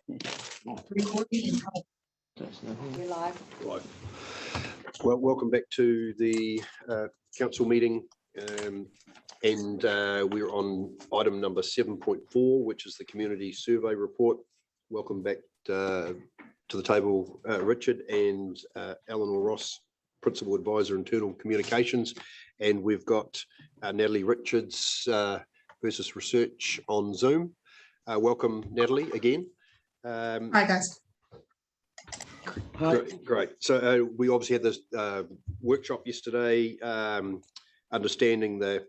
Recording. We're live. Right. Well, welcome back to the council meeting, and we're on item number 7.4, which is the community survey report. Welcome back to the table, Richard and Eleanor Ross, Principal Advisor, Internal Communications, and we've got Natalie Richards versus Research on Zoom. Welcome, Natalie, again. Hi, guys. Great. So we obviously had this workshop yesterday, understanding the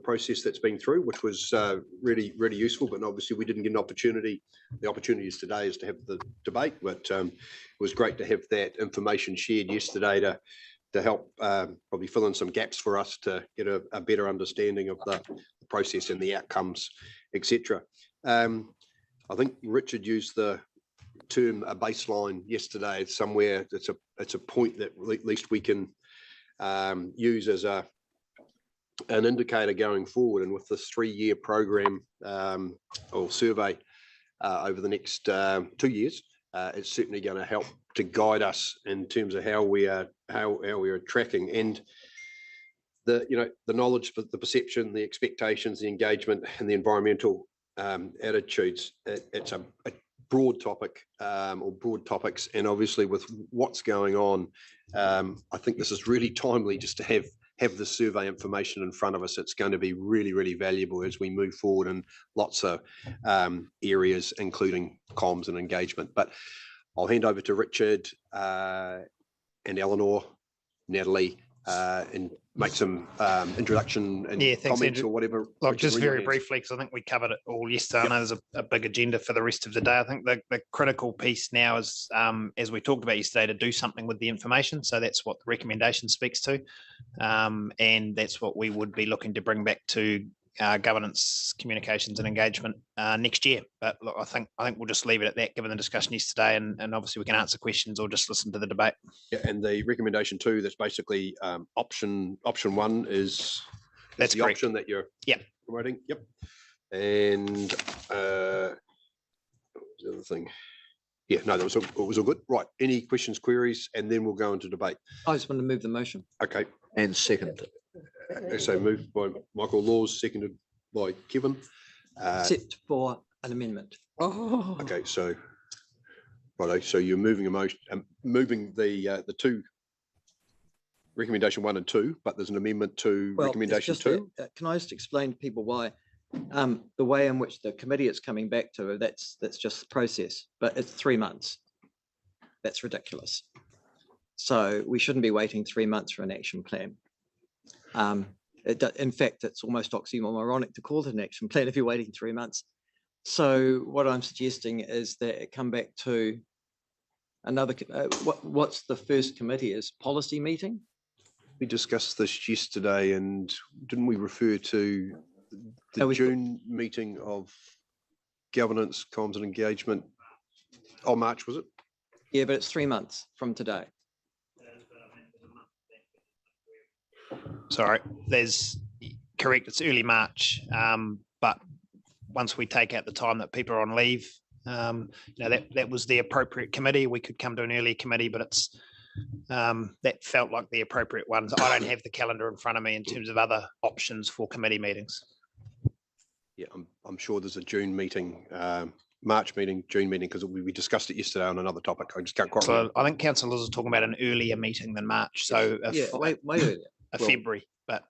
process that's been through, which was really useful. But obviously we didn't get an opportunity. The opportunity today is to have the debate, but it was great to have that information shared yesterday to help probably fill in some gaps for us to get a better understanding of the process and the outcomes, etc. I think Richard used the term a baseline yesterday somewhere. It's a point that at least we can use as an indicator going forward, and with this 3-year program or survey over the next 2 years, it's certainly going to help to guide us in terms of how we are tracking, and the knowledge, the perception, the expectations, the engagement, and the environmental attitudes. It's a broad topic, or broad topics, and obviously with what's going on, I think this is really timely just to have the survey information in front of us. It's going to be really valuable as we move forward in lots of areas, including comms and engagement. But I'll hand over to Richard and Eleanor, Natalie, and make some introduction and comments, Andrew, or whatever. Like, just very briefly, because I think we covered it all yesterday. Yep. I know there's a big agenda for the rest of the day. I think the critical piece now is, as we talked about yesterday, to do something with the information. So that's what the recommendation speaks to, and that's what we would be looking to bring back to governance, communications, and engagement next year. But look, I think we'll just leave it at that, given the discussion yesterday, and obviously we can answer questions or just listen to the debate. Yeah, and the recommendation too, that's basically option one is that's the correct. Option that you're promoting. Yep. And what was the other thing? Yeah, no, it was all good. Right. Any questions, queries, and then we'll go into debate. I just want to move the motion. Okay. And second. So moved by Michael Laws, seconded by Kevin. Except for an amendment. Oh. Okay, so righto. So you're moving a motion, moving the two, recommendation 1 and 2, but there's an amendment to recommendation 2. Can I just explain to people why the way in which the committee is coming back to that's just the process, but it's 3 months. That's ridiculous. So we shouldn't be waiting 3 months for an action plan. In fact, it's almost oxymoronic to call it an action plan if you're waiting 3 months. So what I'm suggesting is that it come back to another. What's the first committee is policy meeting? We discussed this yesterday, and didn't we refer to the June meeting of governance, comms, and engagement? Oh, March, was it? Yeah, but it's 3 months from today. Sorry, correct. It's early March, but once we take out the time that people are on leave, that was the appropriate committee. We could come to an earlier committee, but it's that felt like the appropriate ones. I don't have the calendar in front of me in terms of other options for committee meetings. Yeah, I'm sure there's a June meeting, March meeting, June meeting, because we discussed it yesterday on another topic. I just can't quite remember. I think councillors are talking about an earlier meeting than March. So way earlier. February, but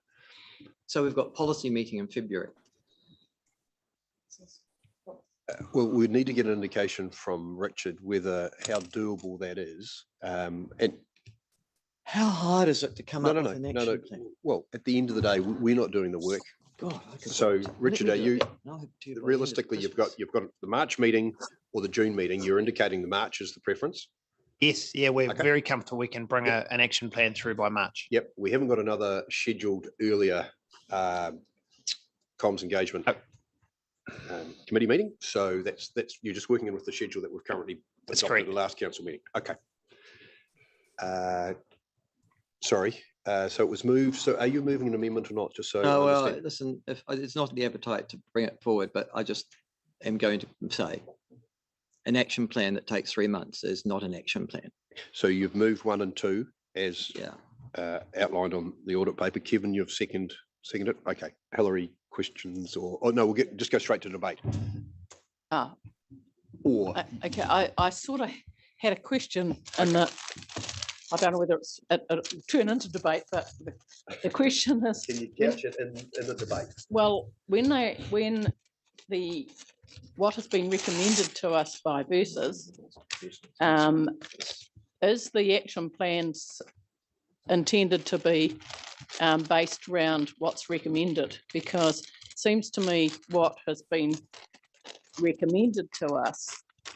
so we've got policy meeting in February. Well, we need to get an indication from Richard whether how doable that is, and how hard is it to come up with an action plan? Well, at the end of the day, we're not doing the work. God, so Richard, are you realistically? You've got the March meeting or the June meeting. You're indicating the March is the preference. Yes, yeah, we're very comfortable. We can bring an action plan through by March. Yep, we haven't got another scheduled earlier comms engagement committee meeting, so that's you're just working in with the schedule that we've currently adopted at the last council meeting. Okay. Sorry. So it was moved. So are you moving an amendment or not? Just so. No, well, listen, if it's not the appetite to bring it forward, but I just am going to say an action plan that takes 3 months is not an action plan. So you've moved 1 and 2 as Yeah. outlined on the audit paper. Kevin, you've seconded. Okay. Hillary, questions or no? We'll just go straight to debate. Or Okay, I sort of had a question, and I don't know whether it'll turn into debate, but the question is, can you couch it in the debate? well, when what has been recommended to us by Versus, is the action plans intended to be based around what's recommended? Because it seems to me what has been recommended to us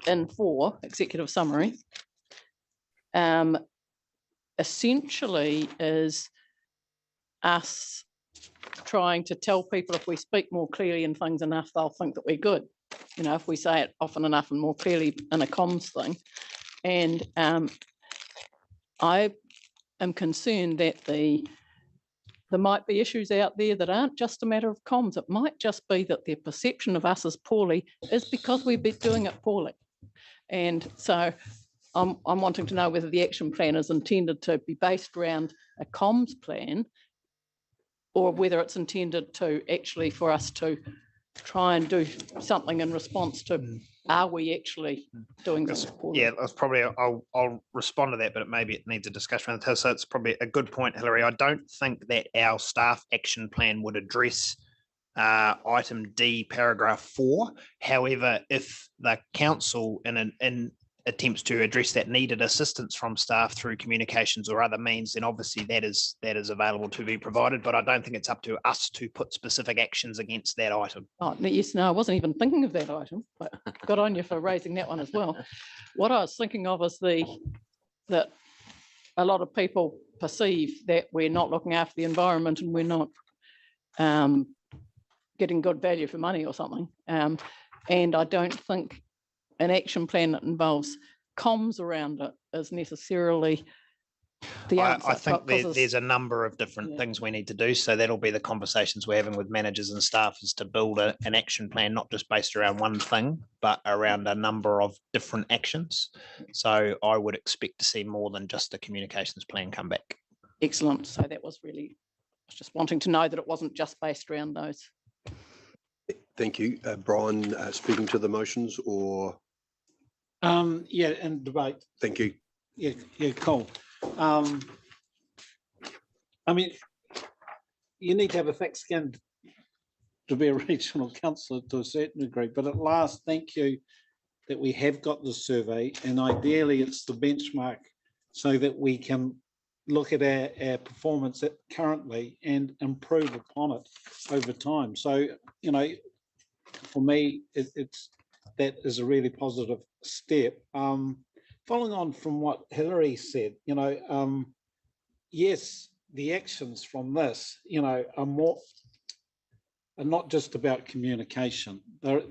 in 4 executive summary essentially is us trying to tell people if we speak more clearly in things enough, they'll think that we're good. You know, if we say it often enough and more clearly in a comms thing. And I am concerned that there might be issues out there that aren't just a matter of comms. It might just be that their perception of us as poorly is because we've been doing it poorly. And so I'm wanting to know whether the action plan is intended to be based around a comms plan, or whether it's intended to actually for us to try and do something in response to, are we actually doing this poorly? Yeah, that's probably, I'll respond to that, but maybe it needs a discussion. So it's probably a good point, Hillary. I don't think that our staff action plan would address item D, paragraph 4. However, if the council in attempts to address that needed assistance from staff through communications or other means, then obviously that is available to be provided. But I don't think it's up to us to put specific actions against that item. Oh, yes, no, I wasn't even thinking of that item, but good on you for raising that one as well. What I was thinking of is that a lot of people perceive that we're not looking after the environment and we're not getting good value for money or something. And I don't think an action plan that involves comms around it is necessarily the answer. I think there's a number of different things we need to do. So that'll be the conversations we're having with managers and staff, is to build an action plan, not just based around one thing, but around a number of different actions. So I would expect to see more than just the communications plan come back. Excellent. So that was really, I was just wanting to know that it wasn't just based around those. Thank you. Brian, speaking to the motions or? Yeah, and debate. Thank you. Yeah, cool. I mean, you need to have a thick skin to be a regional councillor to a certain degree, but at last, thank you that we have got the survey, and ideally it's the benchmark so that we can look at our performance currently and improve upon it over time. So, you know, for me, that is a really positive step. Following on from what Hillary said, you know, yes, the actions from this, you know, are not just about communication. They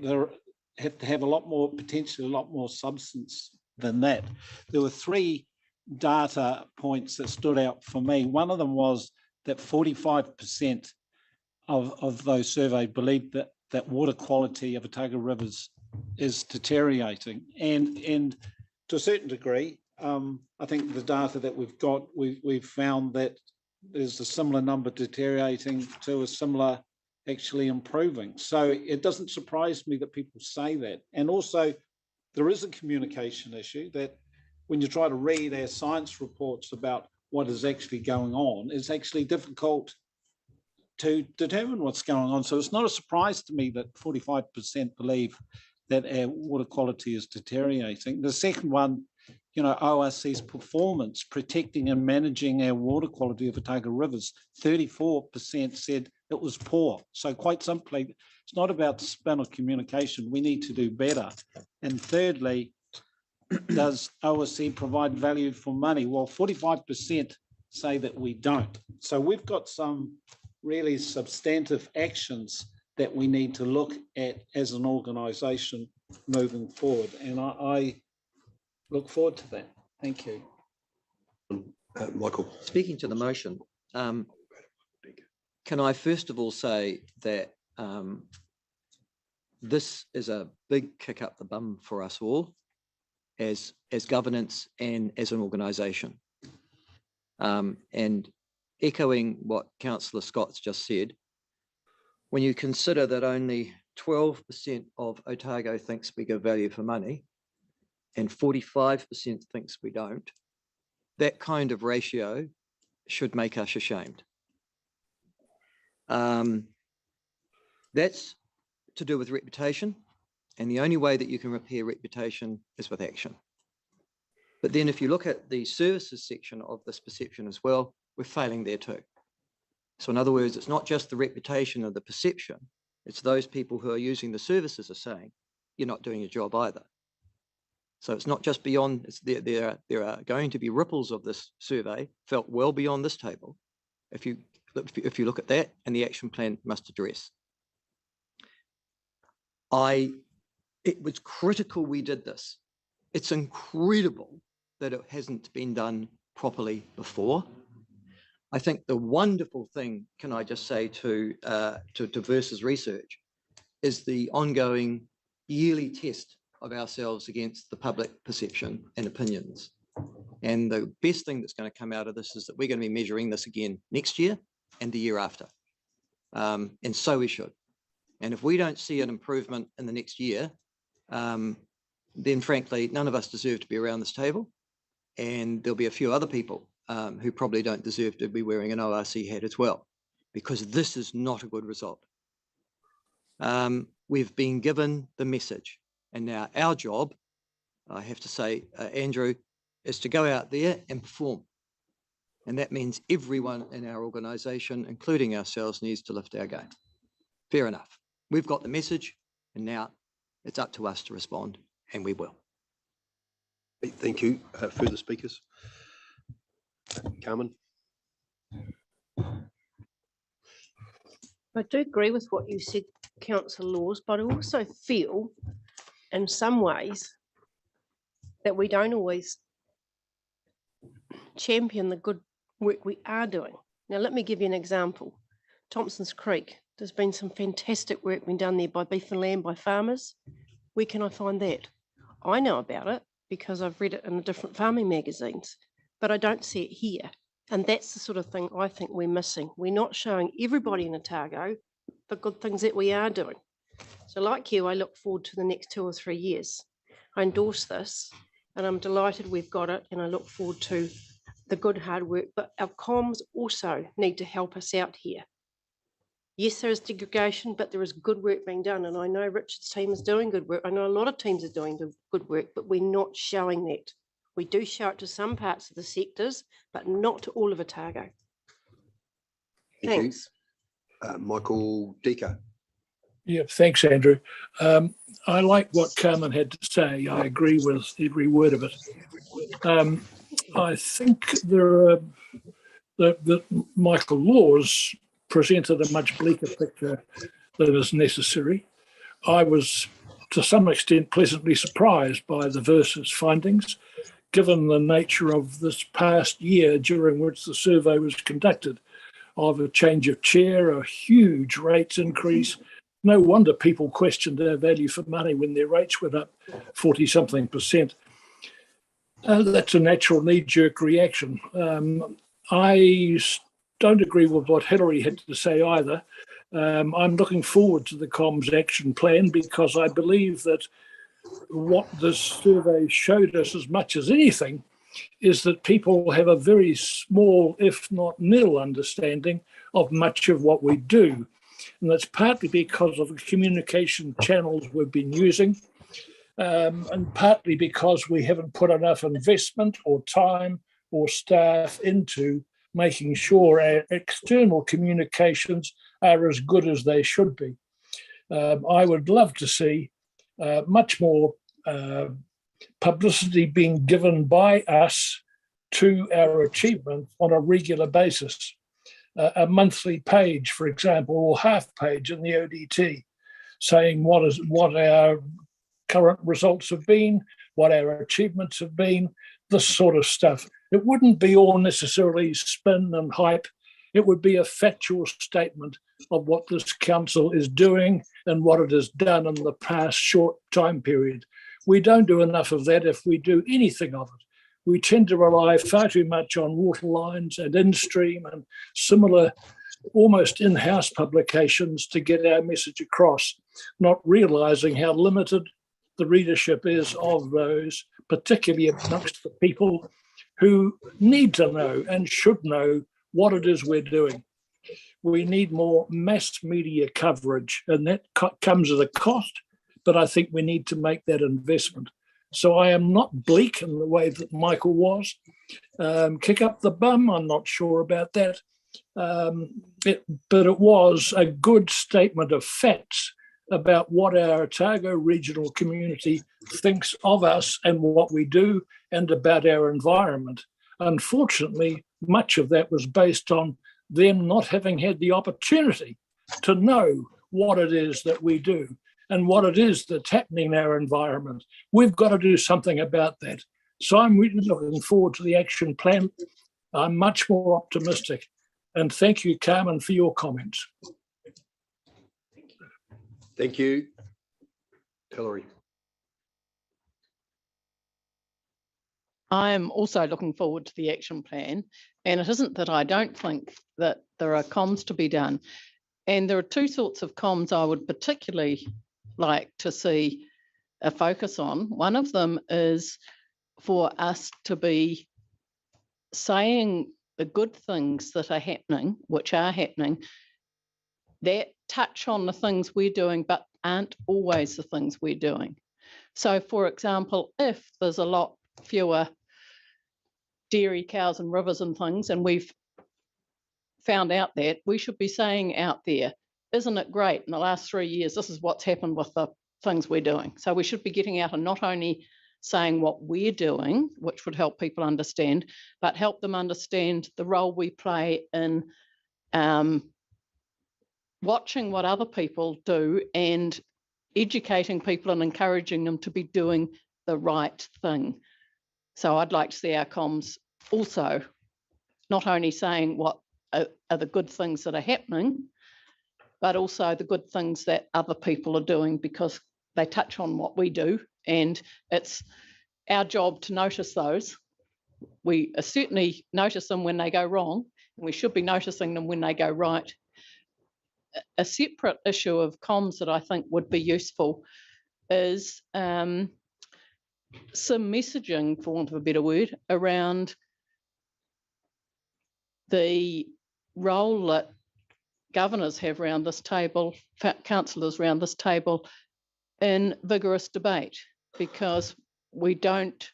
have to have a lot more, potentially a lot more substance than that. There were 3 data points that stood out for me. One of them was that 45% of those surveyed believed that water quality of Otago rivers is deteriorating, and to a certain degree, I think the data that we've got, we've found that there's a similar number deteriorating to a similar actually improving. So it doesn't surprise me that people say that. And also, there is a communication issue that when you try to read our science reports about what is actually going on, it's actually difficult to determine what's going on. So it's not a surprise to me that 45% believe that our water quality is deteriorating. The second one, you know, ORC's performance protecting and managing our water quality of Otago rivers, 34% said it was poor. So quite simply, it's not about spin or communication. We need to do better. And thirdly, does ORC provide value for money? Well, 45% say that we don't. So we've got some really substantive actions that we need to look at as an organisation moving forward. And I look forward to that. Thank you. Michael. Speaking to the motion, can I first of all say that this is a big kick up the bum for us all. as governance and as an organisation. And echoing what Councillor Scott's just said, when you consider that only 12% of Otago thinks we give value for money and 45% thinks we don't, that kind of ratio should make us ashamed. That's to do with reputation, and the only way that you can repair reputation is with action. But then if you look at the services section of this perception as well, we're failing there too. So in other words, it's not just the reputation or the perception, it's those people who are using the services are saying, you're not doing your job either. So it's not just beyond, there are going to be ripples of this survey felt well beyond this table. If you look at that, and the action plan must address. It was critical we did this. It's incredible that it hasn't been done properly before. I think the wonderful thing, can I just say to Versus Research, is the ongoing yearly test of ourselves against the public perception and opinions. And the best thing that's going to come out of this is that we're going to be measuring this again next year and the year after. And so we should. And if we don't see an improvement in the next year, then frankly, none of us deserve to be around this table. And there'll be a few other people who probably don't deserve to be wearing an ORC hat as well, because this is not a good result. We've been given the message, and now our job, I have to say, Andrew, is to go out there and perform. And that means everyone in our organisation, including ourselves, needs to lift our game. Fair enough. We've got the message, and now it's up to us to respond, and we will. Thank you. Further speakers? Carmen? I do agree with what you said, Councillor Laws, but I also feel in some ways that we don't always champion the good work we are doing. Now, let me give you an example. Thompson's Creek, there's been some fantastic work being done there by Beef and Lamb, by farmers. Where can I find that? I know about it because I've read it in the different farming magazines, but I don't see it here. And that's the sort of thing I think we're missing. We're not showing everybody in Otago the good things that we are doing. So like you, I look forward to the next 2 or 3 years. I endorse this and I'm delighted we've got it, and I look forward to the good hard work, but our comms also need to help us out here. Yes, there is degradation, but there is good work being done. And I know Richard's team is doing good work. I know a lot of teams are doing good work, but we're not showing that. We do show it to some parts of the sectors, but not to all of Otago. Thanks. Michael Deaker. Yeah, thanks, Andrew. I like what Carmen had to say. I agree with every word of it. I think that Michael Laws presented a much bleaker picture than is necessary. I was, to some extent, pleasantly surprised by the Versus findings, given the nature of this past year during which the survey was conducted, of a change of chair, a huge rates increase. No wonder people questioned their value for money when their rates went up 40-something%. That's a natural knee-jerk reaction. I don't agree with what Hilary had to say either. I'm looking forward to the comms action plan, because I believe that what this survey showed us, as much as anything, is that people have a very small, if not nil, understanding of much of what we do. And that's partly because of the communication channels we've been using, and partly because we haven't put enough investment or time or staff into making sure our external communications are as good as they should be. I would love to see much more publicity being given by us to our achievements on a regular basis. A monthly page, for example, or half page in the ODT, saying what our current results have been, what our achievements have been, this sort of stuff. It wouldn't be all necessarily spin and hype. It would be a factual statement of what this council is doing and what it has done in the past short time period. We don't do enough of that if we do anything of it. We tend to rely far too much on water lines and in-stream and similar almost in-house publications to get our message across, not realising how limited the readership is of those, particularly amongst the people who need to know and should know what it is we're doing. We need more mass media coverage, and that comes at a cost, but I think we need to make that investment. So I am not bleak in the way that Michael was. Kick up the bum, I'm not sure about that. But it was a good statement of facts about what our Otago regional community thinks of us and what we do and about our environment. Unfortunately, much of that was based on them not having had the opportunity to know what it is that we do and what it is that's happening in our environment. We've got to do something about that. So I'm really looking forward to the action plan. I'm much more optimistic. And thank you, Carmen, for your comments. Thank you. Hilary. I'm also looking forward to the action plan. And it isn't that I don't think that there are comms to be done. And there are two sorts of comms I would particularly like to see a focus on. One of them is for us to be saying the good things that are happening, which are happening, that touch on the things we're doing, but aren't always the things we're doing. So, for example, if there's a lot fewer dairy cows and rivers and things, and we've found out that, we should be saying out there, isn't it great, in the last 3 years, this is what's happened with the things we're doing. So we should be getting out and not only saying what we're doing, which would help people understand, but help them understand the role we play in watching what other people do and educating people and encouraging them to be doing the right thing. So I'd like to see our comms also not only saying what are the good things that are happening, but also the good things that other people are doing, because they touch on what we do, and it's our job to notice those. We certainly notice them when they go wrong, and we should be noticing them when they go right. A separate issue of comms that I think would be useful is some messaging, for want of a better word, around the role that governors have around this table, councillors around this table, in vigorous debate, because we don't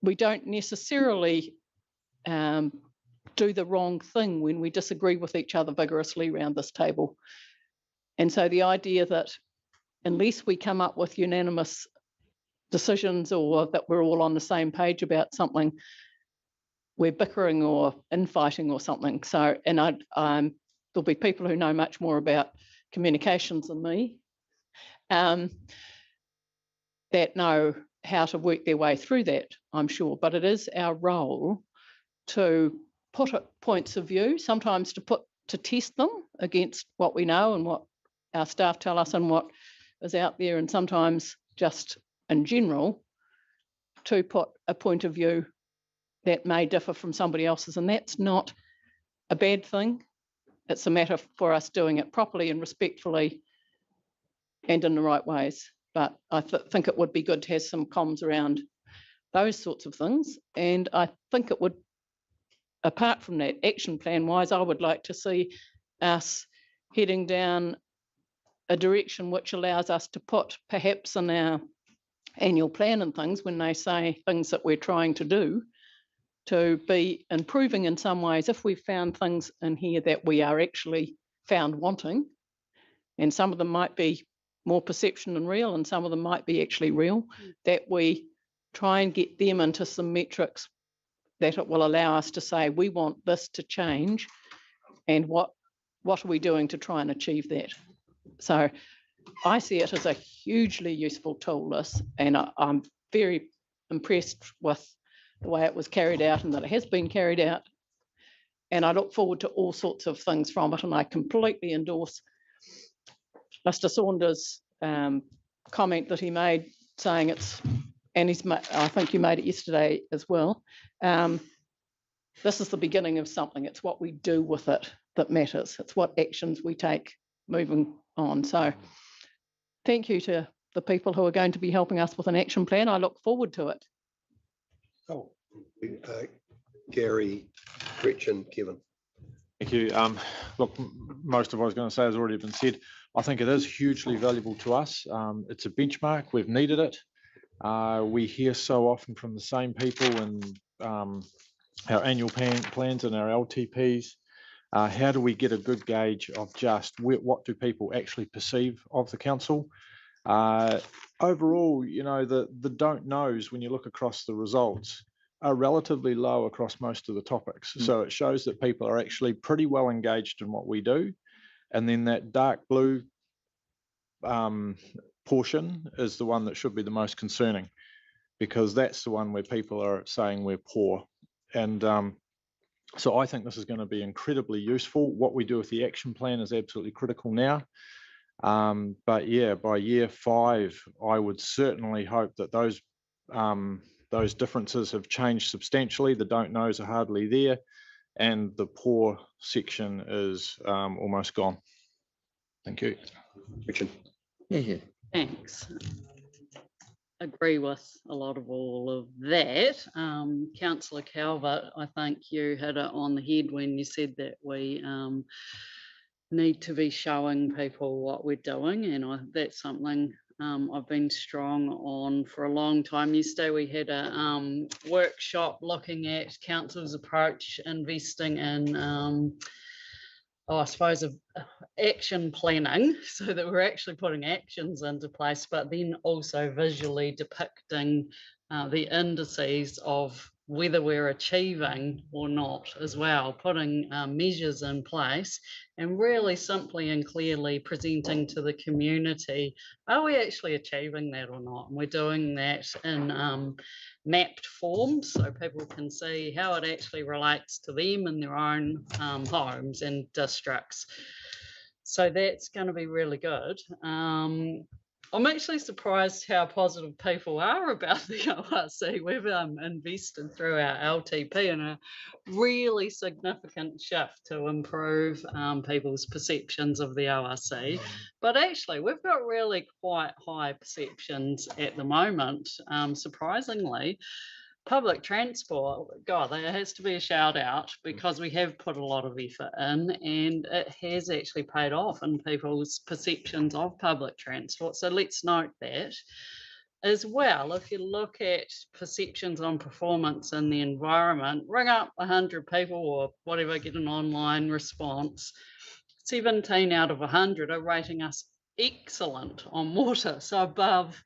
necessarily do the wrong thing when we disagree with each other vigorously around this table. And so the idea that unless we come up with unanimous decisions or that we're all on the same page about something, we're bickering or infighting or something. So, and there'll be people who know much more about communications than me that know how to work their way through that, I'm sure. But it is our role to put points of view, sometimes to test them against what we know and what our staff tell us and what is out there, and sometimes just in general to put a point of view that may differ from somebody else's. And that's not a bad thing. It's a matter for us doing it properly and respectfully and in the right ways. But I think it would be good to have some comms around those sorts of things. And I think it would, apart from that, action plan wise, I would like to see us heading down a direction which allows us to put perhaps in our annual plan and things, when they say things that we're trying to do, to be improving in some ways. If we've found things in here that we are actually found wanting, and some of them might be more perception than real, and some of them might be actually real, that we try and get them into some metrics that it will allow us to say, we want this to change, and what are we doing to try and achieve that? So I see it as a hugely useful tool, this, and I'm very impressed with the way it was carried out and that it has been carried out. And I look forward to all sorts of things from it. And I completely endorse Mr. Saunders' comment that he made saying and I think you made it yesterday as well. This is the beginning of something. It's what we do with it that matters. It's what actions we take moving on. So thank you to the people who are going to be helping us with an action plan. I look forward to it. Oh, Gary, Gretchen, Kevin. Thank you. Look, most of what I was going to say has already been said. I think it is hugely valuable to us. It's a benchmark. We've needed it. We hear so often from the same people in our annual plans and our LTPs. How do we get a good gauge of just what do people actually perceive of the council? Overall, you know, the don't knows when you look across the results are relatively low across most of the topics. So it shows that people are actually pretty well engaged in what we do. And then that dark blue portion is the one that should be the most concerning, because that's the one where people are saying we're poor. And so I think this is going to be incredibly useful. What we do with the action plan is absolutely critical now. But yeah, by year 5, I would certainly hope that those differences have changed substantially. The don't knows are hardly there, and the poor section is almost gone. Thank you. Richard. Yeah. Thanks. Agree with a lot of all of that. Councillor Calvert, I think you hit it on the head when you said that we need to be showing people what we're doing, and that's something I've been strong on for a long time. Yesterday we had a workshop looking at council's approach investing in I suppose action planning, so that we're actually putting actions into place, but then also visually depicting the indices of whether we're achieving or not as well, putting measures in place and really simply and clearly presenting to the community, are we actually achieving that or not? And we're doing that in mapped forms so people can see how it actually relates to them in their own homes and districts. So that's going to be really good. I'm actually surprised how positive people are about the ORC. We've invested through our LTP in a really significant shift to improve people's perceptions of the ORC. But actually, we've got really quite high perceptions at the moment, surprisingly. Public transport, God, there has to be a shout out, because we have put a lot of effort in and it has actually paid off in people's perceptions of public transport. So let's note that. As well, if you look at perceptions on performance in the environment, ring up 100 people or whatever, get an online response. 17 out of 100 are rating us excellent on water, so above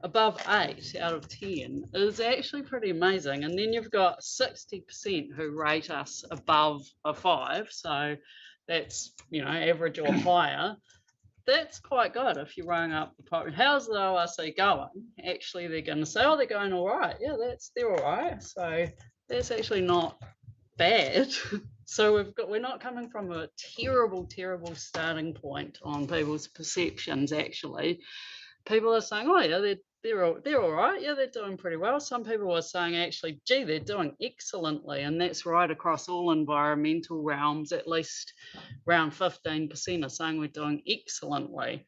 8 out of 10 is actually pretty amazing. And then you've got 60% who rate us above a 5, so that's, you know, average or higher. That's quite good if you're running up the pot. How's the ORC going? Actually, they're going to say, oh, they're going all right. Yeah, they're all right. So that's actually not bad. So we're not coming from a terrible starting point on people's perceptions. Actually, people are saying, oh yeah, they're all right. Yeah, they're doing pretty well. Some people are saying, actually, gee, they're doing excellently, and that's right across all environmental realms. At least around 15% are saying we're doing excellently.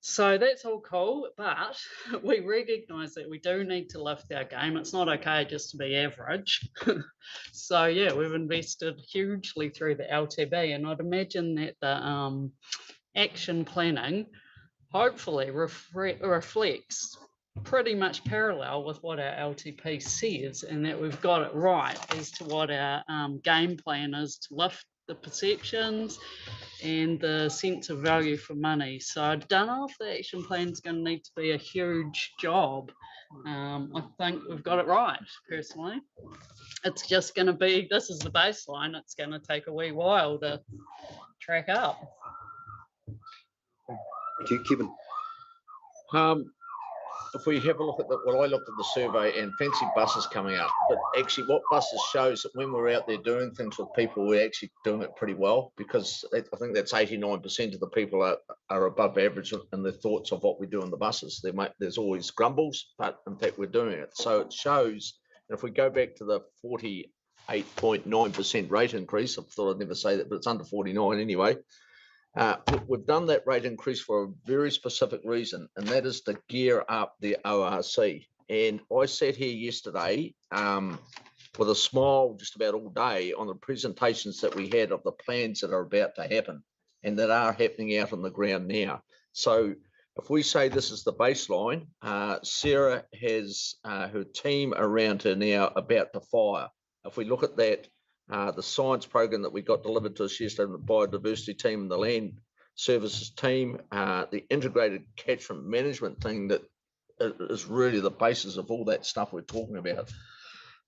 So that's all cool, but we recognise that we do need to lift our game. It's not okay just to be average. So yeah, we've invested hugely through the LTB, and I'd imagine that the action planning hopefully reflects pretty much parallel with what our LTP says, and that we've got it right as to what our game plan is to lift the perceptions and the sense of value for money. So I don't know if the action plan is going to need to be a huge job. I think we've got it right, personally. It's just going to be, this is the baseline. It's going to take a wee while to track up. Thank you, Kevin. if we have a look at I looked at the survey and fancy buses coming up, but actually what buses shows that when we're out there doing things with people, we're actually doing it pretty well, because I think that's 89% of the people are above average in their thoughts of what we do in the buses. There's always grumbles, but in fact we're doing it. So it shows, and if we go back to the 48.9% rate increase, I thought I'd never say that, but it's under 49 anyway. We've done that rate increase for a very specific reason, and that is to gear up the ORC. And I sat here yesterday with a smile just about all day on the presentations that we had of the plans that are about to happen and that are happening out on the ground now. So if we say this is the baseline, Sarah has her team around her now about to fire. If we look at that, the science program that we got delivered to us yesterday, the biodiversity team and the land services team, the integrated catchment management thing that is really the basis of all that stuff we're talking about.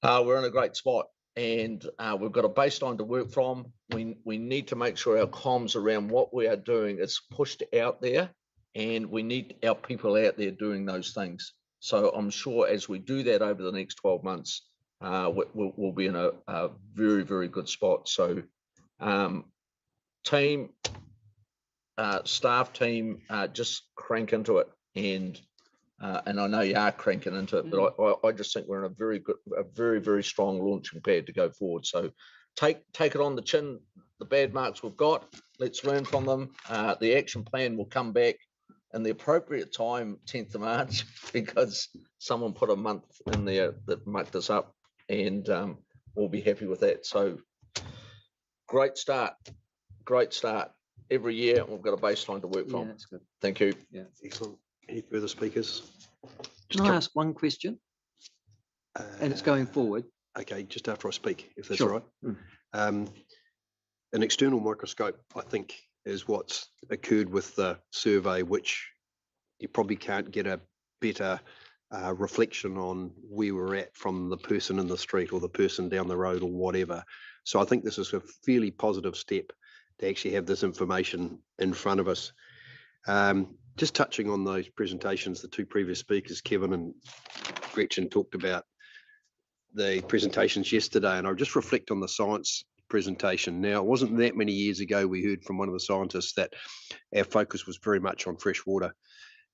We're in a great spot, and we've got a baseline to work from. We need to make sure our comms around what we are doing is pushed out there, and we need our people out there doing those things. So I'm sure as we do that over the next 12 months, we'll be in a very, very good spot. So team, staff team, just crank into it. And I know you are cranking into it, but I just think we're in a very, very strong launching pad to go forward. So take it on the chin, the bad marks we've got, let's learn from them. The action plan will come back in the appropriate time, 10th of March, because someone put a month in there that mucked us up, and we'll be happy with that. So great start every year. We've got a baseline to work from. Yeah, that's good. Thank you. Yeah. Excellent. Any further speakers? Can I ask one question? And it's going forward. Okay, just after I speak, if that's Sure. all right. An external microscope, I think, is what's occurred with the survey, which you probably can't get a better reflection on where we're at from the person in the street or the person down the road or whatever. So I think this is a fairly positive step to actually have this information in front of us. Just touching on those presentations, the two previous speakers, Kevin and Gretchen, talked about the presentations yesterday, and I'll just reflect on the science presentation. Now, it wasn't that many years ago we heard from one of the scientists that our focus was very much on fresh water,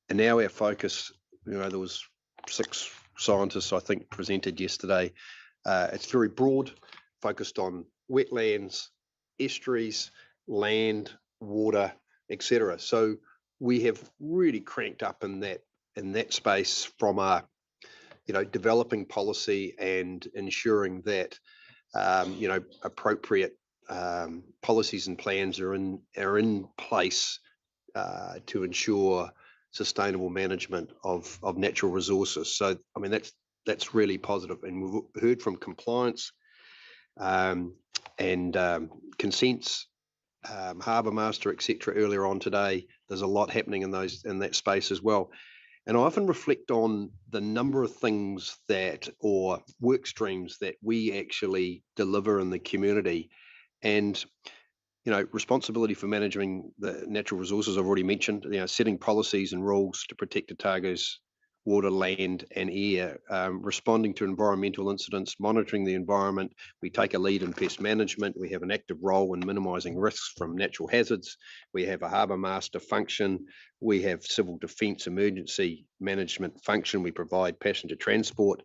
and now our focus, there was 6 scientists I think presented yesterday. It's very broad, focused on wetlands, estuaries, land, water, etc. So we have really cranked up in that space from a developing policy and ensuring that appropriate policies and plans are in place to ensure sustainable management of natural resources. So I mean that's really positive, and we've heard from compliance and consents, harbour master, etc. earlier on today. There's a lot happening in that space as well. And I often reflect on the number of things or work streams that we actually deliver in the community. And, responsibility for managing the natural resources I've already mentioned, setting policies and rules to protect Otago's water, land and air, responding to environmental incidents, monitoring the environment. We take a lead in pest management. We have an active role in minimising risks from natural hazards. We have a harbour master function. We have civil defence emergency management function. We provide passenger transport,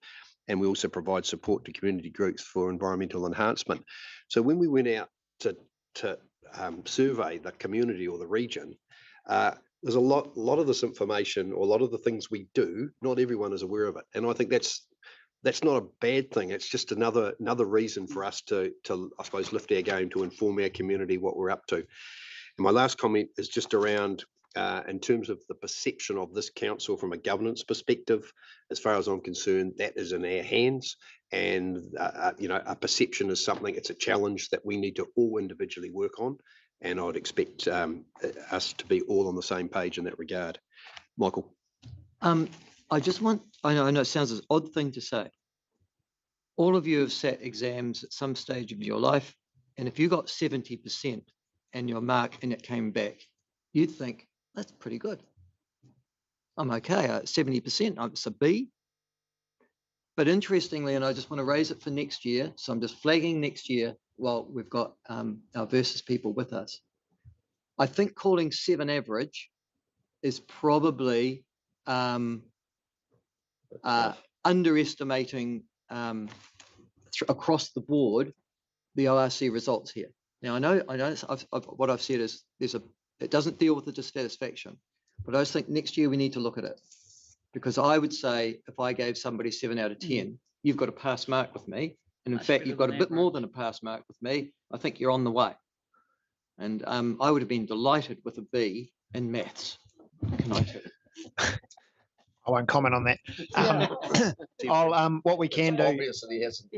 and we also provide support to community groups for environmental enhancement. So when we went out to survey the community or the region, there's a lot of this information, or a lot of the things we do, not everyone is aware of it. And I think that's not a bad thing. It's just another reason for us to I suppose lift our game, to inform our community what we're up to. And my last comment is just around in terms of the perception of this council from a governance perspective. As far as I'm concerned, that is in our hands. And a perception is something, it's a challenge that we need to all individually work on. And I'd expect us to be all on the same page in that regard. Michael. I know it sounds an odd thing to say. All of you have sat exams at some stage of your life, and if you got 70% and your mark and it came back, you'd think, that's pretty good. I'm okay. 70%, it's a B. But interestingly, and I just want to raise it for next year, so I'm just flagging next year while we've got our versus people with us. I think calling 7 average is probably underestimating across the board the ORC results here. Now I know what I've said is it doesn't deal with the dissatisfaction, but I just think next year we need to look at it, because I would say if I gave somebody 7 out of 10, you've got a pass mark with me, and in Much fact better you've got a than bit more average. than a pass mark with me. I think you're on the way, and I would have been delighted with a B in maths. Can I tell you? I won't comment on that. What we can do, Obviously, he hasn't.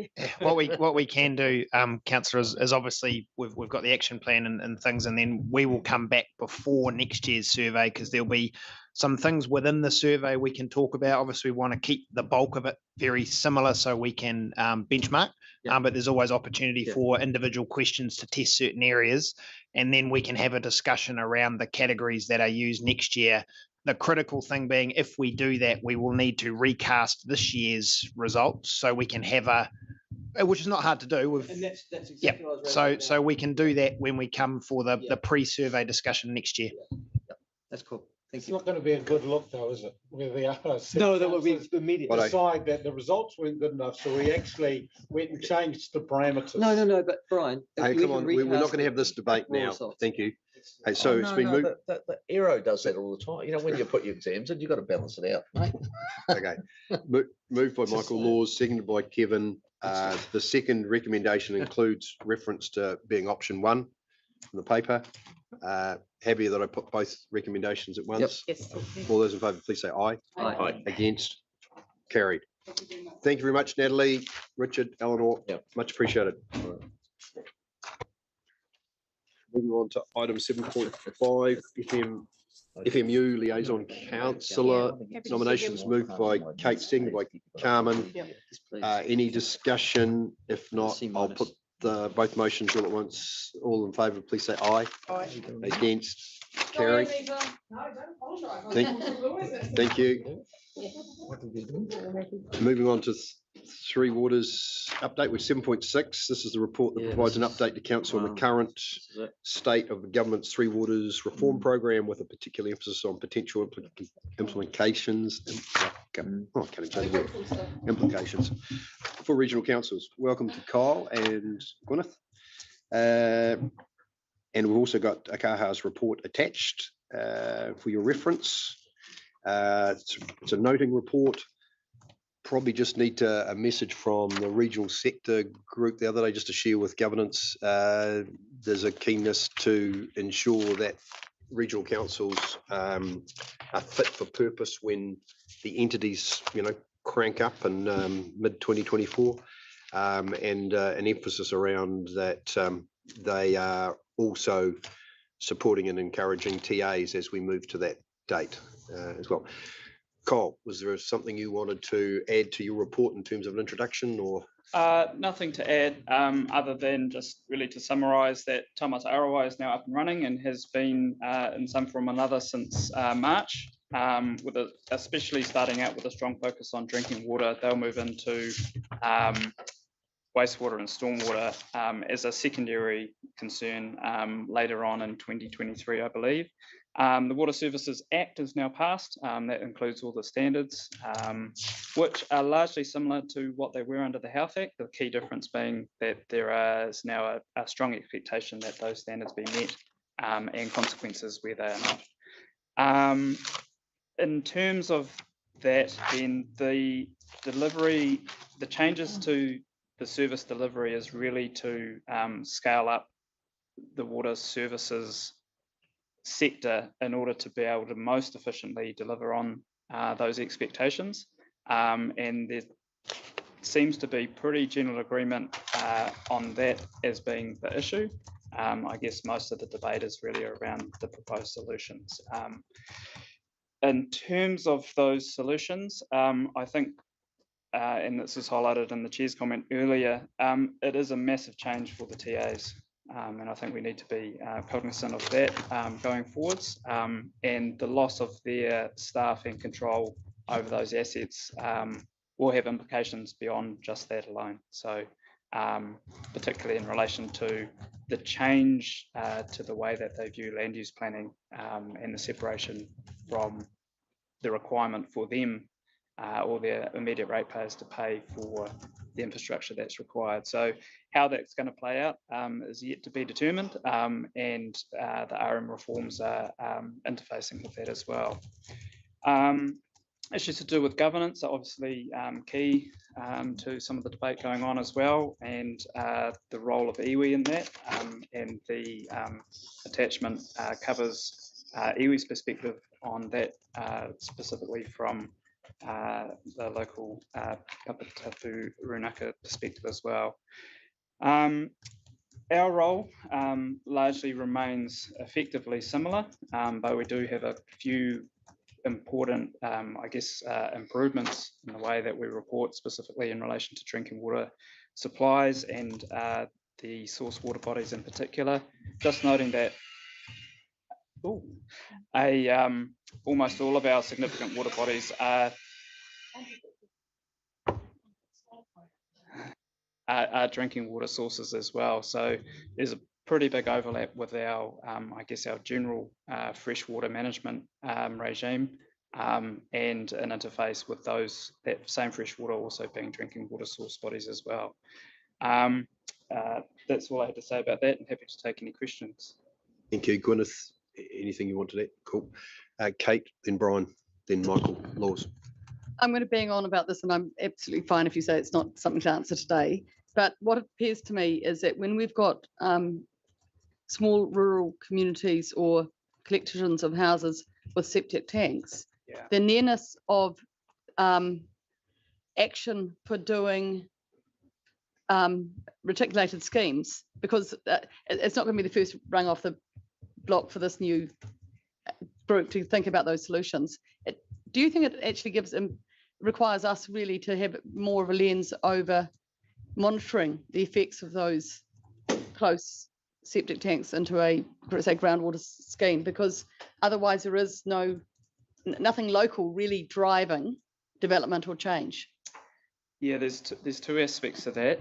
what we can do, councillor, is obviously we've got the action plan and things, and then we will come back before next year's survey, because there'll be some things within the survey we can talk about. Obviously, we want to keep the bulk of it very similar so we can benchmark. Yeah. But there's always opportunity Yeah. for individual questions to test certain areas, and then we can have a discussion around the categories that are used next year. The critical thing being, if we do that, we will need to recast this year's results so we can have which is not hard to do. And that's exactly Yeah. what I was raising So we can do that when we come for Yeah. the pre-survey discussion next year. That's cool. Thank It's you. not going to be a good look though, is it? Where the RRC No, that would be councillors immediate. Well, decide that the results weren't good enough, so we actually went and changed the parameters. No, but Brian. if Hey, we come can on, we're not recast going to have this debate raw now. results. Thank you. Hey, so it's been moved. The Aero does that all the time. You know, when you put your exams in, you've got to balance it out, mate. Okay, moved by Michael Laws, seconded by Kevin. The second recommendation includes reference to being option 1 in the paper. Happy that I put both recommendations at once. Yes. All those in favour, please say aye. Aye. Against? Carried. Thank you very much, Natalie, Richard, Eleanor. Yep. Much appreciated. Moving on to item 7.5, FMU Liaison Councillor. Nominations moved by Kate, seconded by Carmen. Any discussion? If not, I'll put both motions all at once. All in favour, please say aye. Against? Carried. Thank you. Moving on to Three Waters update with 7.6. This is the report that provides an update to council on the current state of the government's Three Waters reform program, with a particular emphasis on potential implications for regional councils. Welcome to Kyle and Gwyneth. And we've also got Akaha's report attached for your reference. It's a noting report. Probably just need a message from the regional sector group the other day, just to share with governance. There's a keenness to ensure that regional councils are fit for purpose when the entities, crank up in mid 2024, and an emphasis around that they are also supporting and encouraging TAs as we move to that date as well. Kyle, was there something you wanted to add to your report in terms of an introduction, or? Nothing to add, other than just really to summarise that Taumata Arawai is now up and running and has been in some form or another since March, especially starting out with a strong focus on drinking water. They'll move into wastewater and stormwater as a secondary concern later on in 2023, I believe. The Water Services Act is now passed. That includes all the standards, which are largely similar to what they were under the Health Act. The key difference being that there is now a strong expectation that those standards be met and consequences where they are not. In terms of that, then the delivery, the changes to the service delivery is really to scale up the water services sector in order to be able to most efficiently deliver on those expectations. And there seems to be pretty general agreement on that as being the issue. I guess most of the debate is really around the proposed solutions. In terms of those solutions, I think, and this was highlighted in the chair's comment earlier, it is a massive change for the TAs. And I think we need to be cognizant of that going forwards. And the loss of their staff and control over those assets will have implications beyond just that alone. So particularly in relation to the change to the way that they view land use planning and the separation from the requirement for them or their immediate ratepayers to pay for the infrastructure that's required. So how that's going to play out is yet to be determined, and the RM reforms are interfacing with that as well. Issues to do with governance are obviously key to some of the debate going on as well, and the role of iwi in that, and the attachment covers iwi's perspective on that, specifically from the local Papatapu Runaka perspective as well. Our role largely remains effectively similar, but we do have a few important, I guess, improvements in the way that we report, specifically in relation to drinking water supplies and the source water bodies in particular. Just noting that almost all of our significant water bodies are drinking water sources as well. So there's a pretty big overlap with our, I guess, our general freshwater management regime, and an interface with those, that same freshwater also being drinking water source bodies as well. That's all I had to say about that, and happy to take any questions. Thank you, Gwyneth. Anything you want to add? Cool. Kate, then Brian, then Michael Laws. I'm going to bang on about this, and I'm absolutely fine if you say it's not something to answer today. But what appears to me is that when we've got small rural communities or collections of houses with septic tanks, the nearness of action for doing reticulated schemes, because it's not going to be the first rung off the block for this new group to think about those solutions. Do you think it actually requires us really to have more of a lens over monitoring the effects of those close septic tanks into a, say, groundwater scheme? Because otherwise there is nothing local really driving development or change. Yeah, there's two aspects to that.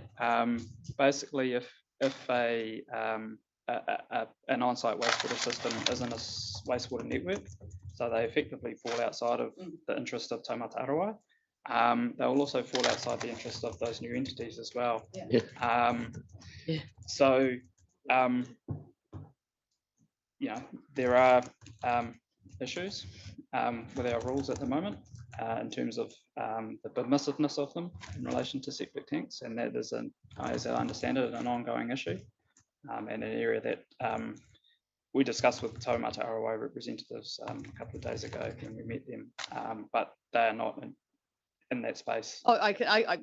Basically, if an on-site wastewater system isn't a wastewater network, so they effectively fall outside of the interest of Taumata Arawa, they will also fall outside the interest of those new entities as well. So, you know, there are issues with our rules at the moment in terms of the permissiveness of them in relation to septic tanks, and that is, as I understand it, an ongoing issue, and an area that we discussed with Taumata Arawa representatives a couple of days ago when we met them, but they are not in that space. Oh, they're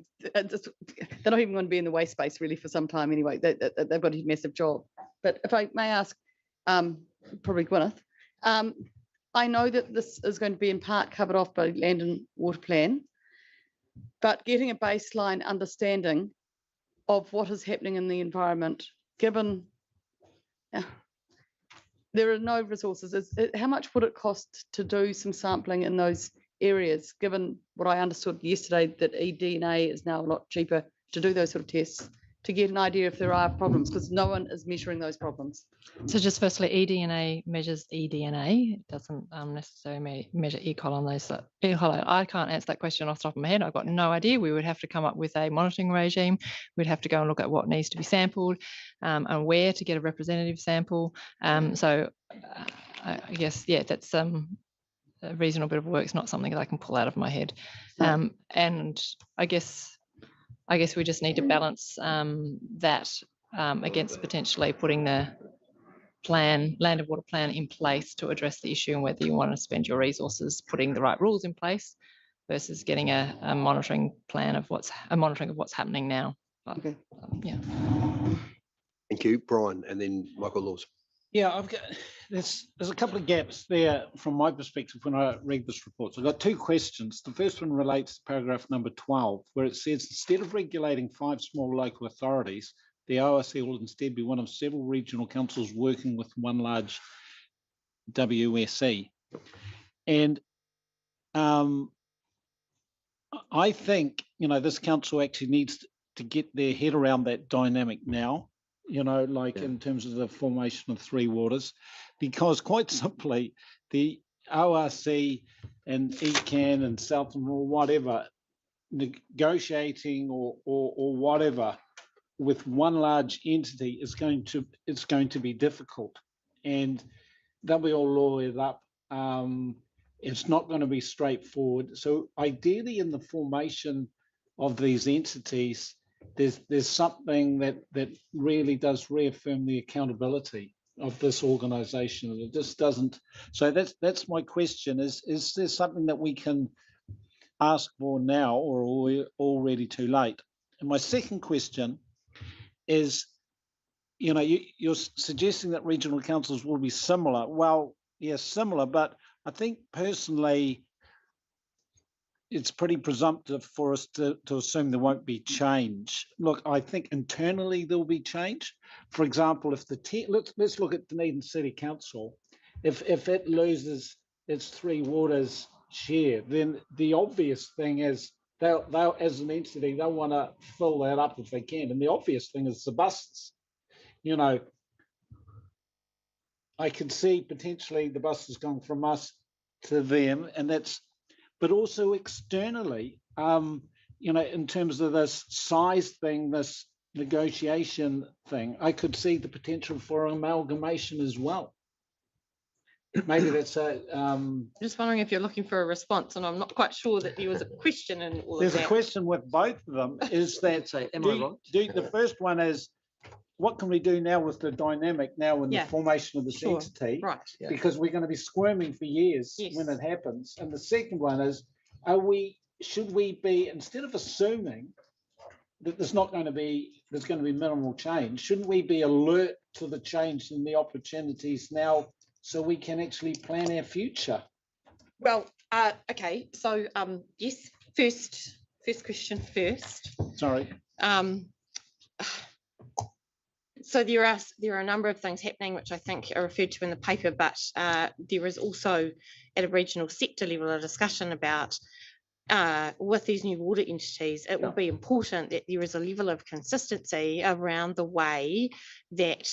not even going to be in the waste space really for some time anyway. They've got a massive job. But if I may ask, probably Gwyneth, I know that this is going to be in part covered off by Land and Water Plan, but getting a baseline understanding of what is happening in the environment, given there are no resources, how much would it cost to do some sampling in those areas, given what I understood yesterday, that eDNA is now a lot cheaper to do those sort of tests, to get an idea if there are problems, because no one is measuring those problems. So just firstly, eDNA measures eDNA. It doesn't necessarily measure E. coli. I can't answer that question off the top of my head. I've got no idea. We would have to come up with a monitoring regime. We'd have to go and look at what needs to be sampled and where to get a representative sample. So I guess, yeah, that's a reasonable bit of work. It's not something that I can pull out of my head. And I guess we just need to balance that against potentially putting the land and water plan in place to address the issue, and whether you want to spend your resources putting the right rules in place versus getting a monitoring plan of what's happening now. But, okay. Yeah. Thank you, Brian, and then Michael Laws. Yeah, there's a couple of gaps there from my perspective when I read this report. So I've got two questions. The first one relates to paragraph number 12, where it says, instead of regulating 5 small local authorities, the ORC will instead be one of several regional councils working with one large WSE. And I think, this council actually needs to get their head around that dynamic now, in terms of the formation of Three Waters, because quite simply, the ORC and ECAN and Southland or whatever, negotiating or whatever with one large entity is going to be difficult, and they'll be all lawyered up. It's not going to be straightforward. So ideally, in the formation of these entities, there's something that really does reaffirm the accountability of this organisation. It just doesn't. So that's my question: is there something that we can ask for now, or are we already too late? And my second question is, you're suggesting that regional councils will be similar. Well, yes, similar, but I think personally, it's pretty presumptive for us to assume there won't be change. Look, I think internally there'll be change. For example, if let's look at Dunedin City Council. If it loses its Three Waters share, then the obvious thing is they'll as an entity, they'll want to fill that up if they can. And the obvious thing is the buses. I could see potentially the buses going from us to them, and but also externally, in terms of this size thing, this negotiation thing, I could see the potential for amalgamation as well. Maybe that's Just wondering if you're looking for a response, and I'm not quite sure that there was a question in all of that. There's a question with both of them. Is that the first one is, what can we do now with the dynamic now in the formation of this entity? Right. Yeah. Because we're going to be squirming for years when it happens. And the second one is, should we be, instead of assuming that there's going to be minimal change, shouldn't we be alert to the change and the opportunities now so we can actually plan our future? Well, okay. So yes, first question first. Sorry. So there are a number of things happening which I think are referred to in the paper, but there is also at a regional sector level a discussion about with these new water entities, it will be important that there is a level of consistency around the way that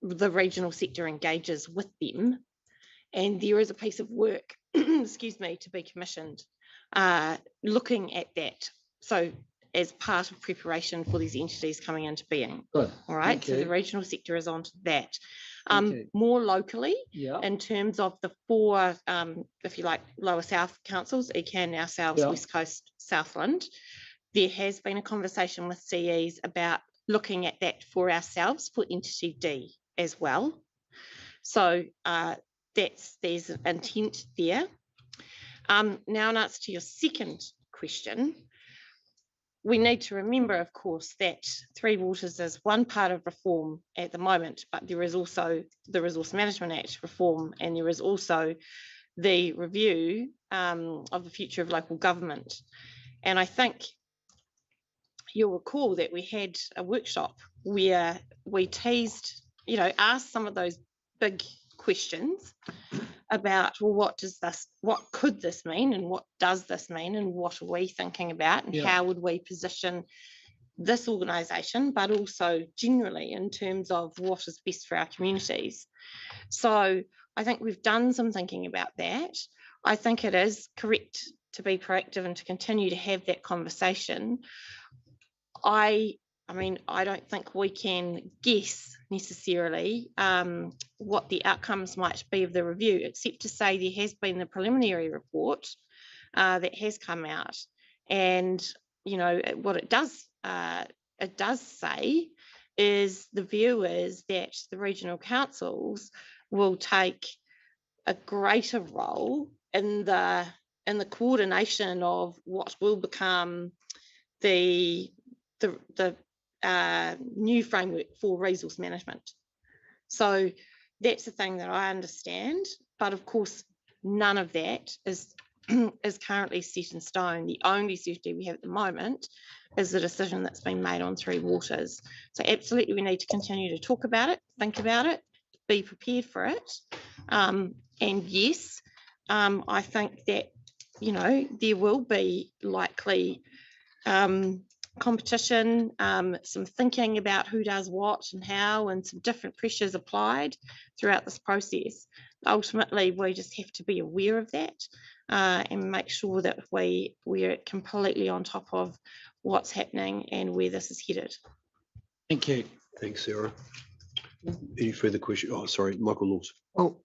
the regional sector engages with them. And there is a piece of work, excuse me, to be commissioned looking at that. So as part of preparation for these entities coming into being. Good. All right. So the regional sector is onto that. More locally, in terms of the four, if you like, lower south councils, ECAN, ourselves, West Coast, Southland, there has been a conversation with CEs about looking at that for ourselves for entity D as well. So there's an intent there. Now in answer to your second question, we need to remember, of course, that Three Waters is one part of reform at the moment, but there is also the Resource Management Act reform, and there is also the review of the future of local government. And I think you'll recall that we had a workshop where we teased, asked some of those big questions about, well, what could this mean, and what does this mean, and what are we thinking about, and how would we position this organisation, but also generally in terms of what is best for our communities. So I think we've done some thinking about that. I think it is correct to be proactive and to continue to have that conversation. I don't think we can guess necessarily what the outcomes might be of the review, except to say there has been the preliminary report that has come out, and what it does say is the view is that the regional councils will take a greater role in the coordination of what will become the new framework for resource management. So that's the thing that I understand, but of course none of that is is currently set in stone. The only certainty we have at the moment is the decision that's been made on Three Waters. So absolutely we need to continue to talk about it, think about it, be prepared for it. And yes, I think that, you know, there will be likely competition, some thinking about who does what and how, and some different pressures applied throughout this process. Ultimately, we just have to be aware of that and make sure that we're completely on top of what's happening and where this is headed. Thank you. Thanks, Sarah. Any further questions? Oh, sorry, Michael Laws. Well,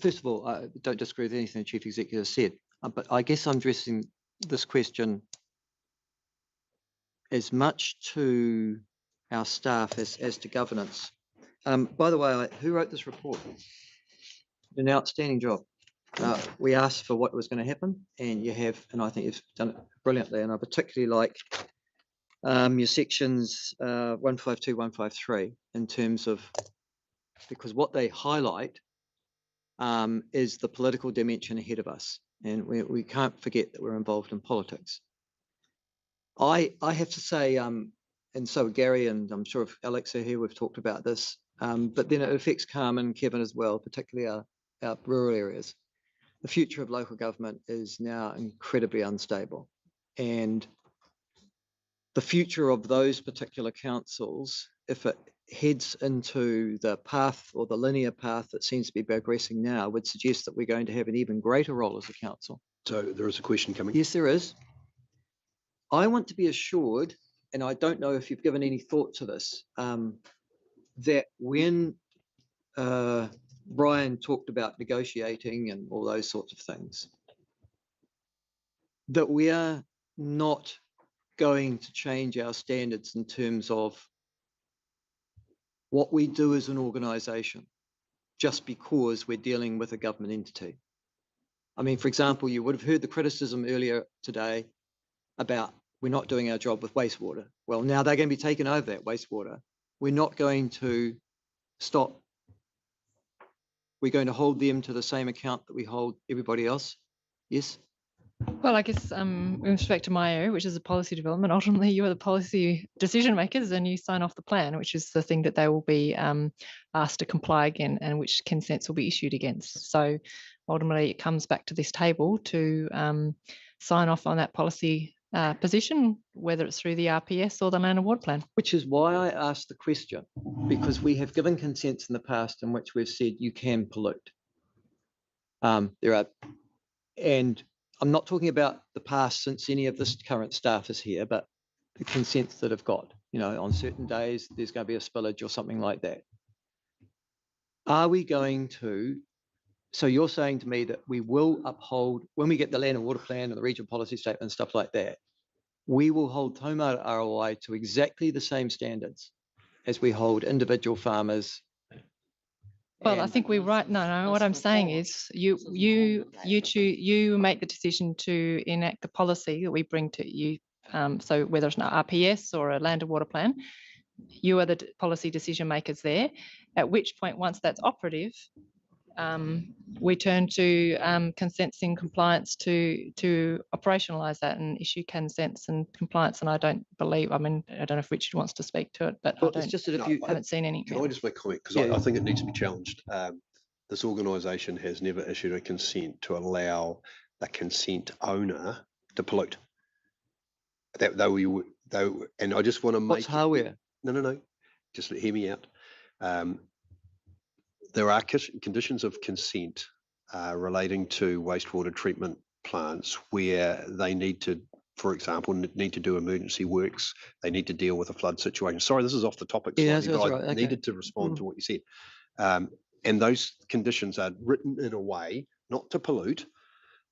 first of all, I don't disagree with anything the Chief Executive said, but I guess I'm addressing this question as much to our staff as to governance. By the way, who wrote this report? An outstanding job. We asked for what was going to happen, and you have, and I think you've done it brilliantly. And I particularly like your sections 152, 153 in terms of, because what they highlight is the political dimension ahead of us, and we can't forget that we're involved in politics. I have to say, and so Gary, and I'm sure if Alex are here, we've talked about this, but then it affects Carmen, Kevin as well, particularly our rural areas. The future of local government is now incredibly unstable, and the future of those particular councils, if it heads into the path or the linear path that seems to be progressing now, would suggest that we're going to have an even greater role as a council. So there is a question coming. Yes, there is. I want to be assured, and I don't know if you've given any thought to this, that when Brian talked about negotiating and all those sorts of things, that we are not going to change our standards in terms of what we do as an organisation just because we're dealing with a government entity. I mean, for example, you would have heard the criticism earlier today about we're not doing our job with wastewater. Well, now they're going to be taking over that wastewater. We're not going to stop. We're going to hold them to the same account that we hold everybody else. Yes? Well, I guess in respect to my area, which is a policy development, ultimately you are the policy decision makers and you sign off the plan, which is the thing that they will be asked to comply again and which consents will be issued against. So ultimately it comes back to this table to sign off on that policy position, whether it's through the RPS or the land and water plan. Which is why I asked the question, because we have given consents in the past in which we've said you can pollute. There are, and I'm not talking about the past since any of this current staff is here, but the consents that have got, you know, on certain days there's going to be a spillage or something like that. Are we going to, so you're saying to me that we will uphold, when we get the land and water plan and the regional policy statement and stuff like that, we will hold Taumata ROI to exactly the same standards as we hold individual farmers. Well, I think we're right. No, what I'm saying is you make the decision to enact the policy that we bring to you. So whether it's an RPS or a land and water plan, you are the policy decision makers there, at which point, once that's operative, we turn to consents in compliance to operationalise that and issue consents and compliance. And I don't believe, I mean, I don't know if Richard wants to speak to it, but well, I don't, it's just that if you haven't seen any. Can I just make a comment? Because I think it needs to be challenged. This organisation has never issued a consent to allow the consent owner to pollute. And I just want to make. What's hardware? No. Just hear me out. There are conditions of consent relating to wastewater treatment plants where they need to, for example, need to do emergency works. They need to deal with a flood situation. Sorry, this is off the topic slightly, Yeah, that's but right. I needed to respond to what you said. And those conditions are written in a way not to pollute,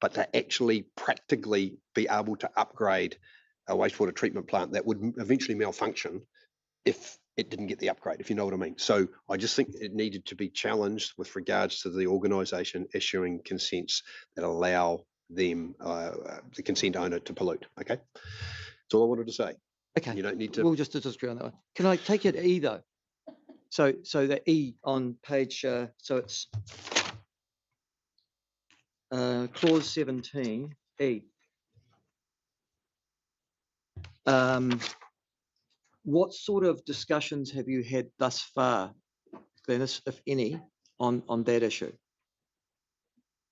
but to actually practically be able to upgrade a wastewater treatment plant that would eventually malfunction if it didn't get the upgrade, if you know what I mean. So I just think it needed to be challenged with regards to the organisation issuing consents that allow them, the consent owner, to pollute. Okay, that's all I wanted to say. Okay, you don't need to. We'll just disagree on that one. Can I take it E though? So the E on page, so it's clause 17E. What sort of discussions have you had thus far, Glenys, if any, on that issue?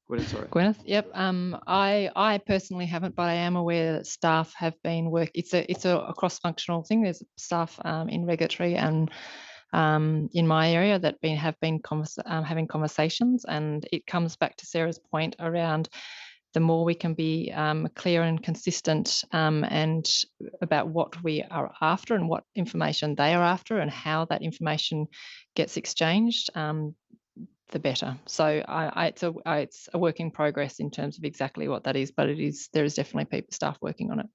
Gwyneth, sorry. Gwyneth, yep. I personally haven't, but I am aware that staff have been it's a cross-functional thing. There's staff in regulatory and in my area that have been having conversations, and it comes back to Sarah's point around the more we can be clear and consistent and about what we are after and what information they are after and how that information gets exchanged, the better. So it's a work in progress in terms of exactly what that is, but there is definitely staff working on it.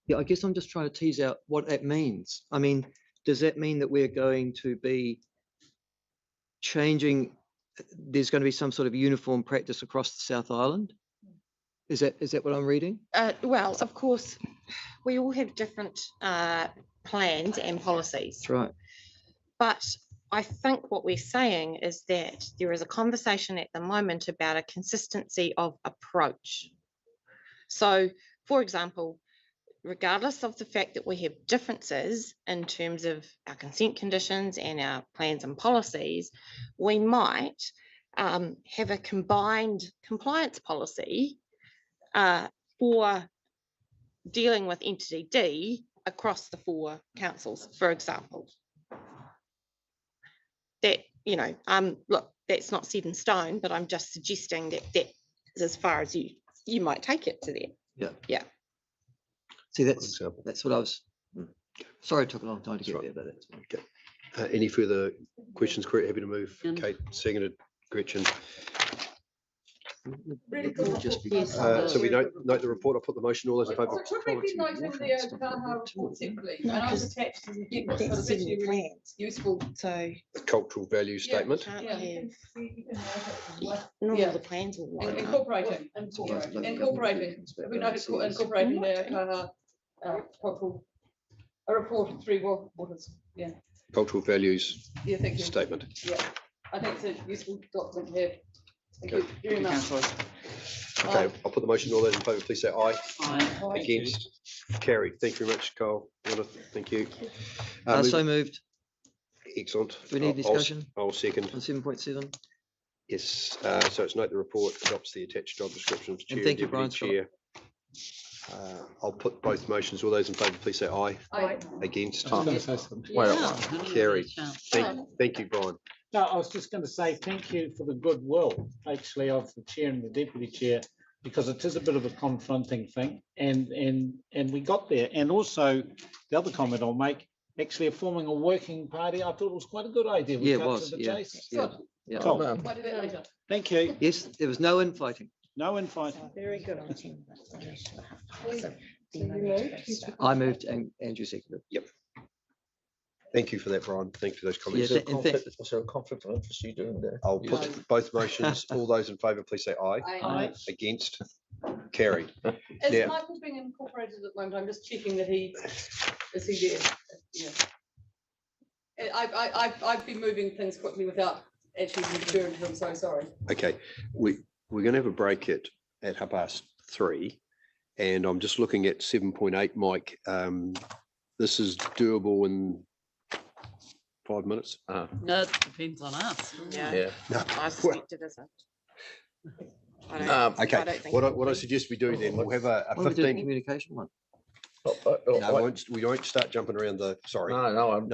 Yeah, I guess I'm just trying to tease out what that means. I mean, does that mean that we're going to be changing? There's going to be some sort of uniform practice across the South Island? Is that what I'm reading? Well, of course, we all have different plans and policies. That's right. But I think what we're saying is that there is a conversation at the moment about a consistency of approach. So, for example, regardless of the fact that we have differences in terms of our consent conditions and our plans and policies, we might have a combined compliance policy for dealing with entity D across the 4 councils, for example. That, look, that's not set in stone, but I'm just suggesting that is as far as you might take it to there. Yeah. Yeah. See, that's what I was. Sorry, it took a long time to get there, but that's okay. Any further questions? Happy to move. Kate, seconded. Gretchen. Really cool. So we note the report. I'll put the motion. All those in favour. Useful. So The cultural value statement. not all the plans will work. Incorporating. We know incorporating their cultural, a report of 3 waters. Yeah. Cultural values Yeah, thank you. statement. Yeah, I think it's a useful document here. Thank you very much. Okay, I'll put the motion. All those in favour, please say aye. Aye. Against? Carried. Thank you very much, Carl. Thank you. so moved. Excellent. Do we need discussion? I'll second. On 7.7. Yes, so it's note the report adopts the attached job descriptions. And thank you, Brian. Chair. I'll put both motions. All those in favour, please say aye. Aye. Against? Well, Carried. Thank you, Brian. No, I was just going to say thank you for the goodwill, actually, of the chair and the deputy chair, because it is a bit of a confronting thing, and we got there. And also, the other comment I'll make, actually, forming a working party, I thought it was quite a good idea. Yeah, it was. Yeah. Cool. Thank you. Yes, there was no infighting. No infighting. Very good. I moved and Andrew seconded. Yep. Thank you for that, Brian. Thank you for those comments. Was there a conflict of interest you doing there? I'll put both motions. All those in favour, please say aye. Aye. Against? Carried. Is Now- Michael being incorporated at the moment? I'm just checking that is he there? Yeah. I've been moving things quickly without actually referring to them, so sorry. Okay, we're going to have a break at 3:30, and I'm just looking at 7.8, Mike. This is doable in 5 minutes. No, it depends on us. Yeah. No, I suspect it isn't. okay, what I suggest we do then, we'll have a Why don't we do the 15. communication one? No, we won't start jumping around the. Sorry. No, No, I'm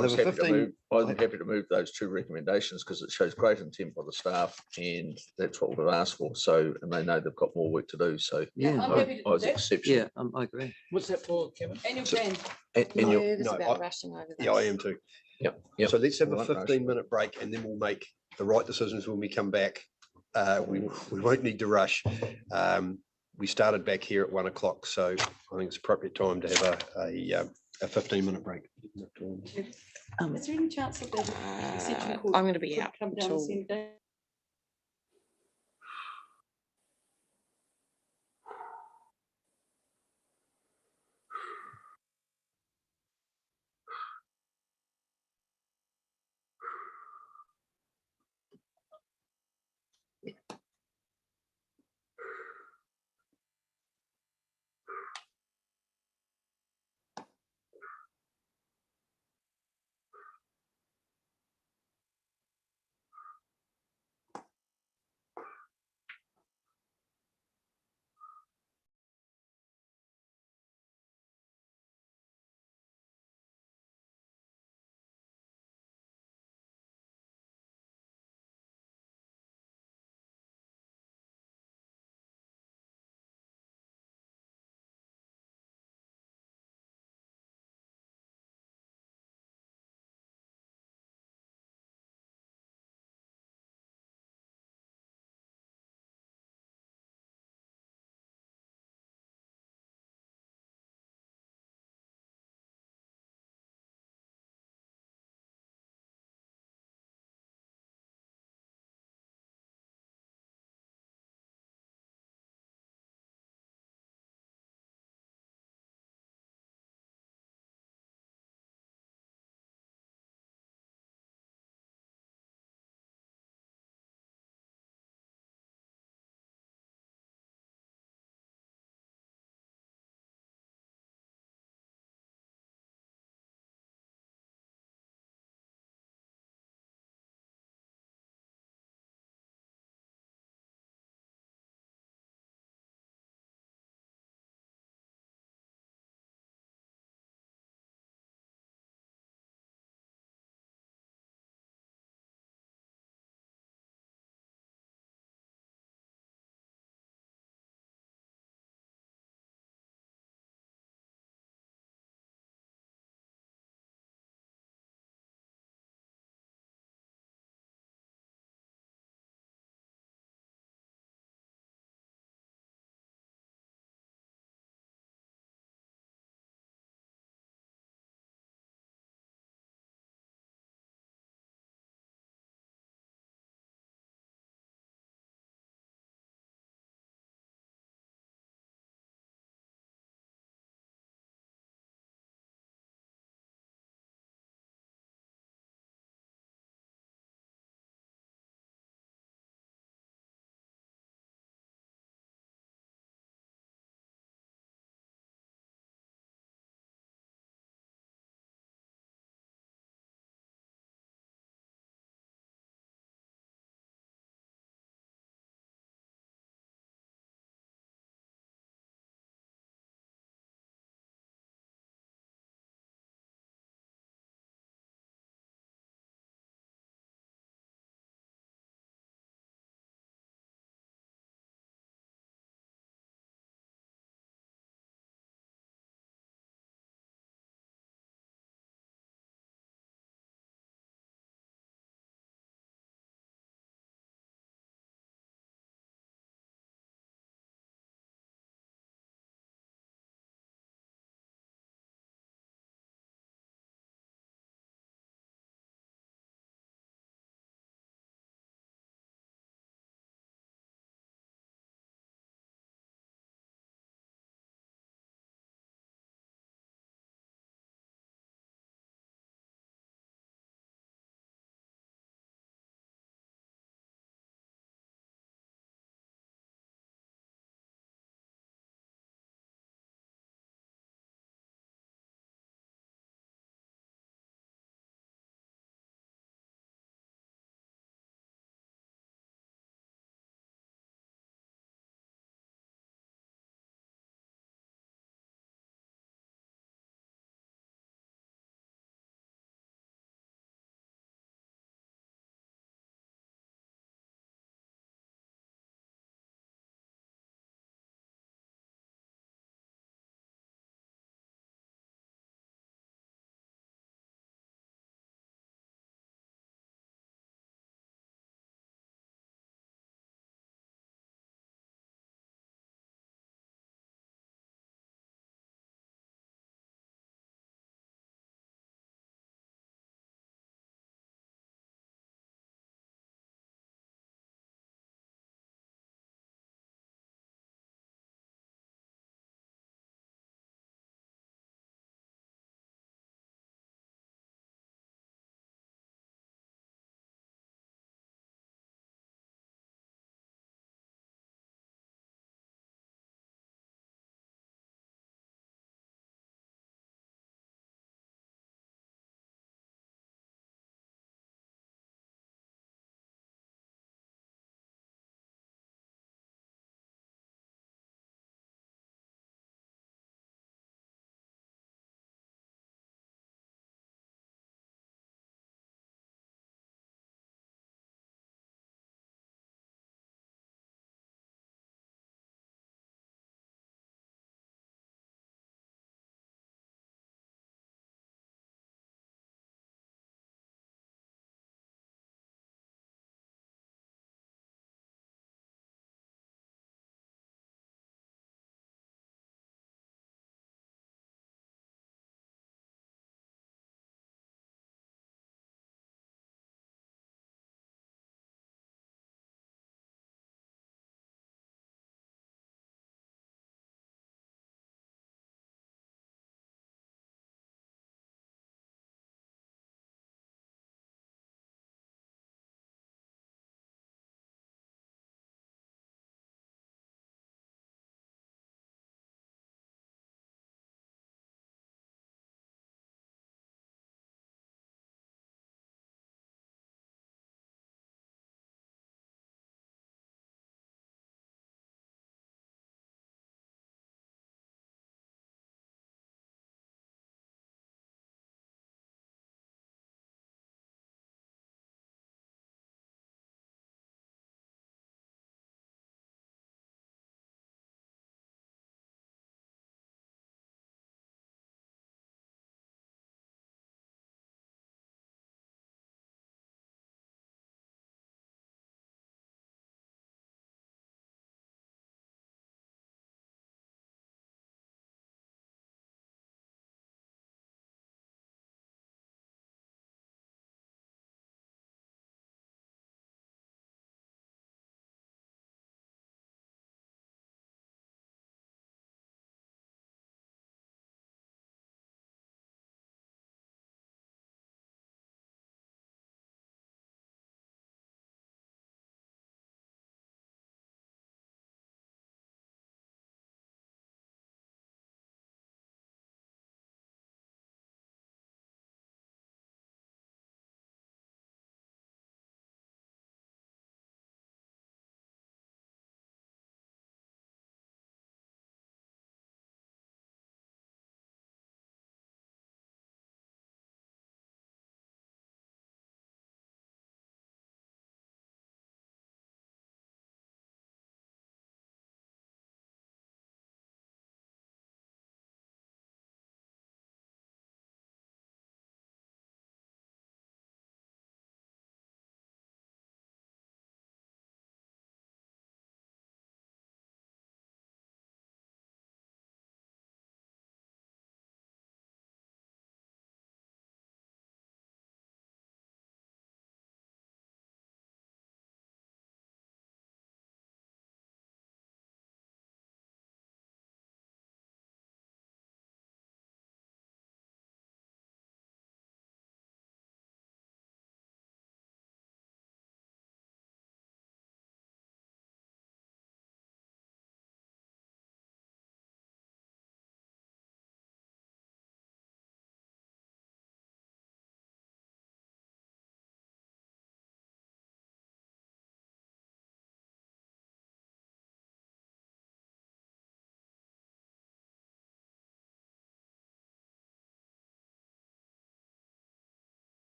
there's a happy to 15 move. I'm happy to move those 2 recommendations because it shows great intent by the staff, and that's what we've asked for. So, and they know they've got more work to do. So, Yeah, I'm happy to I was do that. exceptional. yeah, I agree. What's that for, Kevin? Annual plan. And I'm you're, nervous no, about I- rushing over this. Yeah, I am too. yep. So let's have We a won't rush. 15-minute break, and then we'll make the right decisions when we come back. We won't need to rush. We started back here at 1 o'clock, so I think it's appropriate time to have a 15-minute break. Is there any chance that there's a extension court I'm going to be could out come down the until same day?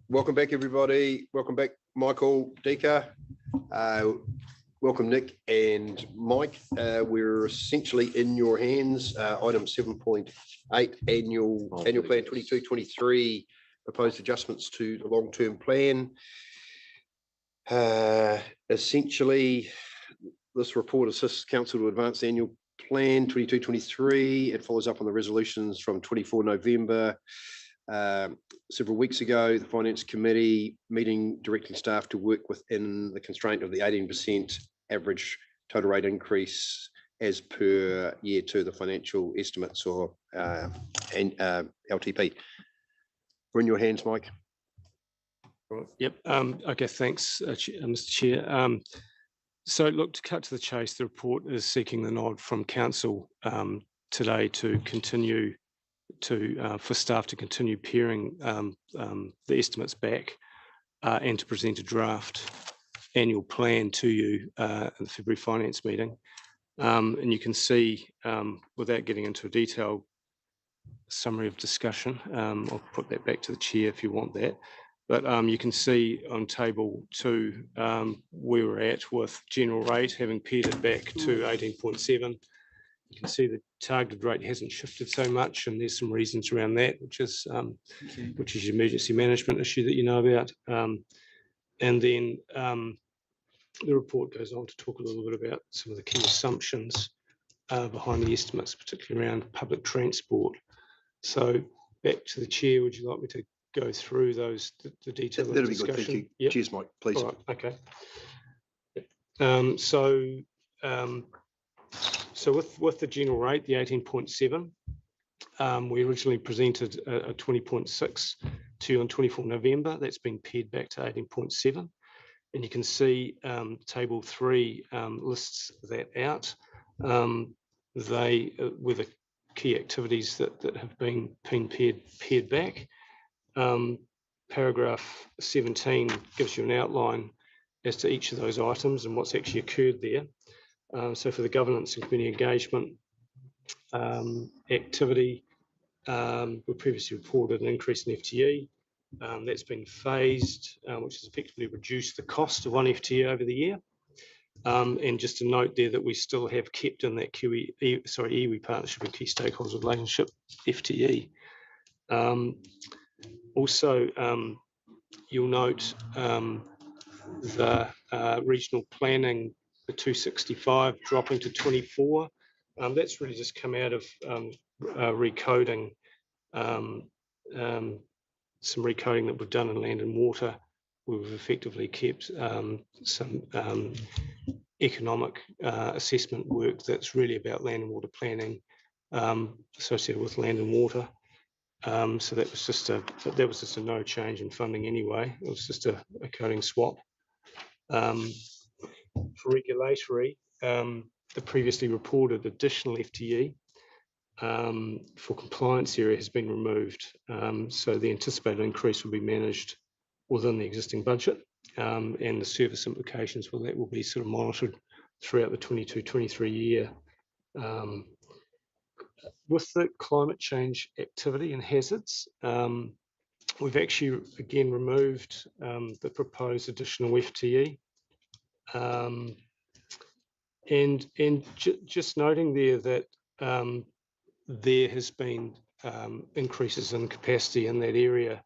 Welcome back, everybody. Welcome back, Michael, Dika. Welcome, Nick and Mike. We're essentially in your hands. Item 7.8, annual plan 22-23, proposed adjustments to the long-term plan. Essentially, this report assists council to advance the annual plan 22-23. It follows up on the resolutions from 24 November. Several weeks ago, the Finance Committee meeting directing staff to work within the constraint of the 18% average total rate increase as per year 2, the financial estimates or LTP. We're in your hands, Mike. Yep. Okay, thanks, Mr. Chair. So look, to cut to the chase, the report is seeking the nod from council today to continue for staff to continue paring the estimates back and to present a draft annual plan to you in the February finance meeting. And you can see, without getting into a detailed summary of discussion, I'll put that back to the chair if you want that. But you can see on table 2 where we're at with general rate, having pared it back to 18.7. You can see the targeted rate hasn't shifted so much, and there's some reasons around that, which is the emergency management issue that you know about. And then the report goes on to talk a little bit about some of the key assumptions behind the estimates, particularly around public transport. So back to the chair, would you like me to go through those, the detail of the discussion? That'd be good, thank you. Yep. Cheers, Mike, please. All right, okay. So with the general rate, the 18.7, we originally presented a 20.6 to you on 24 November. That's been pared back to 18.7. And you can see table 3 lists that out. They were the key activities that have been pared back. Paragraph 17 gives you an outline as to each of those items and what's actually occurred there. So for the governance and community engagement activity, we previously reported an increase in FTE. That's been phased, which has effectively reduced the cost of 1 FTE over the year. And just to note there that we still have kept in that iwi partnership and key stakeholders relationship FTE. Also, you'll note the regional planning, the 265 dropping to 24. That's really just come out of recoding, some recoding that we've done in land and water. We've effectively kept some economic assessment work that's really about land and water planning associated with land and water. So that was just a no change in funding anyway. It was just a coding swap. For regulatory, the previously reported additional FTE for compliance area has been removed. So the anticipated increase will be managed within the existing budget, and the service implications for that will be sort of monitored throughout the 22-23 year. With the climate change activity and hazards, we've actually again removed the proposed additional FTE. Just noting there that there has been increases in capacity in that area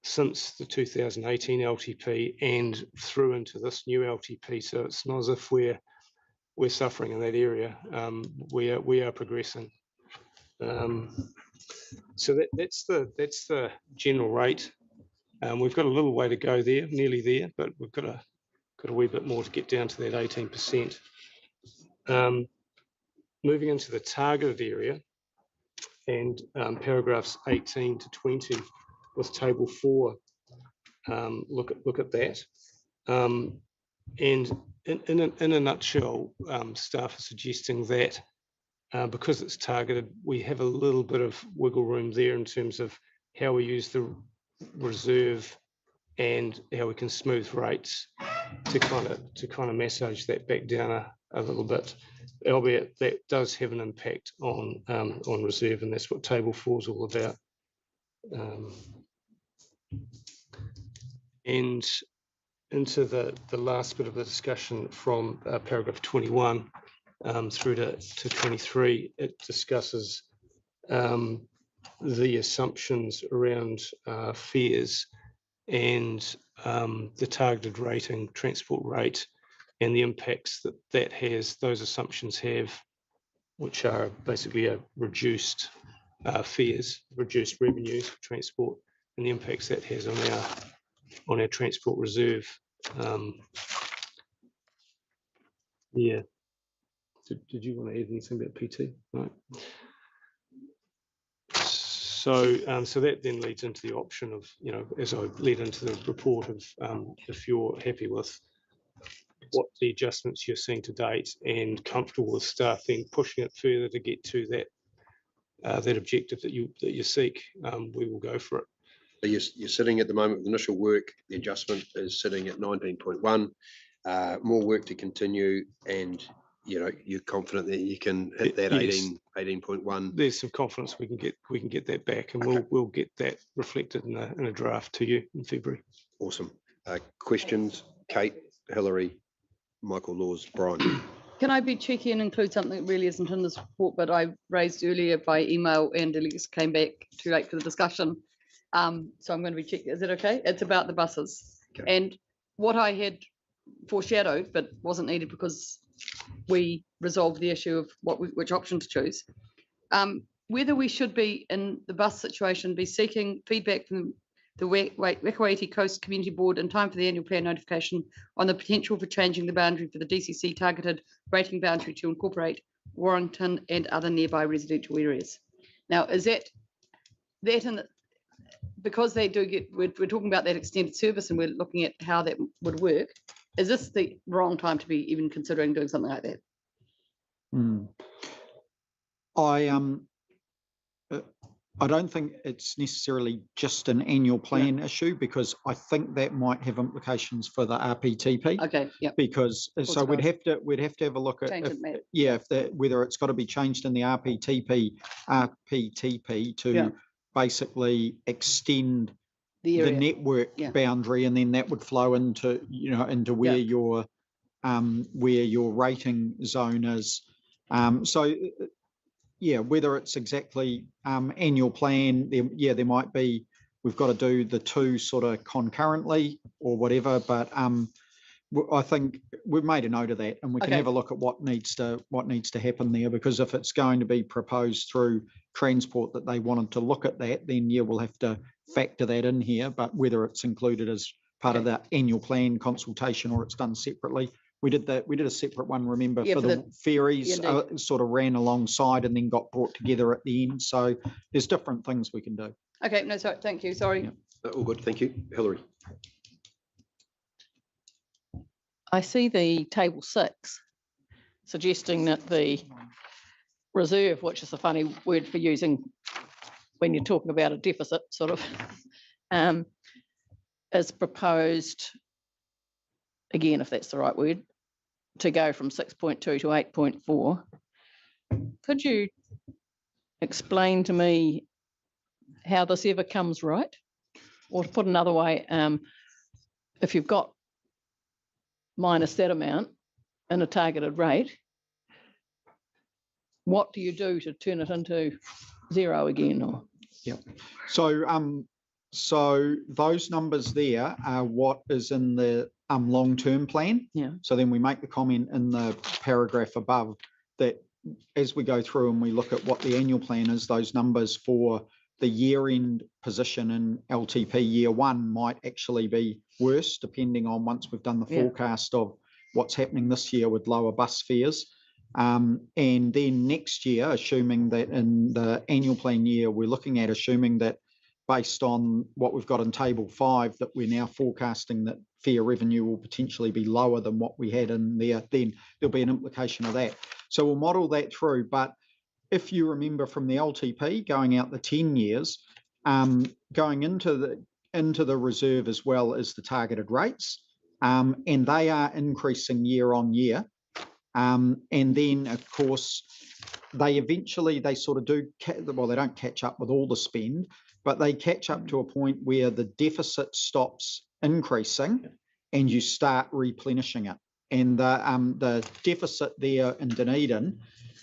since the 2018 LTP and through into this new LTP. So it's not as if we're suffering in that area. We are progressing. So that's the general rate. We've got a little way to go there, nearly there, but we've got a wee bit more to get down to that 18%. Moving into the targeted area and paragraphs 18 to 20 with table 4, look at that. And in a nutshell, staff are suggesting that because it's targeted, we have a little bit of wiggle room there in terms of how we use the reserve and how we can smooth rates to kind of massage that back down a little bit, albeit that does have an impact on reserve, and that's what table 4 is all about. And into the last bit of the discussion from paragraph 21 through to 23, it discusses the assumptions around fares and the targeted rating, transport rate, and the impacts that has, those assumptions have, which are basically a reduced fares, reduced revenues for transport, and the impacts that has on our transport reserve. Yeah. Did you want to add anything about PT? No. So, so that then leads into the option of, as I lead into the report of, if you're happy with what the adjustments you're seeing to date and comfortable with staff then pushing it further to get to that objective that you seek, we will go for it. So you're sitting at the moment with initial work. The adjustment is sitting at 19.1. More work to continue, and you're confident that you can hit that 18.1. There's some confidence we can get that back, and we'll get that reflected in a draft to you in February. Awesome. Questions? Kate, Hilary, Michael, Laws, Brian. Can I be cheeky and include something that really isn't in this report, but I raised earlier by email and Alex came back too late for the discussion. So I'm going to be cheeky. Is it okay? It's about the buses. Okay. And what I had foreshadowed, but wasn't needed because we resolved the issue of which option to choose. Whether we should be, in the bus situation, be seeking feedback from the Wekaiti Coast Community Board in time for the annual plan notification on the potential for changing the boundary for the DCC targeted rating boundary to incorporate Warrington and other nearby residential areas. Now, is that in because they do get, we're talking about that extended service and we're looking at how that would work. Is this the wrong time to be even considering doing something like that? I don't think it's necessarily just an annual plan issue, because I think that might have implications for the RPTP. Okay. Yeah. Because so we'd have to have a look at whether it's got to be changed in the RPTP to basically extend the network boundary, and then that would flow into where your rating zone is. Whether it's exactly annual plan, there might be, we've got to do the two sort of concurrently or whatever, but I think we've made a note of that, and we can have a look at what needs to happen there, because if it's going to be proposed through transport that they wanted to look at that, then we'll have to factor that in here. But whether it's included as part of the annual plan consultation or it's done separately. We did a separate one, remember, for the ferries, sort of ran alongside and then got brought together at the end. So there's different things we can do. Okay, no, sorry, thank you, sorry. All good, thank you. Hilary. I see the table 6 suggesting that the reserve, which is a funny word for using when you're talking about a deficit, sort of, is proposed, again, if that's the right word, to go from 6.2 to 8.4. Could you explain to me how this ever comes right? Or to put another way, if you've got minus that amount in a targeted rate, what do you do to turn it into 0 again? Or so those numbers there are what is in the long-term plan. So then we make the comment in the paragraph above that as we go through and we look at what the annual plan is, those numbers for the year-end position in LTP year 1 might actually be worse, depending on once we've done the forecast of what's happening this year with lower bus fares. And then next year, assuming that in the annual plan year, we're looking at assuming that based on what we've got in table 5, that we're now forecasting that fare revenue will potentially be lower than what we had in there, then there'll be an implication of that. So we'll model that through. But if you remember from the LTP going out the 10 years, going into the reserve as well as the targeted rates, and they are increasing year on year. And then, of course, they sort of do, well, they don't catch up with all the spend, but they catch up to a point where the deficit stops increasing and you start replenishing it. And the deficit there in Dunedin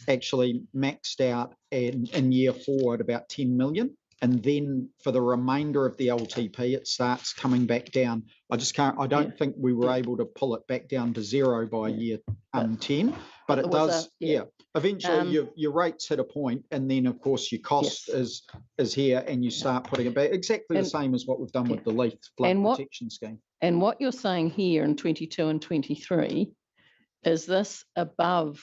actually maxed out in year 4 at about 10 million. And then for the remainder of the LTP, it starts coming back down. I don't think we were able to pull it back down to 0 by year 10, but it does, eventually your rates hit a point, and then of course your cost is here, and you start putting it back, exactly the same as what we've done with the Leaf flood protection scheme. And what you're saying here in 22 and 23, is this above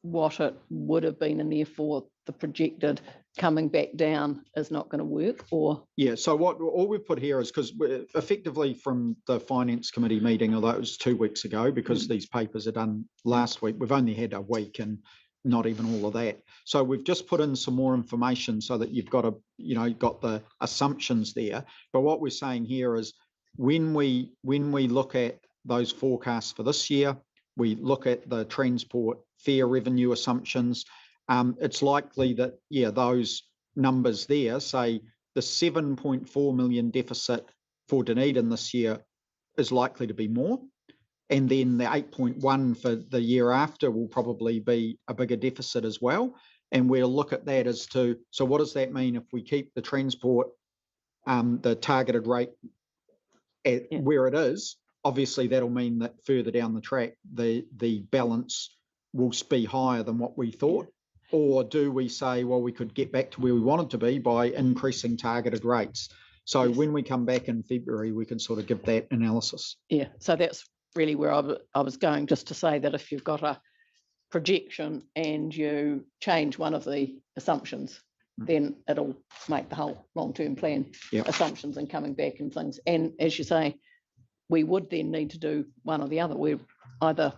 what it would have been, and therefore the projected coming back down is not going to work? Or so all we've put here is, because effectively from the finance committee meeting, although it was 2 weeks ago, because these papers are done last week, we've only had a week and not even all of that. So we've just put in some more information so that you've got got the assumptions there. But what we're saying here is, when we look at those forecasts for this year, we look at the transport fare revenue assumptions, it's likely that, those numbers there, say the 7.4 million deficit for Dunedin this year is likely to be more. And then the 8.1 for the year after will probably be a bigger deficit as well. And we'll look at that as to, so what does that mean if we keep the transport, the targeted rate at where it is? Obviously, that'll mean that further down the track, the balance will be higher than what we thought. Or do we say, well, we could get back to where we wanted to be by increasing targeted rates? So when we come back in February, we can sort of give that analysis. Yeah, so that's really where I was going, just to say that if you've got a projection and you change one of the assumptions, then it'll make the whole long-term plan assumptions and coming back and things. And as you say, we would then need to do one or the other. We're either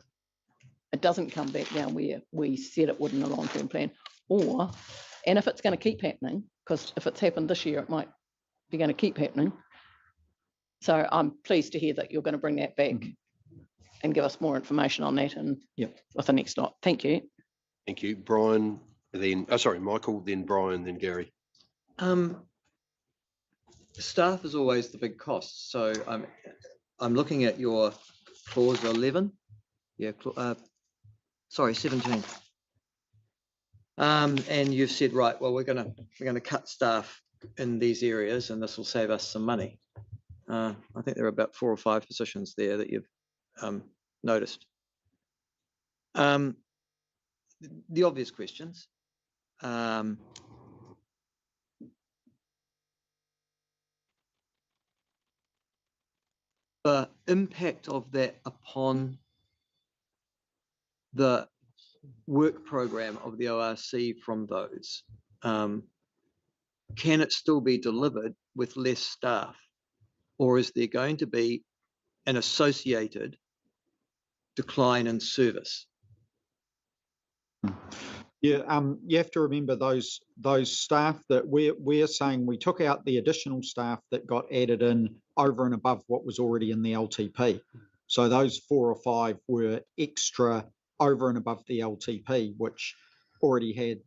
it doesn't come back down where we said it would in the long-term plan, and if it's going to keep happening, because if it's happened this year, it might be going to keep happening. So I'm pleased to hear that you're going to bring that back and give us more information on that and with the next lot. Thank you. Thank you. Brian, then, Michael, then Brian, then Gary. Staff is always the big cost. So I'm looking at your clause 11. 17. And you've said, right, well, we're gonna cut staff in these areas, and this will save us some money. I think there are about 4 or 5 positions there that you've noticed. The obvious questions. The impact of that upon the work program of the ORC from those. Can it still be delivered with less staff, or is there going to be an associated decline in service? You have to remember those staff that we're saying we took out the additional staff that got added in over and above what was already in the LTP. So those 4 or 5 were extra over and above the LTP, which already had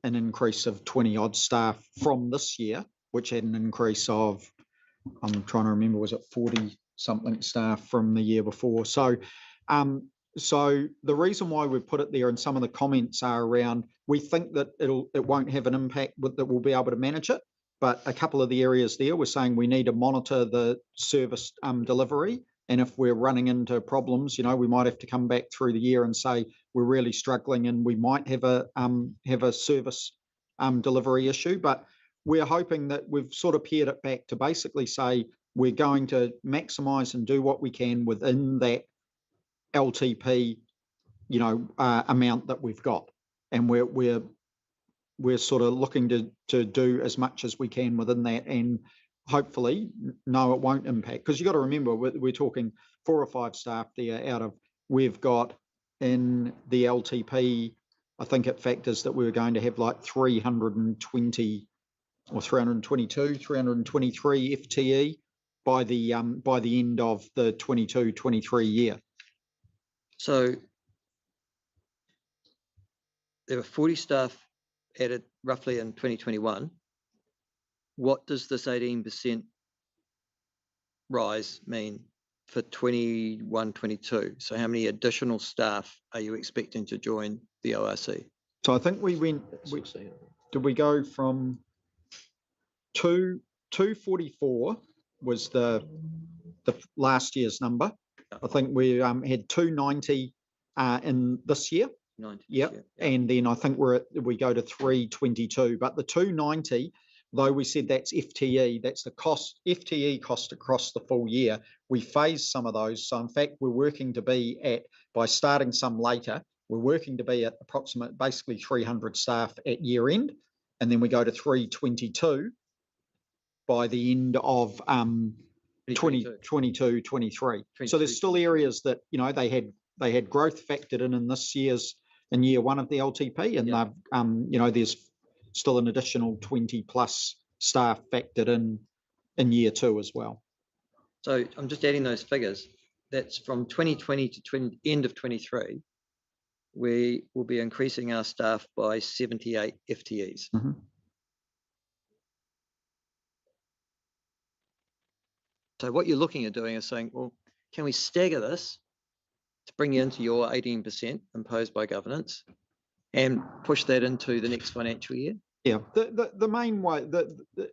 an increase of 20 odd staff from this year, which had an increase of, I'm trying to remember, was it 40 something staff from the year before? So so the reason why we've put it there, and some of the comments are around, we think that it won't have an impact, that we'll be able to manage it. But a couple of the areas there, we're saying we need to monitor the service delivery. And if we're running into problems, we might have to come back through the year and say we're really struggling, and we might have a service delivery issue. But we're hoping that we've sort of pared it back to basically say we're going to maximise and do what we can within that LTP, amount that we've got, and we're sort of looking to do as much as we can within that, and hopefully, no, it won't impact, because you've got to remember we're talking 4 or 5 staff there out of, we've got in the LTP, I think it factors that we were going to have like 320 or 322, 323 FTE by the end of the 22-23 year. So there were 40 staff added roughly in 2021. What does this 18% rise mean for 21, 22? So how many additional staff are you expecting to join the ORC? So I think did we go from 244 was the last year's number. I think we had 290 in this year. 90. Yep. And then I think we go to 322, but the 290, though we said that's FTE, that's the cost, FTE cost across the full year. We phased some of those. So in fact, we're working to be at, by starting some later, we're working to be at approximate, basically 300 staff at year end. And then we go to 322 by the end of 2022, 23. So there's still areas that, you know, they had growth factored in this in year one of the LTP, and they've, you know, there's still an additional 20 plus staff factored in year two as well. So I'm just adding those figures. That's from 2020 to end of 23. We will be increasing our staff by 78 FTEs. Mm-hmm. So what you're looking at doing is saying, well, can we stagger this to bring you into your 18% imposed by governance and push that into the next financial year? Yeah, the main way that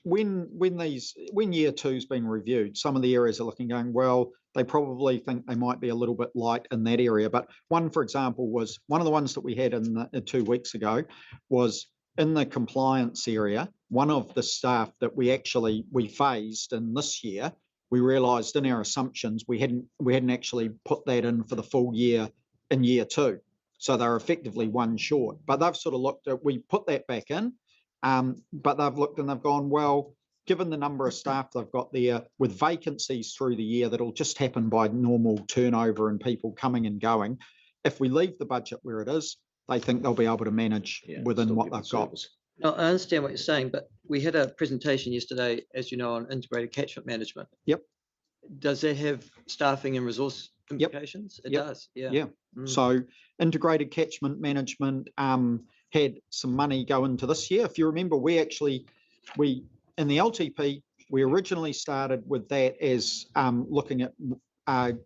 when year two's been reviewed, some of the areas are looking going, well, they probably think they might be a little bit light in that area. But one, for example, was one of the ones that we had in 2 weeks ago was in the compliance area. One of the staff that we phased in this year, we realised in our assumptions we hadn't actually put that in for the full year in year two. So they're effectively one short. But they've sort of looked at, we put that back in, but they've looked and they've gone, well, given the number of staff they've got there with vacancies through the year, that'll just happen by normal turnover and people coming and going. If we leave the budget where it is, they think they'll be able to manage within what they've got. No, I understand what you're saying, but we had a presentation yesterday, as you know, on integrated catchment management. Yep. Does that have staffing and resource implications? Yep. It does, yeah. Yeah. So integrated catchment management had some money go into this year. If you remember, we in the LTP, we originally started with that as looking at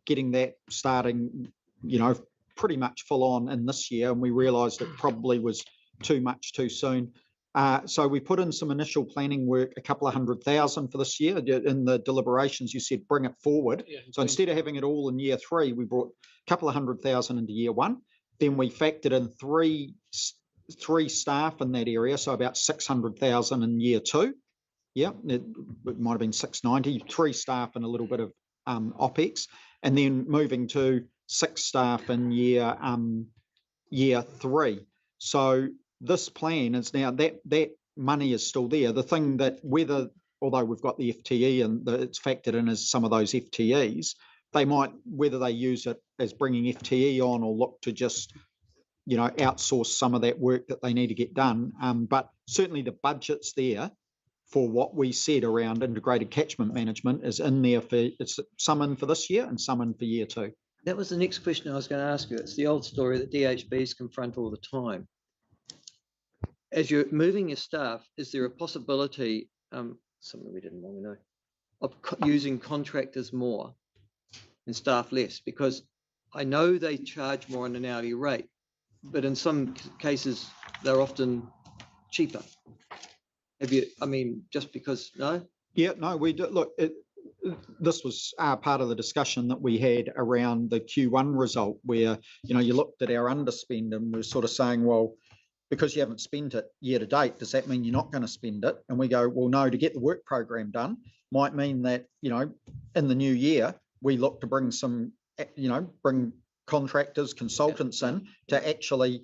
getting that starting, you know, pretty much full on in this year, and we realised it probably was too much too soon. So we put in some initial planning work, a couple of $100,000 for this year. In the deliberations, you said bring it forward. Yeah, so instead of having it all in year three, we brought a couple of $100,000 into year one. Then we factored in three staff in that area, so about 600,000 in year two. Yeah, it might have been 690, 3 staff and a little bit of OPEX, and then moving to 6 staff in year three. So this plan is now that money is still there. The thing that although we've got the FTE and it's factored in as some of those FTEs, they might, whether they use it as bringing FTE on or look to just, you know, outsource some of that work that they need to get done. But certainly the budget's there for what we said around integrated catchment management is in there it's some in for this year and some in for year two. That was the next question I was going to ask you. It's the old story that DHBs confront all the time. As you're moving your staff, is there a possibility, something we didn't want to know, of using contractors more and staff less? Because I know they charge more on an hourly rate, but in some cases they're often cheaper. Just because, no? Yeah, no, we do. Look, this was part of the discussion that we had around the Q1 result where, you know, you looked at our underspend and we're sort of saying, well, because you haven't spent it year to date, does that mean you're not going to spend it? And we go, well, no, to get the work program done might mean that, you know, in the new year, we look to bring bring contractors, consultants in to actually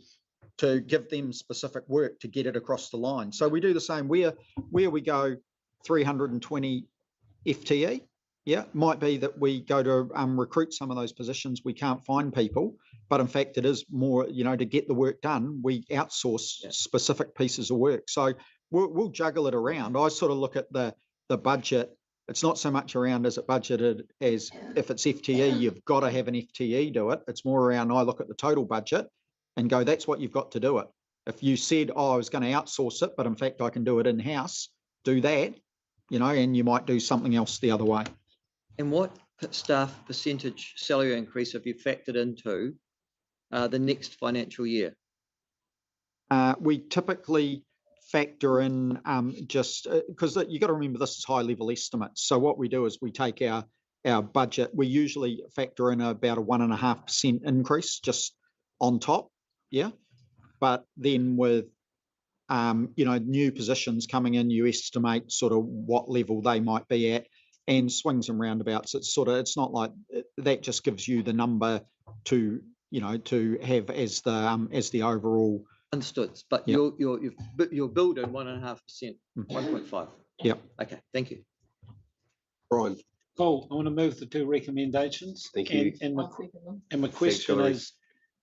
to give them specific work to get it across the line. So we do the same where we go 320 FTE. Yeah, might be that we go to recruit some of those positions. We can't find people, but in fact, it is more, you know, to get the work done, we outsource specific pieces of work. So we'll juggle it around. I sort of look at the budget. It's not so much around is it budgeted as if it's FTE, you've got to have an FTE do it. It's more around I look at the total budget and go, that's what you've got to do it. If you said, oh, I was going to outsource it, but in fact I can do it in-house, do that, you know, and you might do something else the other way. And what staff percentage salary increase have you factored into the next financial year? We typically factor in just because you got to remember this is high level estimates. So what we do is we take our budget, we usually factor in about a 1.5% increase just on top. Yeah. But then with, you know, new positions coming in, you estimate sort of what level they might be at, and swings and roundabouts. It's sort of, it's not like that just gives you the number to, you know, to have as the overall. Understood. But Yep. you're building 1.5%, 1.5. Yep. Okay. Thank you. Brian. Cool. I want to move the 2 recommendations. Thank you. And my question is,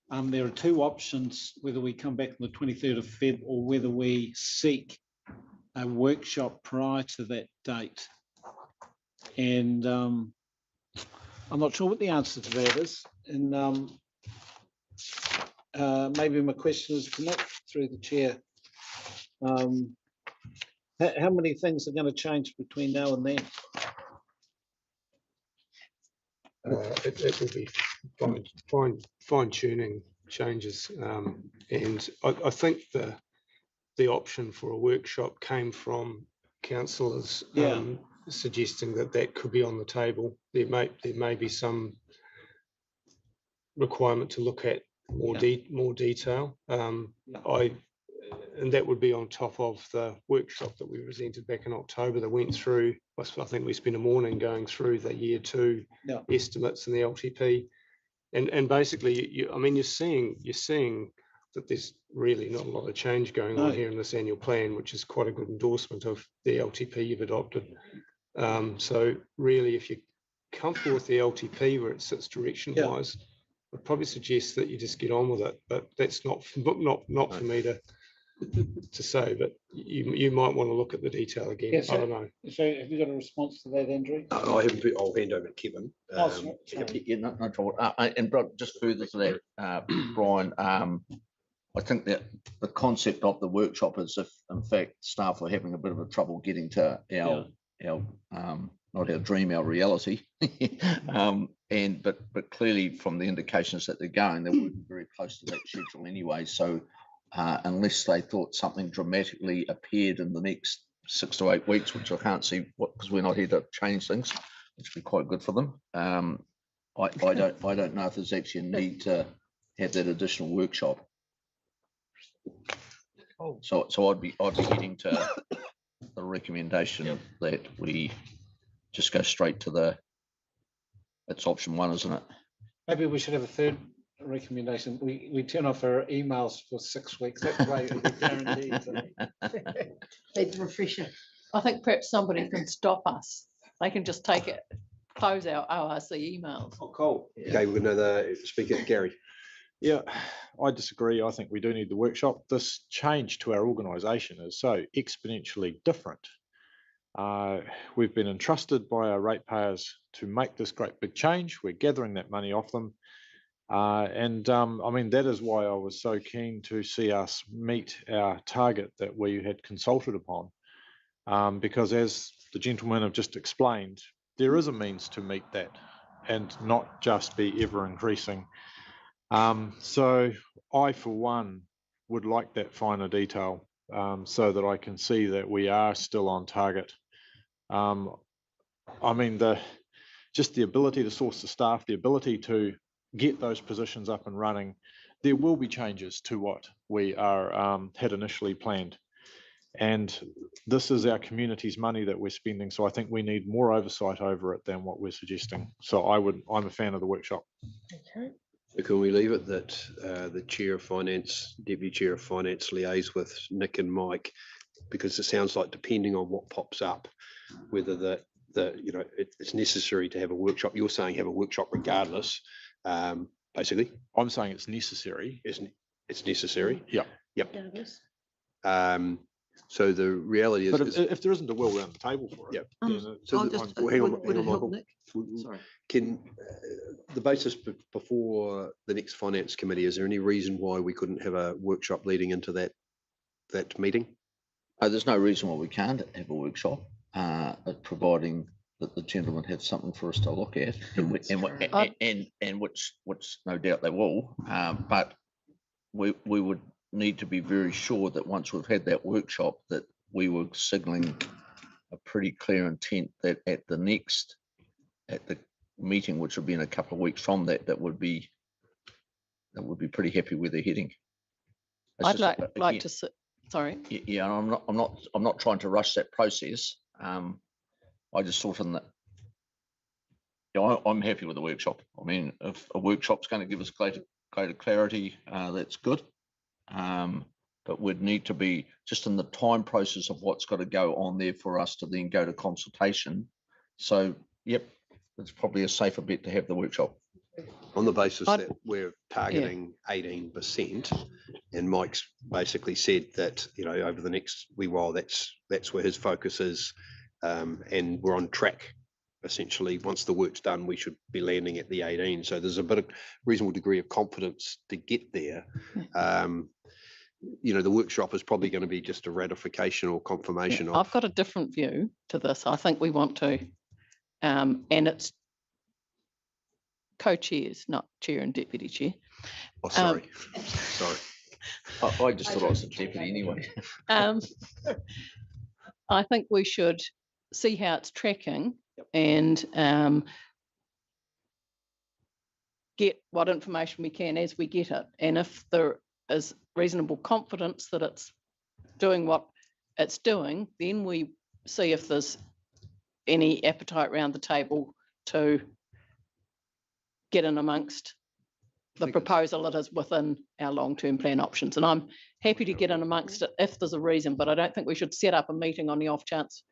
there are 2 options, whether we come back on the 23rd of Feb or whether we seek a workshop prior to that date. And I'm not sure what the answer to that is. And maybe my question is to Nick through the chair. How many things are going to change between now and then? It will be fine tuning changes, and I think the option for a workshop came from councillors suggesting that could be on the table. There may be some requirement to look at more detail. And that would be on top of the workshop that we presented back in October that went through. I think we spent a morning going through the year 2 estimates and the LTP, and basically, you're seeing that there's really not a lot of change going on here in this annual plan, which is quite a good endorsement of the LTP you've adopted. So really, if you're comfortable with the LTP where it sits direction-wise, I'd probably suggest that you just get on with it. But that's not for me to say. But you might want to look at the detail again. Yes, I don't know. So have you got a response to that, Andrew? I haven't. I'll hand over to Kevin. No trouble. And just further to that, Brian, I think that the concept of the workshop is if, in fact, staff are having a bit of a trouble getting to our not our dream, our reality. But clearly from the indications that they're going, they're working very close to that schedule anyway. So unless they thought something dramatically appeared in the next 6 to 8 weeks, which I can't see, because we're not here to change things, which would be quite good for them. I don't know if there's actually a need to have that additional workshop. So I'd be heading to the recommendation that we just go straight to it's option 1, isn't it? Maybe we should have a third recommendation. We turn off our emails for 6 weeks. That's way guaranteed. Need the refresher. I think perhaps somebody can stop us. They can just take it, close our ORC emails. Oh, cool. Okay, we're going to the speaker, Gary. Yeah, I disagree. I think we do need the workshop. This change to our organisation is so exponentially different. We've been entrusted by our ratepayers to make this great big change. We're gathering that money off them. I mean, that is why I was so keen to see us meet our target that we had consulted upon. Because as the gentlemen have just explained, there is a means to meet that and not just be ever increasing. So I, for one, would like that finer detail so that I can see that we are still on target. I mean, just the ability to source the staff, the ability to get those positions up and running, there will be changes to what we had initially planned. And this is our community's money that we're spending. So I think we need more oversight over it than what we're suggesting. So I'm a fan of the workshop. Okay. So can we leave it that the Chair of Finance, Deputy Chair of Finance liaise with Nick and Mike, because it sounds like depending on what pops up, whether it's necessary to have a workshop. You're saying have a workshop regardless, basically. I'm saying it's necessary. It's necessary. Yeah. Yep. So the reality is, But if there isn't a will around the table for it. Yep. then so I'll the- just, well, hang on, would it help, Michael. Nick? Sorry. Can the basis before the next finance committee, is there any reason why we couldn't have a workshop leading into that meeting? There's no reason why we can't have a workshop, providing that the gentlemen have something for us to look at, and which no doubt they will. But we would need to be very sure that once we've had that workshop, that we were signalling a pretty clear intent that at the meeting, which will be in a couple of weeks from that would be pretty happy where they're heading. It's I'd just, like again, to sit, sorry. Yeah, I'm not trying to rush that process. I just thought in that, I'm happy with the workshop. I mean, if a workshop's going to give us greater clarity, that's good. But we'd need to be just in the time process of what's got to go on there for us to then go to consultation. So, yep, it's probably a safer bet to have the workshop. On the basis that we're targeting 18%, and Mike's basically said that, over the next wee while, that's where his focus is, and we're on track. Essentially, once the work's done, we should be landing at the 18. So there's a bit of reasonable degree of confidence to get there. The workshop is probably going to be just a ratification or confirmation of. I've got a different view to this. I think we want to, and it's co-chairs, not chair and deputy chair. Oh, sorry. Sorry. I just thought I was a deputy anyway. I think we should see how it's tracking and get what information we can as we get it. And if there is reasonable confidence that it's doing what it's doing, then we see if there's any appetite around the table to get in amongst the proposal that is within our long-term plan options. And I'm happy to get in amongst it if there's a reason, but I don't think we should set up a meeting on the off chance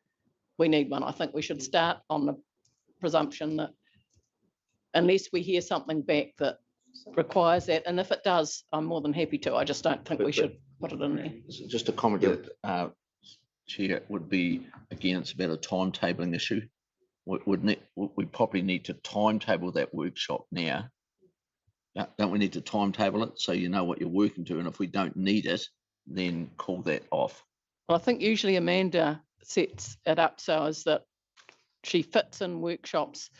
we need one. I think we should start on the presumption that unless we hear something back that requires that, and if it does, I'm more than happy to. I just don't think we should put it in there. Just a comment, Chair, would be, again, it's about a timetabling issue. We probably need to timetable that workshop now. Don't we need to timetable it so you know what you're working to, and if we don't need it, then call that off? Well, I think usually Amanda sets it up so as that she fits in workshops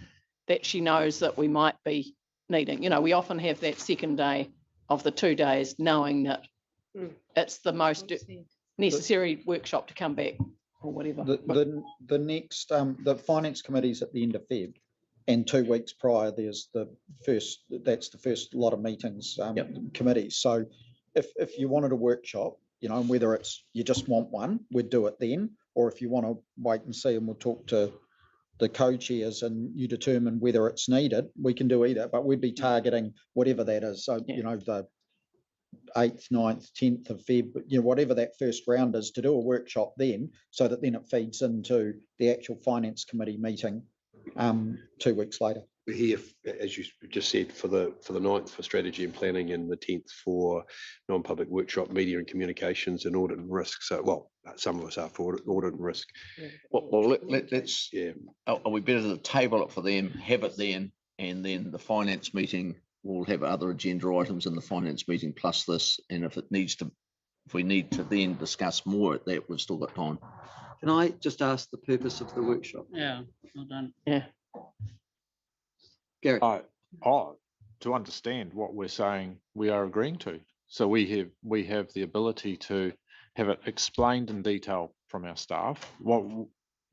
that she knows that we might be needing. We often have that second day of the 2 days knowing that it's the most necessary workshop to come back or whatever. The next, the finance committee's at the end of Feb, and 2 weeks prior, that's the first lot of meetings, committees. So if you wanted a workshop, whether it's you just want one, we'd do it then, or if you want to wait and see and we'll talk to the co-chairs and you determine whether it's needed, we can do either, but we'd be targeting whatever that is. So, the 8th, 9th, 10th of Feb, whatever that first round is, to do a workshop then, so that then it feeds into the actual finance committee meeting 2 weeks later. We're here, as you just said, for the 9th for strategy and planning, and the 10th for non-public workshop, media and communications, and audit and risk. So, well, some of us are for audit and risk. Well, let's. Yeah. Are we better to table it for them, have it then, and then the finance meeting will have other agenda items in the finance meeting plus this, and if we need to then discuss more at that, we've still got time. Can I just ask the purpose of the workshop? Yeah, well done. Yeah. Gary. To understand what we're saying, we are agreeing to. So we have the ability to have it explained in detail from our staff.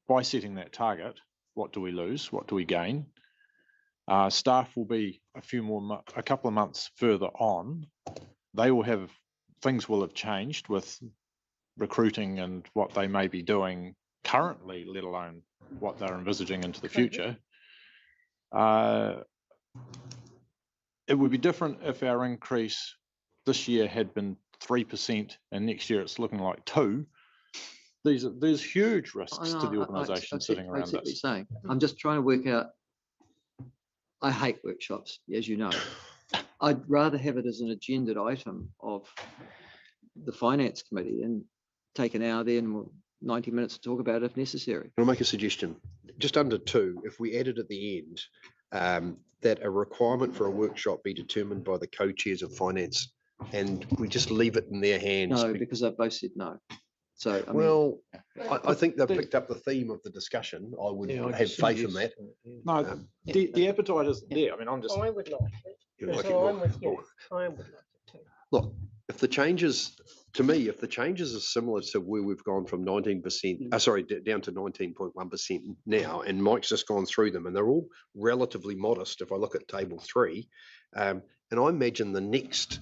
By setting that target, what do we lose? What do we gain? Staff will be a couple of months further on. Things will have changed with recruiting and what they may be doing currently, let alone what they're envisaging into the future. It would be different if our increase this year had been 3% and next year it's looking like 2%. There's huge risks to the organisation sitting around this. Saying. I'm just trying to work out. I hate workshops, as you know. I'd rather have it as an agenda item of the finance committee, and take an hour then, we'll 90 minutes to talk about it if necessary. I'll make a suggestion. Just under 2, if we added at the end, that a requirement for a workshop be determined by the co-chairs of finance, and we just leave it in their hands. No, because they've both said no. So, I mean, Well, I think they've picked up the theme of the discussion. I would Yeah, I have guess faith in yes. that. No, the appetite isn't there. I mean, I'm just. I would like it. You like it So more? I'm with you. I would like it too. Look, if the changes, to me, if the changes are similar to where we've gone from 19%, down to 19.1% now, and Mike's just gone through them, and they're all relatively modest. If I look at table 3, and I imagine the next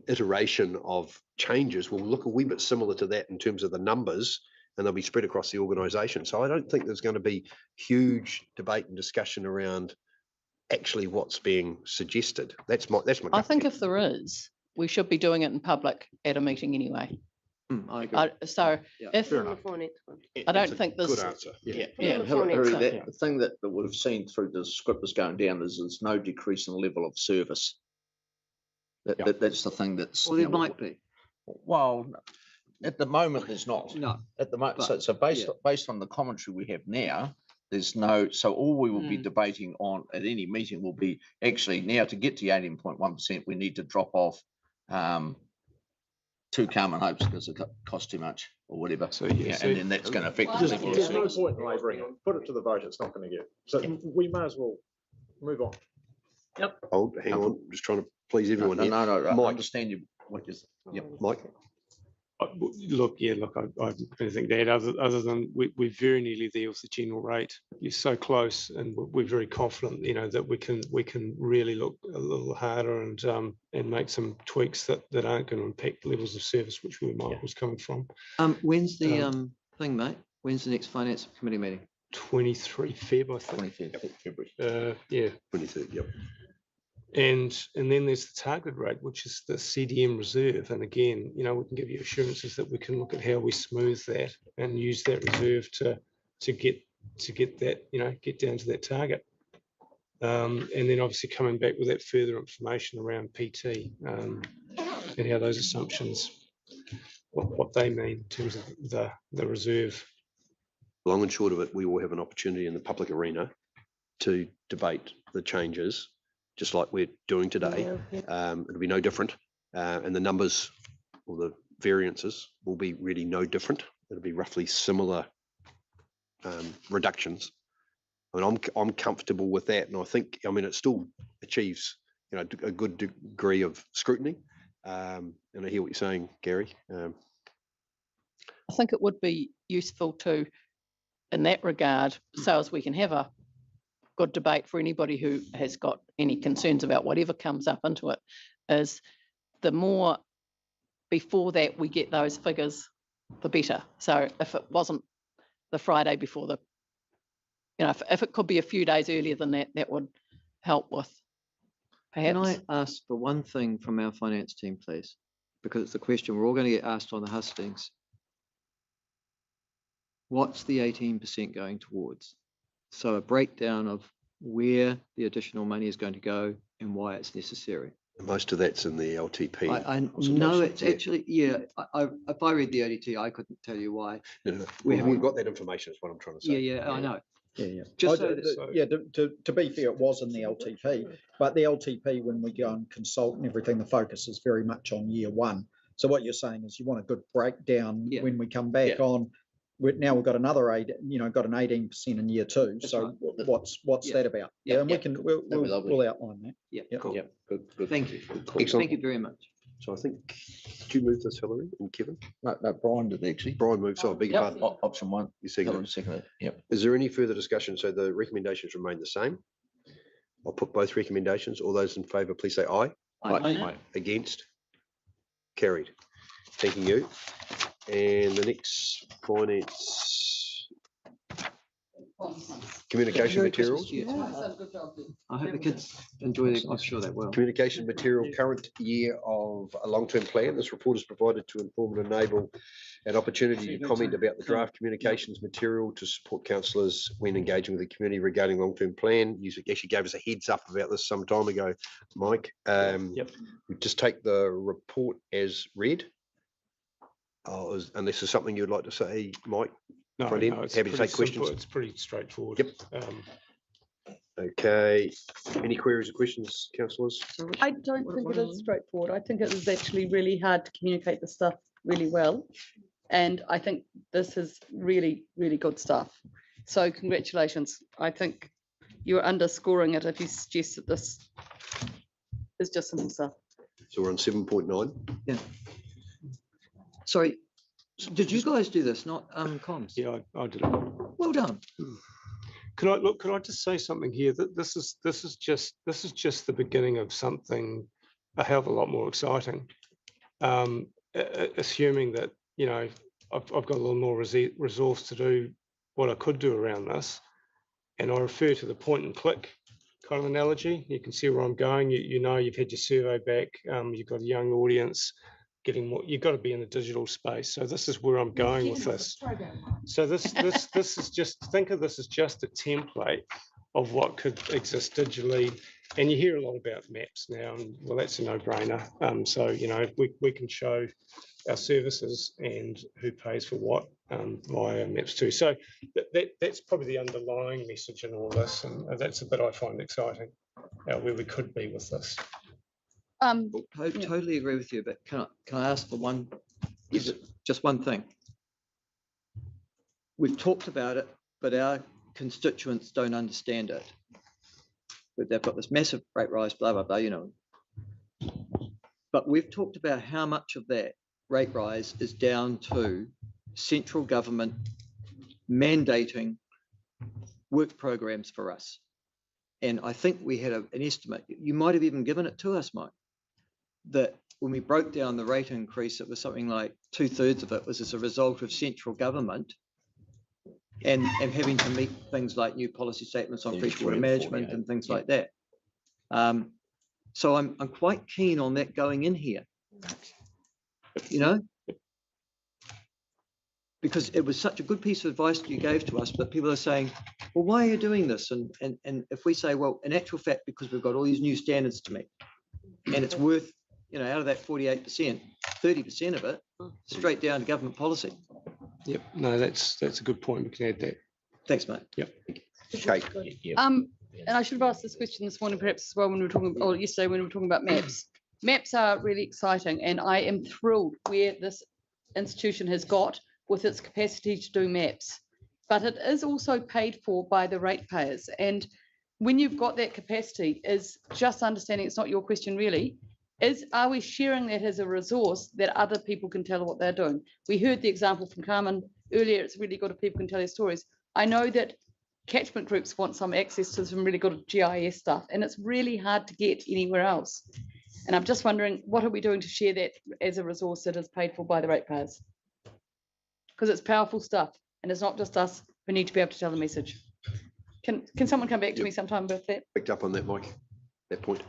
iteration of changes will look a wee bit similar to that in terms of the numbers, and they'll be spread across the organisation. So I don't think there's going to be huge debate and discussion around actually what's being suggested. That's my. I think if there is, we should be doing it in public at a meeting anyway. I agree. So if Put it on the finance one. I don't think there's. Good answer. Yeah, Yeah, and finance Harry, side. the thing that we've seen through the script is going down is there's no decrease in the level of service. That's the thing that's. Well, there might be. Well, at the moment, there's not. No. At the moment, But, so based on the commentary we have now, there's no, so all we will be debating on at any meeting will be actually now to get to 18.1%, we need to drop off 2 Carmen Hopes because it costs too much or whatever. So, Yeah, and then that's going to affect the level of There's no service. point in labouring it. Put it to the vote. It's not going to get. So we may as well move on. Hang on, I'm just trying to please everyone No, here. I Mike. understand you. What is? Yep. Mike. Look, I don't think that other than we're very nearly there with the general rate. You're so close, and we're very confident, that we can really look a little harder and make some tweaks that aren't going to impact levels of service, which where Mike was coming from. When's the thing, mate? When's the next finance committee meeting? 23 Feb, I think. 23 February. Yeah. 23rd, yep. And then there's the target rate, which is the CDM reserve. And again, we can give you assurances that we can look at how we smooth that and use that reserve to get that, get down to that target. And then obviously coming back with that further information around PT and how those assumptions, what they mean in terms of the reserve. Long and short of it, we will have an opportunity in the public arena to debate the changes, just like we're doing today. It'll be no different. And the numbers or the variances will be really no different. It'll be roughly similar reductions. I mean, I'm comfortable with that. And I think, it still achieves, a good degree of scrutiny. And I hear what you're saying, Gary. I think it would be useful to, in that regard, so as we can have a good debate for anybody who has got any concerns about whatever comes up into it, is the more before that we get those figures, the better. So if it wasn't the Friday before the, if it could be a few days earlier than that, that would help with perhaps. Can I ask for one thing from our finance team, please? Because it's the question we're all going to get asked on the hustings. What's the 18% going towards? So a breakdown of where the additional money is going to go and why it's necessary. Most of that's in the LTP. I know it's actually, if I read the ODT, I couldn't tell you why. No. We've got that information is what I'm trying to say. Yeah, I know. Yeah. Just To be fair, it was in the LTP, but the LTP, when we go and consult and everything, the focus is very much on year 1. So what you're saying is you want a good breakdown when we come back on. Now we've got another got an 18% in year 2. That's so right. what's that about? And we'll outline that. Yeah. Cool. Yep. Good. Thank you. Excellent. Thank you very much. So I think, did you move this, Hillary and Kevin? No, Brian did actually. Brian moved, so I beg your pardon. Option 1. You seconded. Second. Yep. Is there any further discussion? So the recommendations remain the same. I'll put both recommendations. All those in favour, please say aye. Aye. Against? Carried. Thanking you. And the next finance communication materials. I hope the kids enjoy their, I'm sure they will. Communication material, current year of a long-term plan. This report is provided to inform and enable an opportunity to comment about the draft communications material to support councillors when engaging with the community regarding long-term plan. You actually gave us a heads up about this some time ago, Mike. We just take the report as read. Unless there's something you'd like to say, Mike? No, Front end, no, it's happy to pretty take questions. simple. It's pretty straightforward. Yep. Okay. Any queries or questions, councillors? I don't think it is straightforward. I think it is actually really hard to communicate the stuff really well. And I think this is really, really good stuff. So congratulations. I think you're underscoring it if you suggest that this is just simple stuff. So we're on 7.9. Yeah. Sorry, did you guys do this, not comms? Yeah, I did it. Well done. Can I just say something here? That this is just the beginning of something a hell of a lot more exciting. Assuming that, you know, I've got a little more resource to do what I could do around this, and I refer to the point and click kind of analogy. You can see where I'm going. You know, you've had your survey back. You've got a young audience. Getting more, you've got to be in the digital space. So this is where I'm going with this. So this is just, think of this as just a template of what could exist digitally. And you hear a lot about maps now, and well, that's a no-brainer. So, you know, we can show our services and who pays for what via maps too. So that's probably the underlying message in all this, and that's a bit I find exciting, where we could be with this. Totally agree with you, but can I ask for one? Is it just one thing? We've talked about it, but our constituents don't understand it. But they've got this massive rate rise, blah blah blah, you know. But we've talked about how much of that rate rise is down to central government mandating work programs for us. And I think we had an estimate. You might have even given it to us, Mike, that when we broke down the rate increase, it was something like 2/3 of it was as a result of central government and having to meet things like new policy statements on freshwater management and things like that. So I'm quite keen on that going in here, you know, because it was such a good piece of advice you gave to us, but people are saying, well, why are you doing this? And if we say, well, in actual fact, because we've got all these new standards to meet, and it's worth, you know, out of that 48%, 30% of it straight down to government policy. Yep. No, that's a good point. We can add that. Thanks, mate. Yep. Okay. And I should have asked this question this morning, perhaps as well, when we were talking, or yesterday when we were talking about maps. Maps are really exciting, and I am thrilled where this institution has got with its capacity to do maps. But it is also paid for by the ratepayers. And when you've got that capacity, is just understanding, it's not your question really, are we sharing that as a resource that other people can tell what they're doing? We heard the example from Carmen earlier. It's really good if people can tell their stories. I know that catchment groups want some access to some really good GIS stuff, and it's really hard to get anywhere else. And I'm just wondering, what are we doing to share that as a resource that is paid for by the ratepayers? Because it's powerful stuff, and it's not just us who need to be able to tell the message. Can someone come back to me sometime with that? Picked up on that, Mike, that point.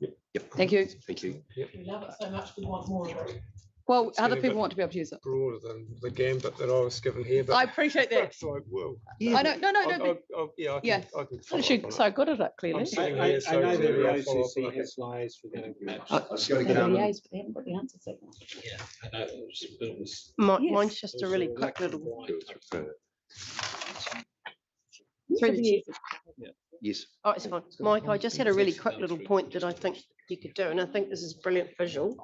Yep. Thank you. Thank you. We love it so much, we want more of it. Well, It's other getting a people bit want to be able to use it. broader than the gambit that I was given here. But I appreciate that. it's like, well, I don't. No. yeah, Yeah. I can follow She's up on so it. good at it, clearly. I'm sitting I here, so know that the maybe I'll follow up on OCC it. has lies regarding maps. Let's go to They Carmen. liaise, but they haven't got the answers yet. It was Mine's just a really quick little. Through the chair. Yes. Oh, it's fine. Mike, I just had a really quick little point that I think you could do, and I think this is brilliant visual.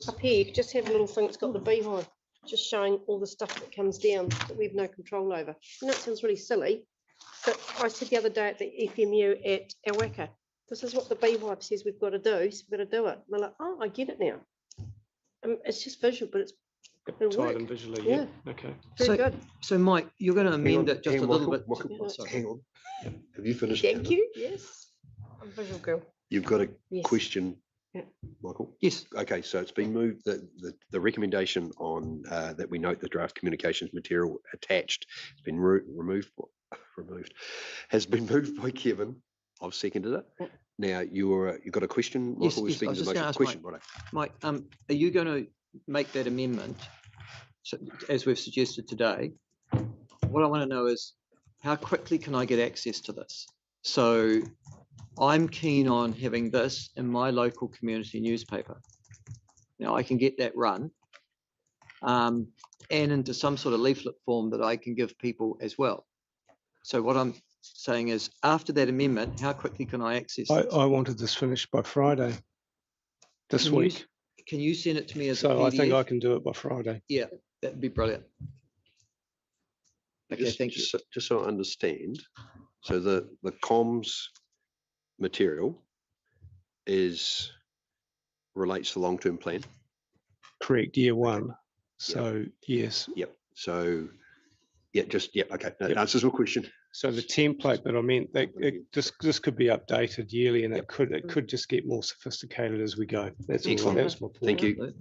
Up here, you could just have a little thing, it's got the beehive, just showing all the stuff that comes down that we have no control over. And that sounds really silly, but I said the other day at the FMU at Awaka, this is what the beehive says we've got to do, so we've got to do it. And they're like, oh, I get it now. It's just visual, but it'll Tied work. in visually, Yeah. yeah. Okay. Very good. So Mike, you're going to amend it just a little bit. Hang on. Have you finished? Thank Hannah? you. Yes. I'm a visual girl. You've got a Yes. question, Yeah. Michael? Yes. Okay, so it's been moved that the recommendation on that we note the draft communications material attached has been removed, has been moved by Kevin. I've seconded it. Now you've got a question, Michael? Yes, We're yes, I speaking was to the just gonna motion. ask Question, right? Mike, are you going to make that amendment, so, as we've suggested today? What I want to know is, how quickly can I get access to this? So I'm keen on having this in my local community newspaper. Now I can get that run, and into some sort of leaflet form that I can give people as well. So what I'm saying is, after that amendment, how quickly can I access this? I wanted this finished by Friday this Can you week. Can you send it to me as a So I think PDF? I can do it by Friday. Yeah, that'd be brilliant. Okay, thank you. Just so I understand, so the comms material relates to long-term plan? Correct, year one. So yes. Yep. So okay. That answers my question. So the template that I meant, this could be updated yearly, and it could just get more sophisticated as we go. That's excellent. That's my point. Thank you.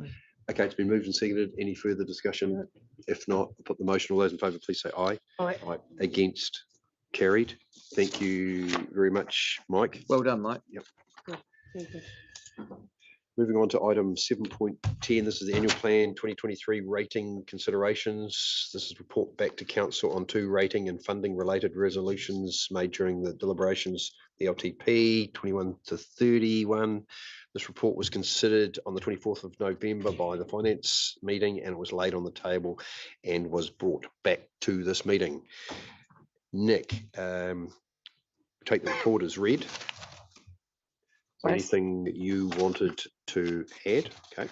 Okay, it's been moved and seconded. Any further discussion? If not, I'll put the motion. All those in favour, please say aye. Aye. Against? Carried. Thank you very much, Mike. Well done, Mike. Yep. Thank you. Moving on to item 7.10, this is the annual plan 2023 rating considerations. This is report back to council on 2 rating and funding related resolutions made during the deliberations, the LTP 21 to 31. This report was considered on the 24th of November by the finance meeting, and it was laid on the table and was brought back to this meeting. Nick, take the report as read. Anything that you wanted to add? Okay.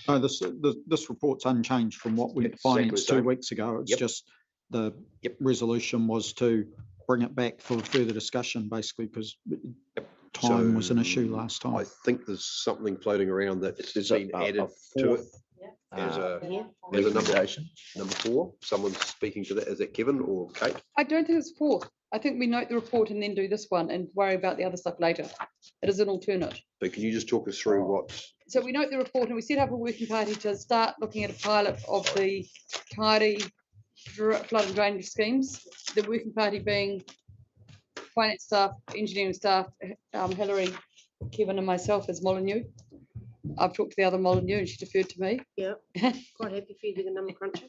No, this report's unchanged from what we financed 2 weeks ago. It's just the resolution was to bring it back for further discussion, basically, because time was an issue last time. I think there's something floating around that it's been added to it as a number 4. Someone's speaking to that. Is that Kevin or Kate? I don't think it's 4th. I think we note the report and then do this one and worry about the other stuff later. It is an alternate. So can you just talk us through what? So we note the report and we set up a working party to start looking at a pilot of the Kāori flood and drainage schemes. The working party being finance staff, engineering staff, Hillary, Kevin and myself as Molyneux. I've talked to the other Molyneux and she deferred to me. Yeah, quite happy for you to do the number cruncher.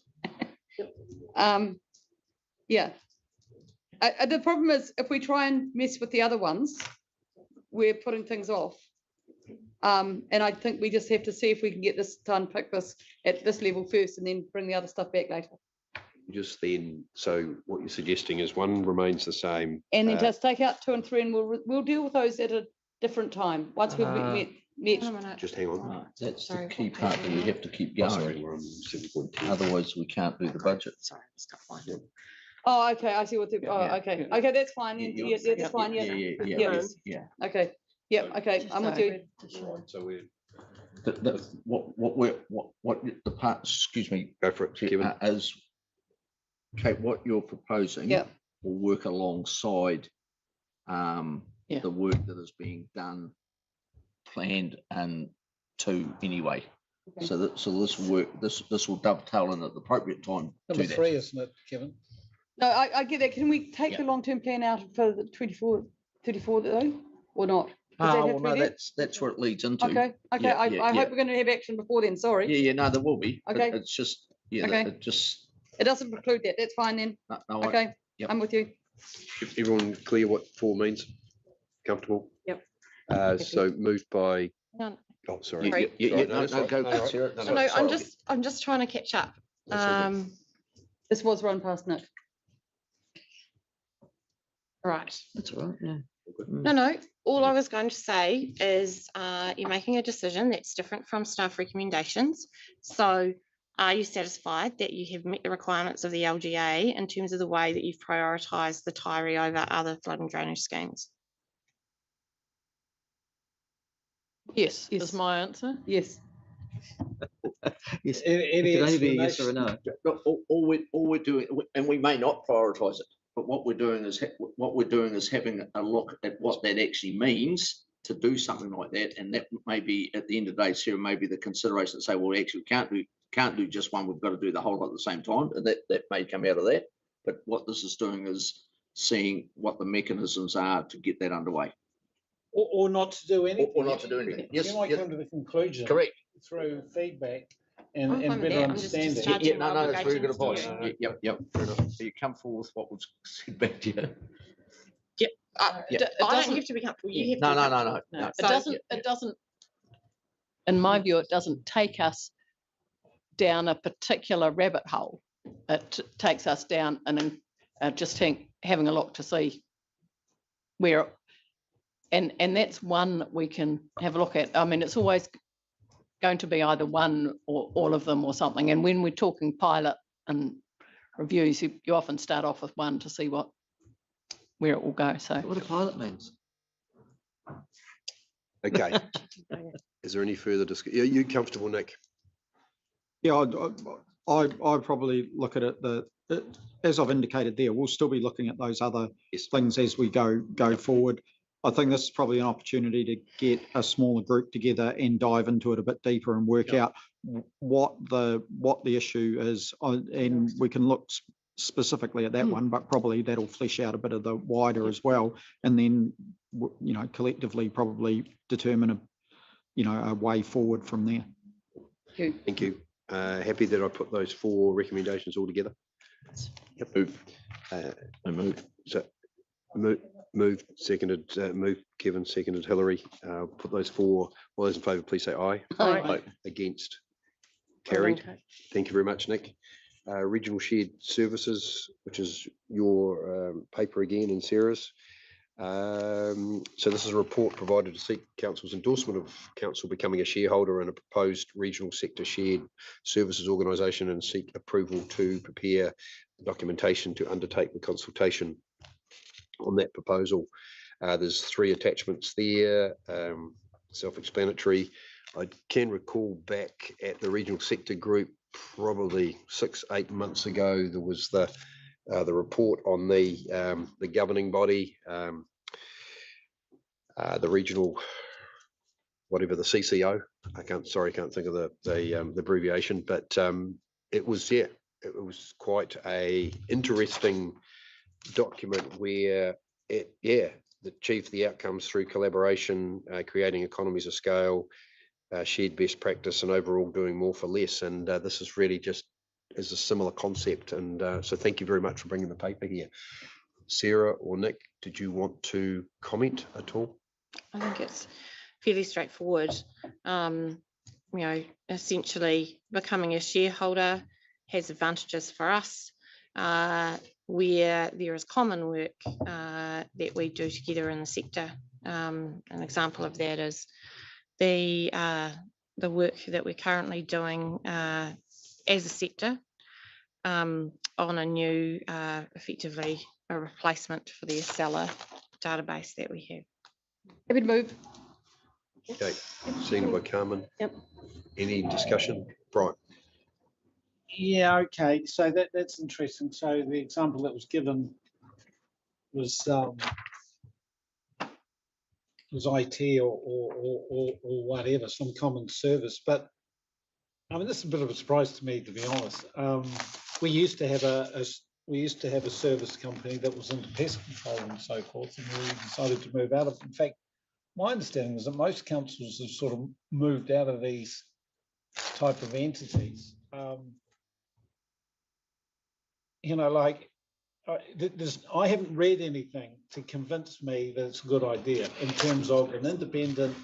Yeah. The problem is if we try and mess with the other ones, we're putting things off. And I think we just have to see if we can get this to unpick this at this level first and then bring the other stuff back later. Just then, so what you're suggesting is 1 remains the same. And then just take out 2 and 3 and we'll deal with those at a different time. Once we've met. Just hang on. That's the key part that we have to keep going. We're on 7.10. Otherwise, we can't do the budget. Sorry, it's not fine. Oh, okay. I see what the, okay. Okay, that's fine. Then. Yeah, that's fine. Yeah. Okay. Yep. Okay. I'm with you. So we're what the part, excuse me, go for it, Kevin. As Kate, what you're proposing will work alongside the work that is being done, planned and anyway. Okay. So this work, this will dovetail in at the appropriate time. Number 3, isn't it, Kevin? No, I get that. Can we take the long-term plan out for the 34 though, or not? Well, no, that's where it leads into. Okay. I hope we're going to have action before then. Sorry. Yeah. No, there will be. Okay. It's just it doesn't preclude that. That's fine then. No, okay. I'm with you. Everyone clear what 4 means? Comfortable? Yep. So moved by. No. Oh, sorry. I'm just trying to catch up. This was run past Nick. Right. That's all right. Yeah. No. All I was going to say is you're making a decision that's different from staff recommendations. So are you satisfied that you have met the requirements of the LGA in terms of the way that you've prioritised the Taieri over other flood and drainage schemes? Yes, is my answer. Yes. Yes. It can only be a yes or a no. All we're doing, and we may not prioritise it, but what we're doing is having a look at what that actually means to do something like that, and that may be at the end of the day, Sarah, maybe the consideration to say, well, actually, we can't do just one. We've got to do the whole lot at the same time, and that may come out of that. But what this is doing is seeing what the mechanisms are to get that underway. Or not to do anything. Or not to do anything. Yes. You might come to the conclusion. Correct. Through feedback and better understanding. No, that's very good advice. Yep. Fair enough. So you come forward with what was said back to you. Yep. I don't have to be comfortable. You have to be comfortable. No. It doesn't. In my view, it doesn't take us down a particular rabbit hole. It takes us down and just having a look to see where, and that's one that we can have a look at. I mean, it's always going to be either one or all of them or something. And when we're talking pilot and reviews, you often start off with one to see where it will go. So What a pilot means. Okay. Is there any further discussion? Are you comfortable, Nick? Yeah, I probably look at it as I've indicated there, we'll still be looking at those other things as we go forward. I think this is probably an opportunity to get a smaller group together and dive into it a bit deeper and work out what the issue is, and we can look specifically at that one, but probably that'll flesh out a bit of the wider as well, and then collectively probably determine a way forward from there. Thank you. Happy that I put those 4 recommendations all together. Yep. Move. I move. So moved, seconded. Moved. Kevin, seconded. Hillary. Put those 4. All those in favour, please say aye. Aye. Against. Carried. Thank you very much, Nick. Regional shared services, which is your paper again, and Sarah's. So this is a report provided to seek Council's endorsement of Council becoming a shareholder in a proposed regional sector shared services organisation, and seek approval to prepare documentation to undertake the consultation on that proposal. There's 3 attachments there, self-explanatory. I can recall back at the regional sector group probably 6-8 months ago, there was the report on the governing body, the regional, whatever, the CCO. I can't think of the abbreviation, but it was quite a interesting document where it achieved the outcomes through collaboration, creating economies of scale, shared best practice, and overall doing more for less. And this is really just is a similar concept. And so thank you very much for bringing the paper here. Sarah or Nick, did you want to comment at all? I think it's fairly straightforward. Essentially becoming a shareholder has advantages for us, where there is common work that we do together in the sector. An example of that is the work that we're currently doing as a sector on a new, effectively a replacement for the Acela database that we have. Happy to move. Okay, seen by Carmen. Yep. Any discussion? Brian? Yeah, okay, so that's interesting. So the example that was given was IT or whatever, some common service. But I mean, this is a bit of a surprise to me, to be honest. We used to have a service company that was into pest control and so forth, and we decided to move out of it. In fact, my understanding is that most councils have sort of moved out of these type of entities. I haven't read anything to convince me that it's a good idea in terms of an independent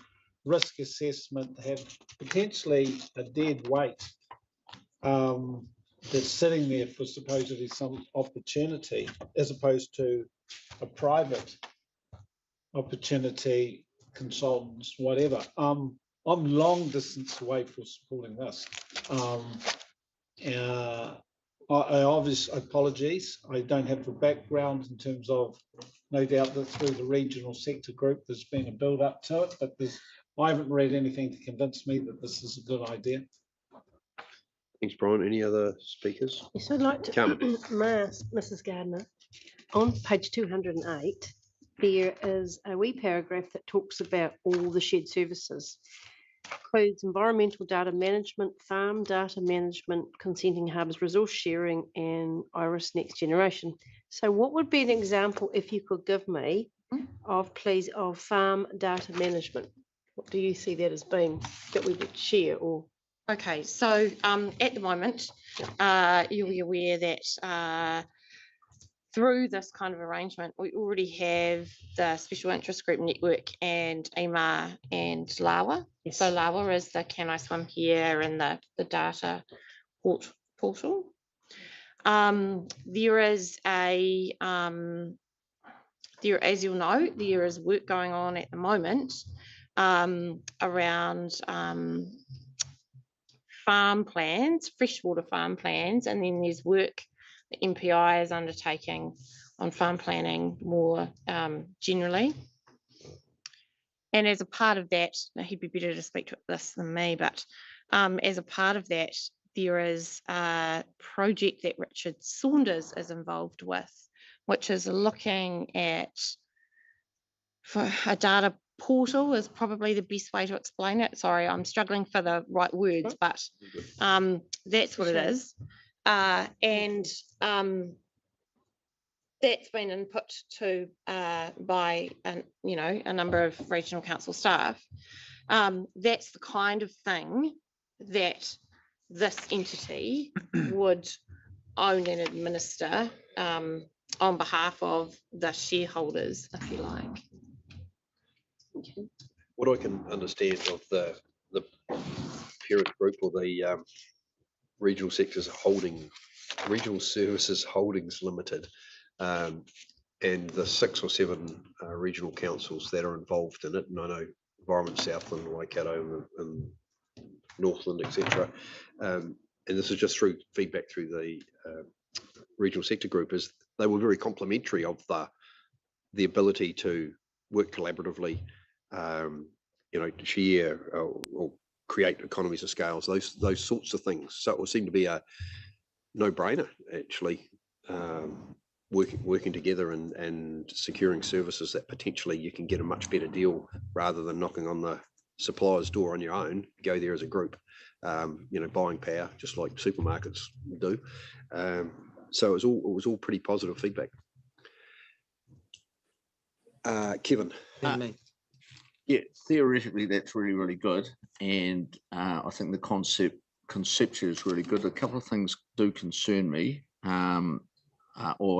risk assessment, have potentially a dead weight that's sitting there for supposedly some opportunity, as opposed to a private opportunity, consultants, whatever. I'm long distance away from supporting this. I obviously apologies. I don't have the background in terms of, no doubt that through the regional sector group, there's been a build up to it, but I haven't read anything to convince me that this is a good idea. Thanks, Brian. Any other speakers? Yes, I'd like to ask Mrs. Gardner, on page 208, there is a wee paragraph that talks about all the shared services. Includes environmental data management, farm data management, consenting hubs, resource sharing, and IRIS Next Generation. So what would be an example, if you could give me, of farm data management? What do you see that as being that we would share? Or okay, so at the moment, you'll be aware that through this kind of arrangement, we already have the Special Interest Group Network and EMA and LAWA. Yes. So LAWA is the Can I Swim Here and the data portal. There is as you'll know, there is work going on at the moment around farm plans, freshwater farm plans, and then there's work the MPI is undertaking on farm planning more generally. And as a part of that, now he'd be better to speak to this than me, but as a part of that, there is a project that Richard Saunders is involved with, which is looking at, for a data portal is probably the best way to explain it. Sorry, I'm struggling for the right words, but that's what it is. And that's been input to by a number of regional council staff. That's the kind of thing that this entity would own and administer on behalf of the shareholders, if you like. Okay. What I can understand of the parent group or the regional services holdings limited, and the 6 or 7 regional councils that are involved in it, and I know Environment Southland, Waikato, and Northland, etc. And this is just through feedback through the regional sector group, is they were very complimentary of the ability to work collaboratively, to share or create economies of scales, those sorts of things. So it would seem to be a no-brainer, actually, working together and securing services that potentially you can get a much better deal rather than knocking on the supplier's door on your own. Go there as a group, buying power just like supermarkets do. So it was all pretty positive feedback. Kevin. Yeah, theoretically that's really, really good, and I think the conceptually is really good. A couple of things do concern me, or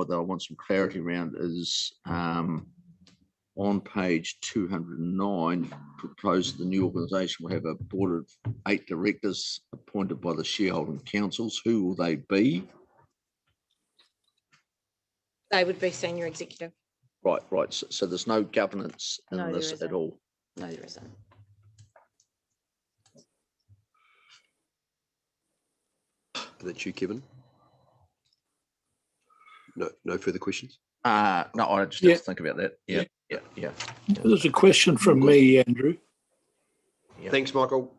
that I want some clarity around, is on page 209, proposed the new organisation will have a board of 8 directors appointed by the shareholding councils. Who will they be? They would be senior executive. Right. So there's no governance in this at all. No, there isn't. That's you, Kevin. No further questions. No, I just have to think about that. Yeah. There's a question from me, Andrew. Thanks, Michael.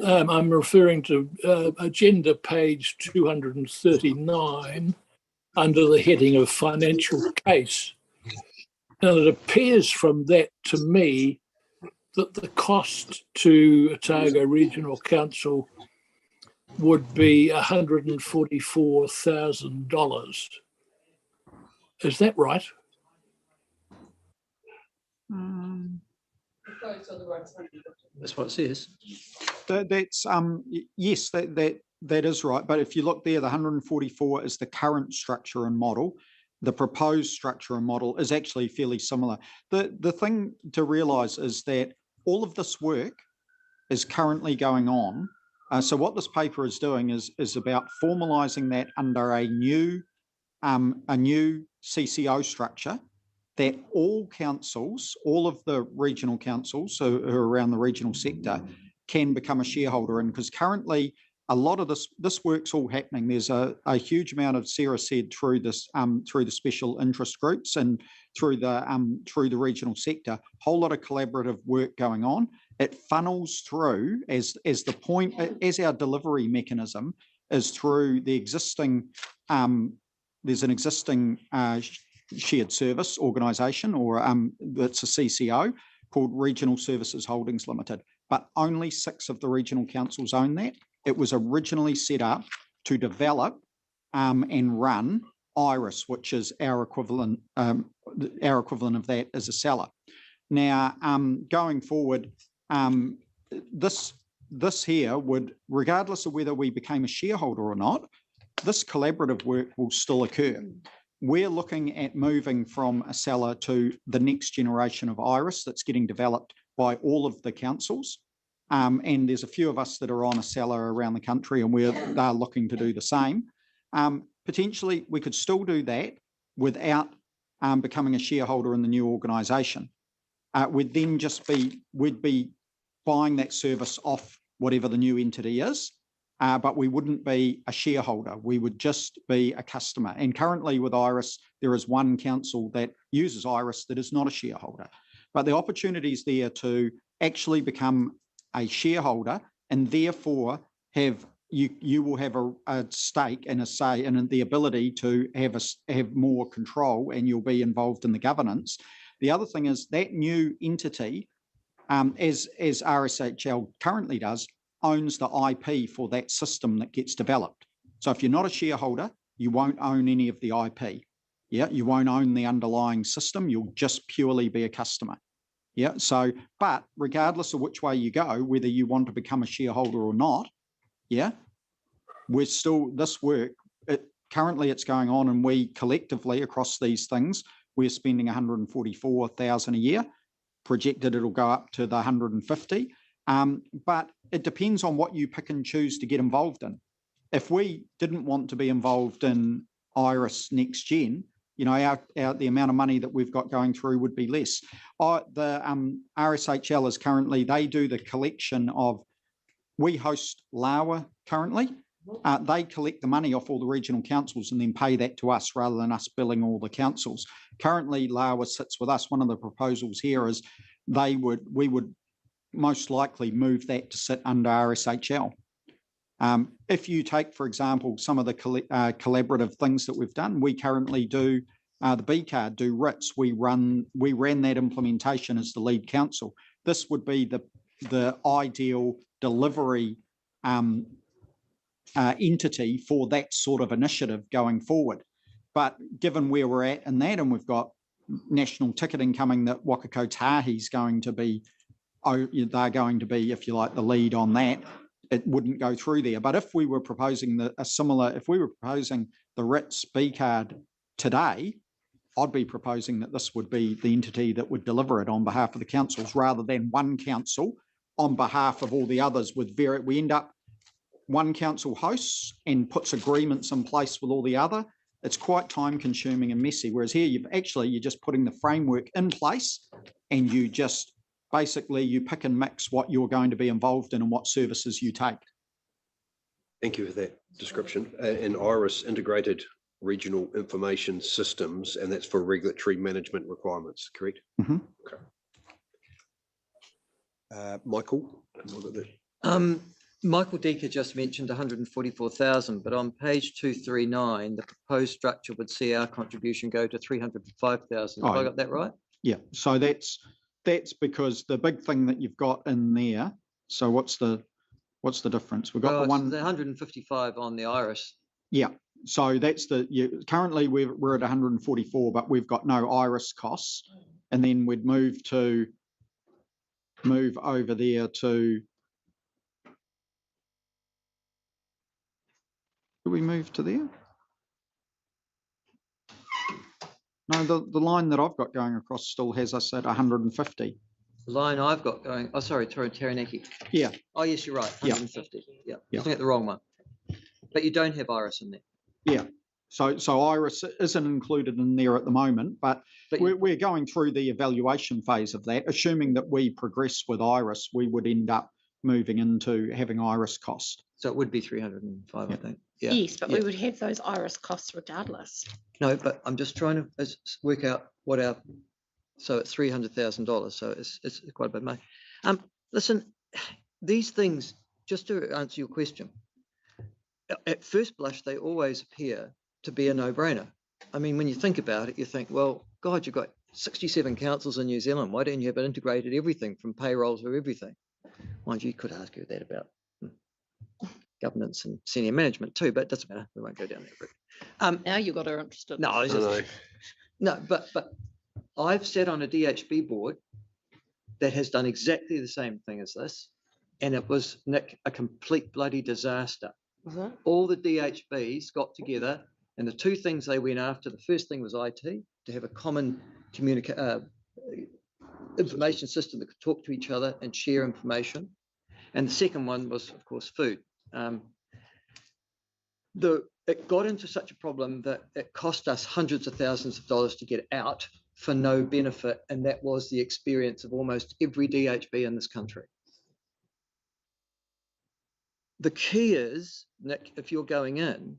I'm referring to agenda page 239 under the heading of financial case. Now, it appears from that to me that the cost to Otago Regional Council would be $144,000. Is that right? That's what it says. That's yes, that is right. But if you look there, the 144 is the current structure and model. The proposed structure and model is actually fairly similar. The thing to realise is that all of this work is currently going on. So what this paper is doing is about formalising that under a new CCO structure that all councils, all of the regional councils who are around the regional sector, can become a shareholder in, because currently a lot of this work's all happening. There's a huge amount of, Sarah said, through the special interest groups and through the regional sector, whole lot of collaborative work going on. It funnels through as our delivery mechanism is through the existing. There's an existing shared service organisation, or that's a CCO called Regional Services Holdings Limited, but only 6 of the regional councils own that. It was originally set up to develop and run Iris, which is our equivalent of that as a seller. Now, going forward, this here would, regardless of whether we became a shareholder or not, this collaborative work will still occur. We're looking at moving from a seller to the next generation of Iris that's getting developed by all of the councils. and there's a few of us that are on a cellar around the country, and they're looking to do the same. Potentially, we could still do that without becoming a shareholder in the new organisation. We'd then we'd be buying that service off whatever the new entity is, but we wouldn't be a shareholder. We would just be a customer. And currently with Iris, there is one council that uses Iris that is not a shareholder. But the opportunity is there to actually become a shareholder, and therefore you will have a stake and a say and the ability to have more control, and you'll be involved in the governance. The other thing is that new entity, as RSHL currently does, owns the IP for that system that gets developed. So if you're not a shareholder, you won't own any of the IP. Yeah, you won't own the underlying system. You'll just purely be a customer. Yeah. So, but regardless of which way you go, whether you want to become a shareholder or not, yeah, we're still this work. Currently, it's going on, and we collectively across these things, we're spending 144,000 a year. Projected it'll go up to the 150. But it depends on what you pick and choose to get involved in. If we didn't want to be involved in Iris Next Gen, you know, the amount of money that we've got going through would be less. The RSHL is currently, they do the collection of, we host LAWA currently. They collect the money off all the regional councils and then pay that to us rather than us billing all the councils. Currently, LAWA sits with us. One of the proposals here is we would most likely move that to sit under RSHL. If you take, for example, some of the collaborative things that we've done, we currently do the B card, do RITS. We ran that implementation as the lead council. This would be the ideal delivery entity for that sort of initiative going forward. But given where we're at in that, and we've got national ticketing coming, that Waka Kotahi's going to be, they're going to be, if you like, the lead on that. It wouldn't go through there. But if we were proposing if we were proposing the RITS B card today, I'd be proposing that this would be the entity that would deliver it on behalf of the councils, rather than one council on behalf of all the others. We end up, one council hosts and puts agreements in place with all the other. It's quite time consuming and messy. Whereas here, you're just putting the framework in place, and you just basically you pick and mix what you're going to be involved in and what services you take. Thank you for that description. And Iris Integrated Regional Information Systems, and that's for regulatory management requirements, correct? Mm-hmm. Okay. Michael? Michael Deaker just mentioned 144,000, but on page 239, the proposed structure would see our contribution go to 305,000. Have I got that right? Yeah. So that's because the big thing that you've got in there. So what's the difference? We've got the 155 on the Iris. Yeah. So that's currently we're at 144, but we've got no Iris costs, and then we'd move over there to. Do we move to there? No, the line that I've got going across still has us at 150. The line I've got going, oh, sorry, Taranaki. Yeah. Oh, yes, you're right, 150. Yeah, looking at the wrong one. But you don't have Iris in there. Yeah. So Iris isn't included in there at the moment, but we're going through the evaluation phase of that. Assuming that we progress with Iris, we would end up moving into having Iris cost. So it would be 305, I think. Yeah. Yes, but we would have those Iris costs regardless. No, but I'm just trying to work out what so it's $300,000. So it's quite a bit of money. Listen, these things, just to answer your question, at first blush, they always appear to be a no-brainer. I mean, when you think about it, you think, well, God, you've got 67 councils in New Zealand. Why don't you have it integrated everything from payroll to everything? Mind you, you could argue that about governance and senior management too, but it doesn't matter. We won't go down that route. Now you got her interested. No, but I've sat on a DHB board that has done exactly the same thing as this, and it was, Nick, a complete bloody disaster. All the DHBs got together, and the two things they went after, the first thing was IT, to have a common information system that could talk to each other and share information. And the second one was, of course, food. It got into such a problem that it cost us hundreds of thousands of dollars to get out for no benefit. And that was the experience of almost every DHB in this country. The key is, Nick, if you're going in,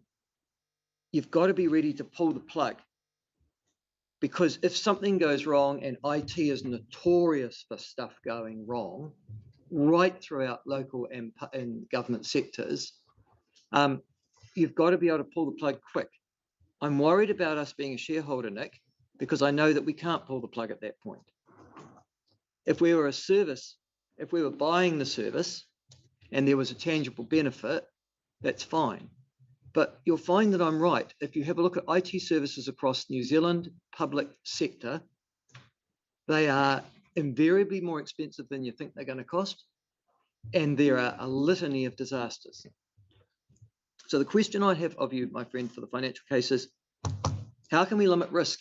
you've got to be ready to pull the plug. Because if something goes wrong, and IT is notorious for stuff going wrong, right throughout local and government sectors, you've got to be able to pull the plug quick. I'm worried about us being a shareholder, Nick, because I know that we can't pull the plug at that point. If we were a service, if we were buying the service and there was a tangible benefit, that's fine. But you'll find that I'm right. If you have a look at IT services across New Zealand public sector, they are invariably more expensive than you think they're going to cost. And there are a litany of disasters. So the question I have of you, my friend, for the financial case is, how can we limit risk?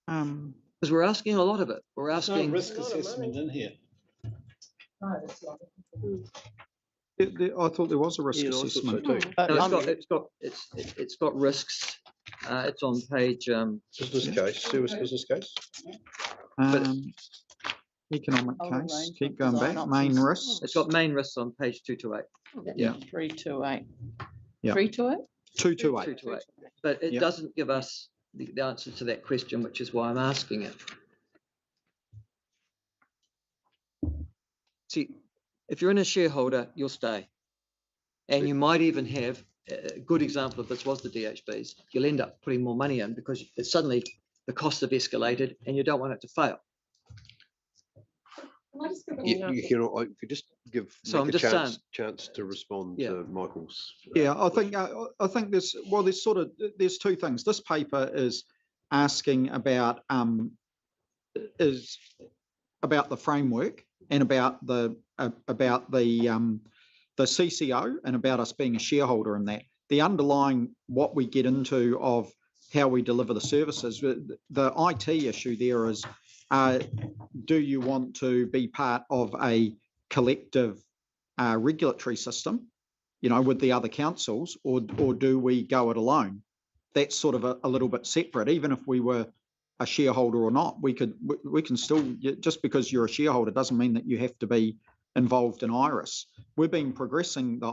Because we're asking a lot of it. We're asking risk assessment in here. I thought there was a risk assessment. No, it's got risks. It's on page business case, service business case. Economic case. Keep going back. Main risks. It's got main risks on page 228. Yeah. 328. Yeah. 328? 228. 228. But it doesn't give us the answer to that question, which is why I'm asking it. See, if you're in a shareholder, you'll stay. And you might even have, a good example of this was the DHBs. You'll end up putting more money in because suddenly the costs have escalated and you don't want it to fail. You could just give So Nick I'm just a chance to respond to Michael's. Yeah, I think there's two things. This paper is asking about the framework and about the CCO and about us being a shareholder in that. The underlying what we get into of how we deliver the services, the IT issue there is, do you want to be part of a collective regulatory system, with the other councils, or do we go it alone? That's sort of a little bit separate. Even if we were a shareholder or not, we can still, just because you're a shareholder doesn't mean that you have to be involved in IRIS. We've been progressing the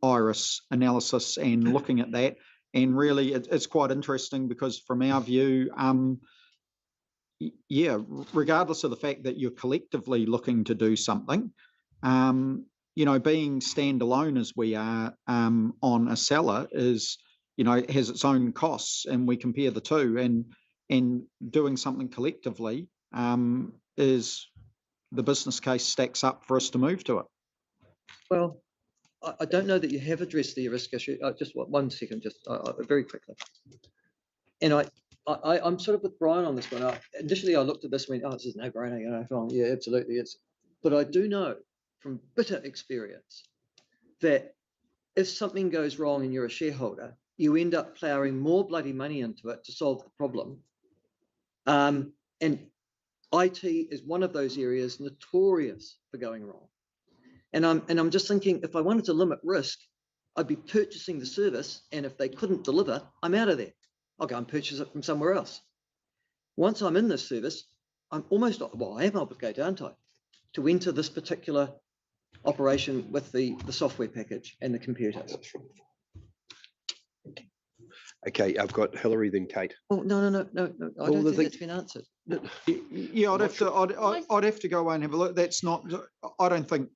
IRIS analysis and looking at that. And really, it's quite interesting because from our view, regardless of the fact that you're collectively looking to do something, being standalone as we are on a seller is, has its own costs, and we compare the two, and doing something collectively is the business case stacks up for us to move to it. Well, I don't know that you have addressed the risk issue. Just 1 second, just very quickly. And I'm sort of with Brian on this one. Initially, I looked at this and went, this is no brainer, yeah, absolutely. But I do know from bitter experience that if something goes wrong and you're a shareholder, you end up ploughing more bloody money into it to solve the problem. And IT is one of those areas notorious for going wrong. And I'm just thinking, if I wanted to limit risk, I'd be purchasing the service, and if they couldn't deliver, I'm out of there. I'll go and purchase it from somewhere else. Once I'm in this service, I'm almost, I am obligated, aren't I, to enter this particular operation with the software package and the computers. Okay, I've got Hillary, then Kate. Oh, no. I don't think that's been answered. Yeah, I'd have to go away and have a look. That's not. I don't think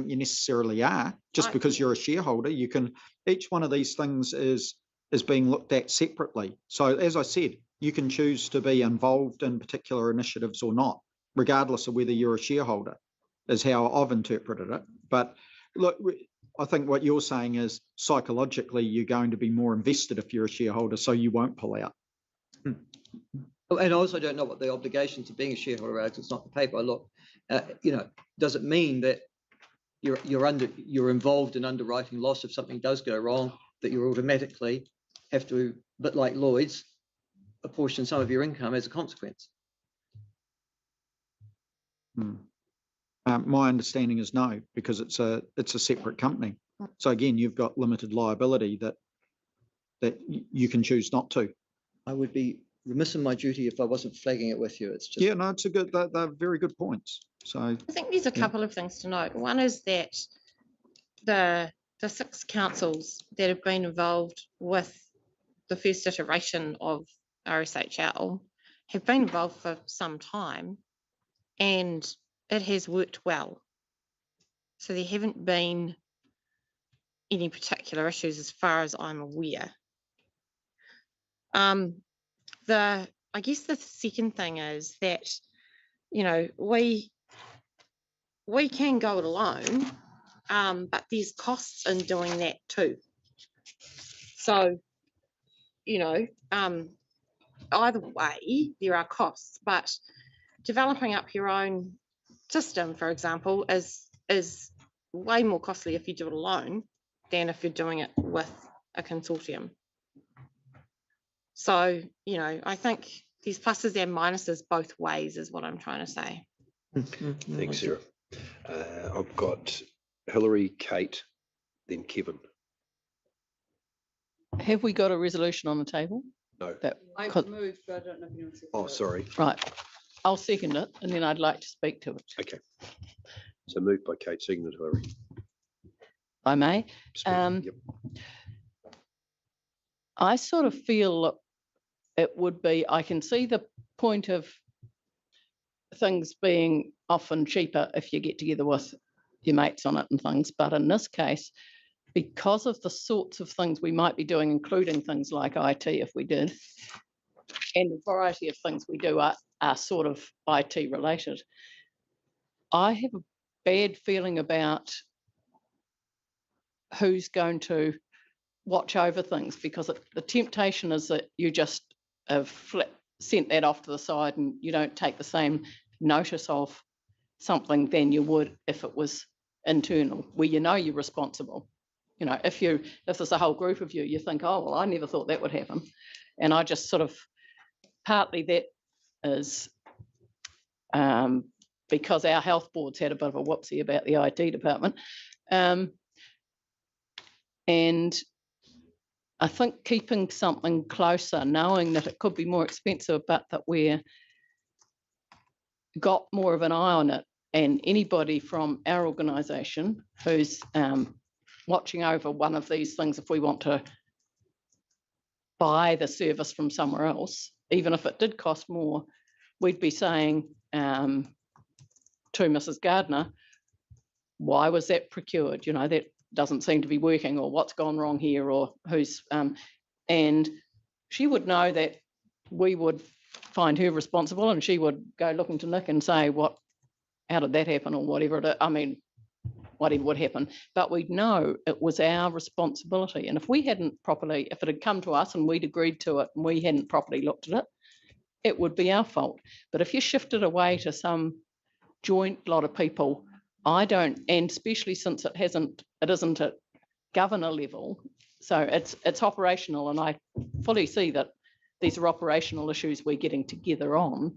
you necessarily are. Just because you're a shareholder, you can. Each one of these things is being looked at separately. So as I said, you can choose to be involved in particular initiatives or not, regardless of whether you're a shareholder, is how I've interpreted it. But look, I think what you're saying is psychologically you're going to be more invested if you're a shareholder, so you won't pull out. And I also don't know what the obligations of being a shareholder are. It's not the paper I look. Does it mean that you're involved in underwriting loss if something does go wrong, that you're automatically have to, but like Lloyd's, apportion some of your income as a consequence. My understanding is no, because it's a separate company. So again, you've got limited liability that you can choose not to. I would be remiss in my duty if I wasn't flagging it with you. It's just Yeah, no, it's a good. They're very good points. So I think there's a couple of things to note. One is that the 6 councils that have been involved with the first iteration of RSHL have been involved for some time, and it has worked well. So there haven't been any particular issues as far as I'm aware. I guess the second thing is that, you know, we can go it alone, but there's costs in doing that too. So, you know, either way, there are costs, but developing up your own system, for example, is way more costly if you do it alone than if you're doing it with a consortium. So, you know, I think there's pluses and minuses both ways is what I'm trying to say. Thanks, Sarah. I've got Hillary, Kate, then Kevin. Have we got a resolution on the table? No. I've moved, but I don't know if anyone said. Oh, sorry. Right. I'll second it, and then I'd like to speak to it. Okay. So moved by Kate, seconded Hillary. I may. Yep. I sort of feel it would be, I can see the point of things being often cheaper if you get together with your mates on it and things, but in this case, because of the sorts of things we might be doing, including things like IT if we did, and the variety of things we do are sort of IT related, I have a bad feeling about who's going to watch over things, because the temptation is that you just have sent that off to the side and you don't take the same notice of something than you would if it was internal, where you know you're responsible. You know, if there's a whole group of you, you think, oh, well, I never thought that would happen. And I just sort of, partly that is because our health board's had a bit of a whoopsie about the IT department. And I think keeping something closer, knowing that it could be more expensive, but that we're got more of an eye on it, and anybody from our organisation who's watching over one of these things, if we want to buy the service from somewhere else, even if it did cost more, we'd be saying to Mrs. Gardner, why was that procured? You know, that doesn't seem to be working, or what's gone wrong here, or who's and she would know that we would find her responsible, and she would go looking to Nick and say, how did that happen, or whatever whatever would happen, but we'd know it was our responsibility. And if it had come to us and we'd agreed to it and we hadn't properly looked at it, it would be our fault. But if you shift it away to some joint lot of people, and especially since it isn't at governor level, so it's operational, and I fully see that these are operational issues we're getting together on,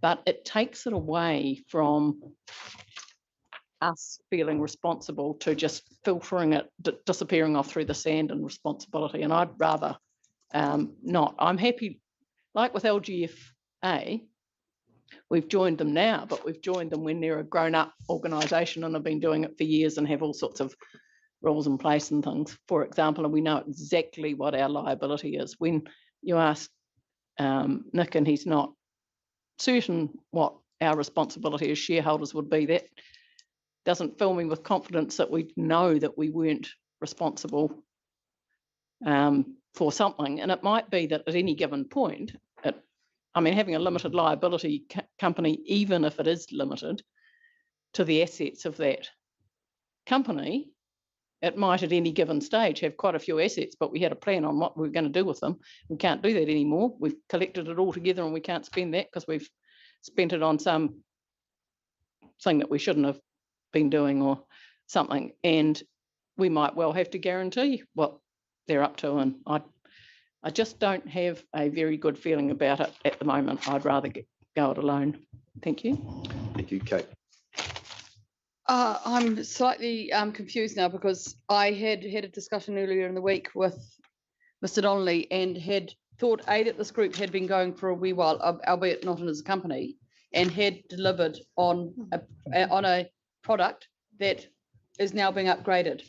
but it takes it away from us feeling responsible to just filtering it, disappearing off through the sand and responsibility. And I'd rather not. I'm happy, like with LGFA, we've joined them now, but we've joined them when they're a grown-up organisation and have been doing it for years and have all sorts of rules in place and things, for example, and we know exactly what our liability is. When you ask Nick and he's not certain what our responsibility as shareholders would be, that doesn't fill me with confidence that we know that we weren't responsible for something. And it might be that at any given point, having a limited liability company, even if it is limited to the assets of that company, it might at any given stage have quite a few assets, but we had a plan on what we were going to do with them. We can't do that anymore. We've collected it all together and we can't spend that because we've spent it on some thing that we shouldn't have been doing or something. And we might well have to guarantee what they're up to. And I just don't have a very good feeling about it at the moment. I'd rather go it alone. Thank you. Thank you, Kate. I'm slightly confused now because I had a discussion earlier in the week with Mr. Donnelly and had thought that this group had been going for a wee while, albeit not in as a company, and had delivered on a product that is now being upgraded.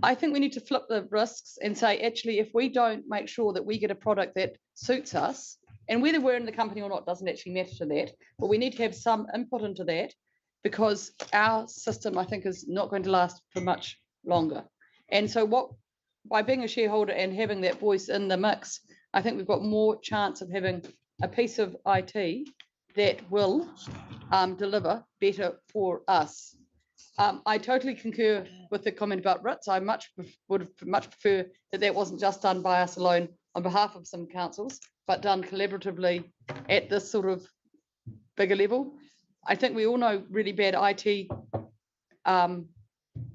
I think we need to flip the risks and say, actually, if we don't make sure that we get a product that suits us, and whether we're in the company or not doesn't actually matter to that, but we need to have some input into that because our system, I think, is not going to last for much longer. And so by being a shareholder and having that voice in the mix, I think we've got more chance of having a piece of IT that will deliver better for us. I totally concur with the comment about RITs. I would much prefer that wasn't just done by us alone on behalf of some councils, but done collaboratively at this sort of bigger level. I think we all know really bad IT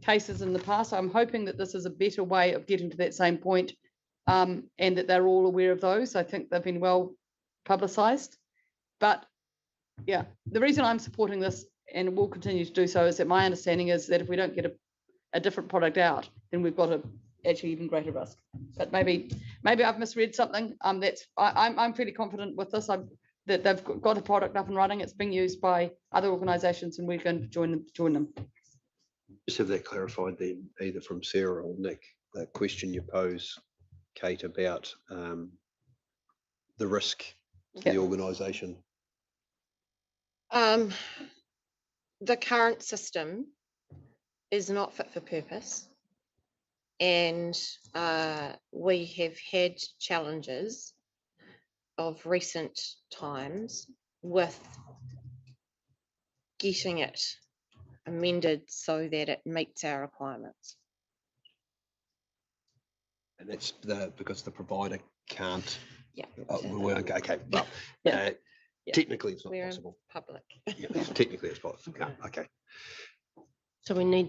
cases in the past. I'm hoping that this is a better way of getting to that same point, and that they're all aware of those. I think they've been well publicised. But yeah, the reason I'm supporting this and will continue to do so is that my understanding is that if we don't get a different product out, then we've got a actually even greater risk. But maybe I've misread something. I'm fairly confident with this. That they've got a product up and running. It's being used by other organisations, and we're going to join them. Just have that clarified then, either from Sarah or Nick, that question you pose, Kate, about the risk to the organisation. The current system is not fit for purpose, and we have had challenges of recent times with getting it amended so that it meets our requirements. And that's because the provider can't. Yeah. Okay. Well, technically it's not possible. Public. Yeah, technically it's possible. Yeah. Okay. So we need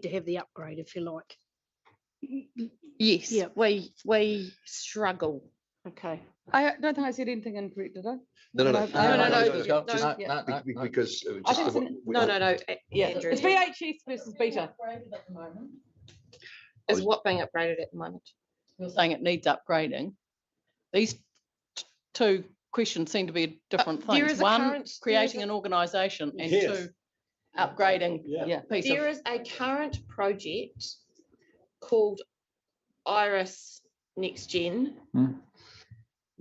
to have the upgrade, if you like. Yes. Yeah. We struggle. Okay. I don't think I said anything incorrect, did I? No. Because I think no. Yeah, Andrew, it's VHS versus beta. Is what being upgraded at the moment? You're saying it needs upgrading. These two questions seem to be different things. One, creating an organisation, and two, upgrading. There is a current project called Iris Next Gen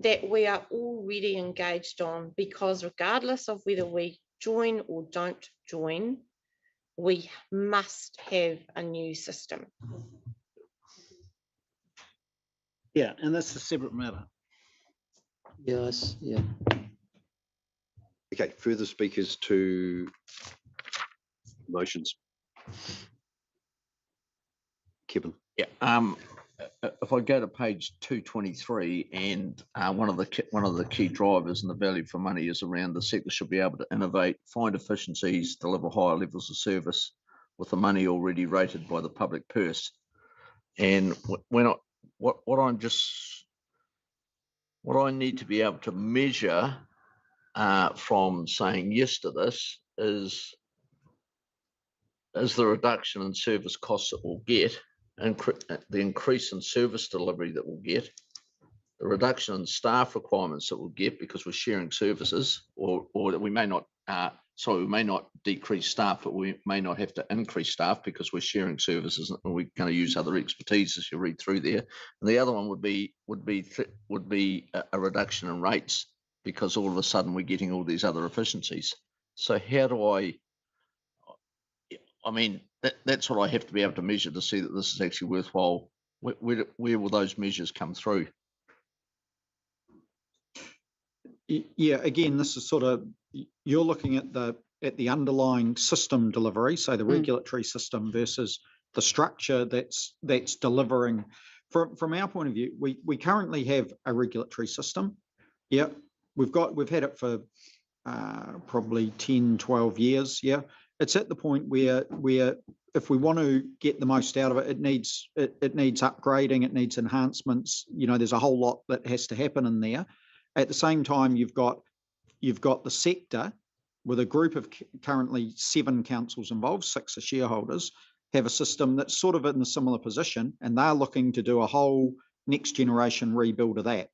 that we are already engaged on, because regardless of whether we join or don't join, we must have a new system. Yeah, and that's a separate matter. Yes, yeah. Okay, further speakers to motions. Kevin. Yeah. If I go to page 223, and one of the key drivers and the value for money is around the sector should be able to innovate, find efficiencies, deliver higher levels of service with the money already rated by the public purse. And what I need to be able to measure from saying yes to this is the reduction in service costs that we'll get, and the increase in service delivery that we'll get, the reduction in staff requirements that we'll get because we're sharing services, or that we may not, we may not decrease staff, but we may not have to increase staff because we're sharing services and we're going to use other expertise, as you read through there. And the other one would be a reduction in rates, because all of a sudden we're getting all these other efficiencies. So how do I mean, that's what I have to be able to measure to see that this is actually worthwhile. Where will those measures come through? Yeah, again, this is sort of, you're looking at the underlying system delivery, so the regulatory system versus the structure that's delivering. From our point of view, we currently have a regulatory system. Yeah, we've had it for probably 10, 12 years. Yeah. it's at the point where if we want to get the most out of it, it needs upgrading, it needs enhancements. There's a whole lot that has to happen in there. At the same time, you've got the sector with a group of currently 7 councils involved, 6 are shareholders, have a system that's sort of in a similar position, and they're looking to do a whole next generation rebuild of that.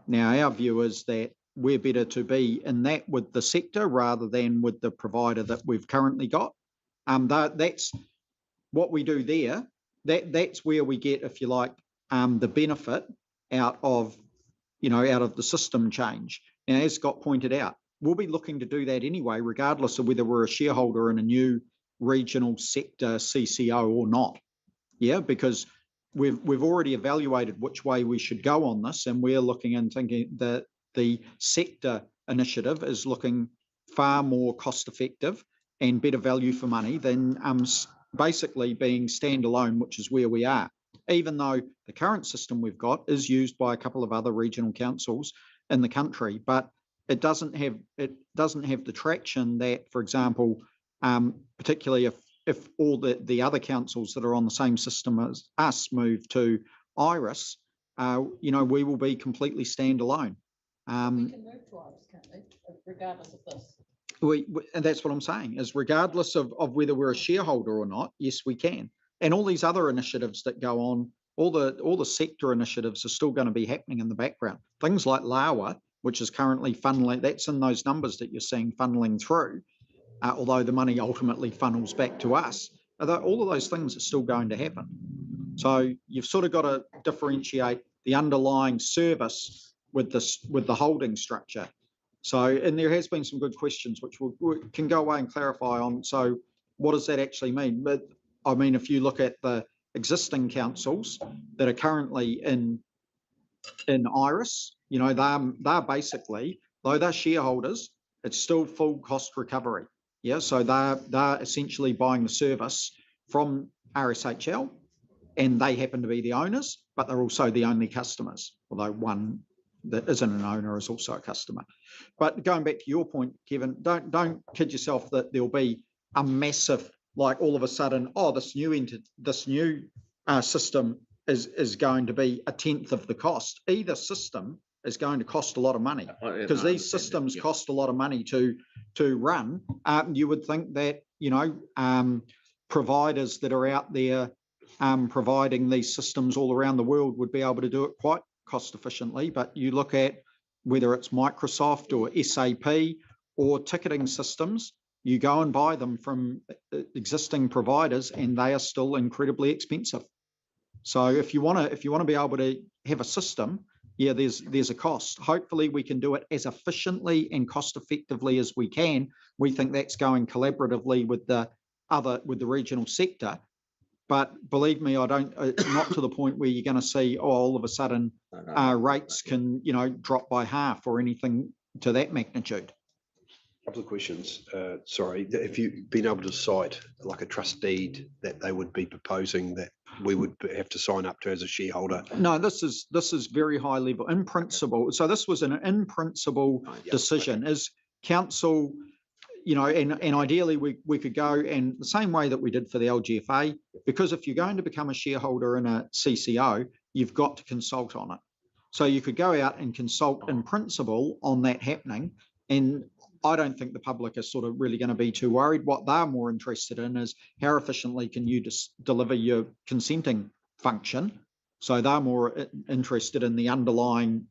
Now, our view is that we're better to be in that with the sector rather than with the provider that we've currently got. That's what we do there. That's where we get, if you like, the benefit out of the system change. Now, as Scott pointed out, we'll be looking to do that anyway, regardless of whether we're a shareholder in a new regional sector CCO or not. Yeah, because we've already evaluated which way we should go on this, and we're looking and thinking that the sector initiative is looking far more cost effective and better value for money than basically being standalone, which is where we are. Even though the current system we've got is used by a couple of other regional councils in the country, but it doesn't have the traction that, for example, particularly if all the other councils that are on the same system as us move to Iris, we will be completely standalone. We can move to Iris, can't we, regardless of this? And that's what I'm saying, is regardless of whether we're a shareholder or not, yes, we can. And all these other initiatives that go on, all the sector initiatives are still going to be happening in the background. Things like LAWA, which is currently funneling, that's in those numbers that you're seeing funneling through, although the money ultimately funnels back to us. All of those things are still going to happen. So you've sort of got to differentiate the underlying service with the holding structure. So, and there has been some good questions which we can go away and clarify on. So what does that actually mean? But I mean, if you look at the existing councils that are currently in Iris, they're basically, though they're shareholders, it's still full cost recovery. Yeah, so they're essentially buying the service from RSHL, and they happen to be the owners, but they're also the only customers, although one that isn't an owner is also a customer. But going back to your point, Kevin, don't kid yourself that there'll be a massive, like all of a sudden, this new system is going to be 1/10 of the cost. Either system is going to cost a lot of money, because these systems cost a lot of money to run. You would think that providers that are out there providing these systems all around the world would be able to do it quite cost efficiently. But you look at whether it's Microsoft or SAP or ticketing systems, you go and buy them from existing providers, and they are still incredibly expensive. So if you want to be able to have a system, yeah, there's a cost. Hopefully we can do it as efficiently and cost effectively as we can. We think that's going collaboratively with the regional sector. But believe me, not to the point where you're going to see, all of a sudden rates can, drop by half or anything to that magnitude. Couple of questions. Sorry, if you've been able to cite like a trust deed that they would be proposing that we would have to sign up to as a shareholder? No, this is very high level in principle. So this was an in principle decision. As council, and ideally we could go and the same way that we did for the LGFA, because if you're going to become a shareholder in a CCO, you've got to consult on it. So you could go out and consult in principle on that happening, and I don't think the public is sort of really going to be too worried. What they're more interested in is how efficiently can you deliver your consenting function. So they're more interested in the underlying,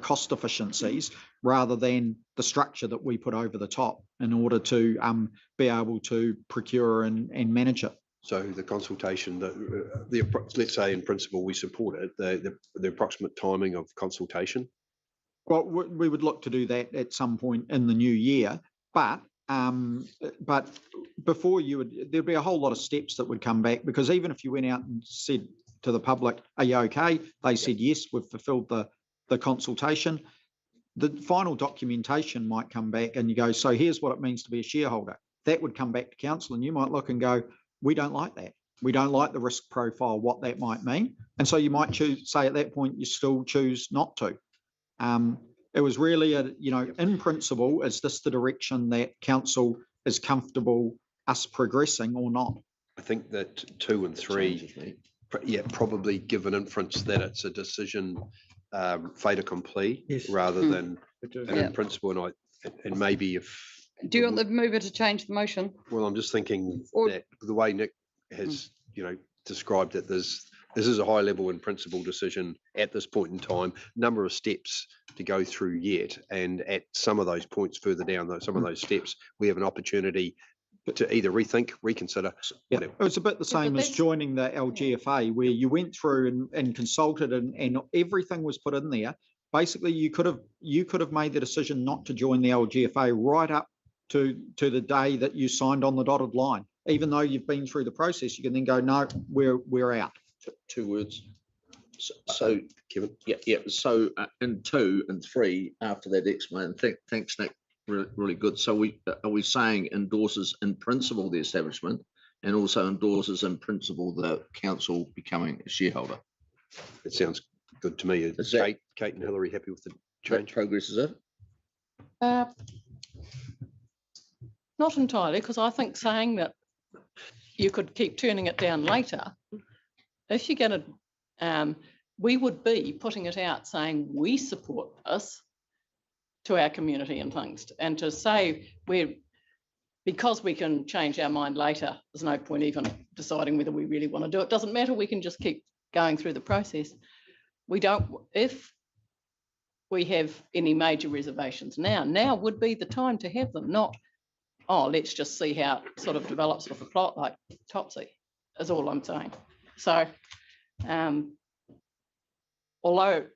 cost efficiencies rather than the structure that we put over the top in order to be able to procure and manage it. So the consultation, let's say in principle we support it, the approximate timing of consultation? Well, we would look to do that at some point in the new year, but before there'd be a whole lot of steps that would come back, because even if you went out and said to the public, are you okay? They said, yes, we've fulfilled the consultation. The final documentation might come back and you go, so here's what it means to be a shareholder. That would come back to council and you might look and go, we don't like that. We don't like the risk profile, what that might mean. And so you might say at that point, you still choose not to. It was really in principle, is this the direction that council is comfortable us progressing or not. I think that 2 and 3, probably give an inference that it's a decision fait accompli rather than an in principle. And maybe if. Do you want the mover to change the motion? Well, I'm just thinking that the way Nick has, described it, this is a high level in principle decision at this point in time, number of steps to go through yet. And at some of those points further down, some of those steps, we have an opportunity to either rethink, reconsider. Yeah, it was a bit the same as joining the LGFA, where you went through and consulted and everything was put in there. Basically, you could have made the decision not to join the LGFA right up to the day that you signed on the dotted line. Even though you've been through the process, you can then go, no, we're out. 2 words. So Kevin. Yeah. So in 2 and 3, after that explain, thanks, Nick. Really good. So are we saying endorses in principle the establishment and also endorses in principle the council becoming a shareholder? It sounds good to me. Is Kate and Hillary happy with the change? Progress, is it? Not entirely, because I think saying that you could keep turning it down later, if you're going to, we would be putting it out saying we support this to our community and things, and to say because we can change our mind later, there's no point even deciding whether we really want to do it. Doesn't matter, we can just keep going through the process. If we have any major reservations now would be the time to have them, not, let's just see how it sort of develops with a plot like Topsy, is all I'm saying. So, although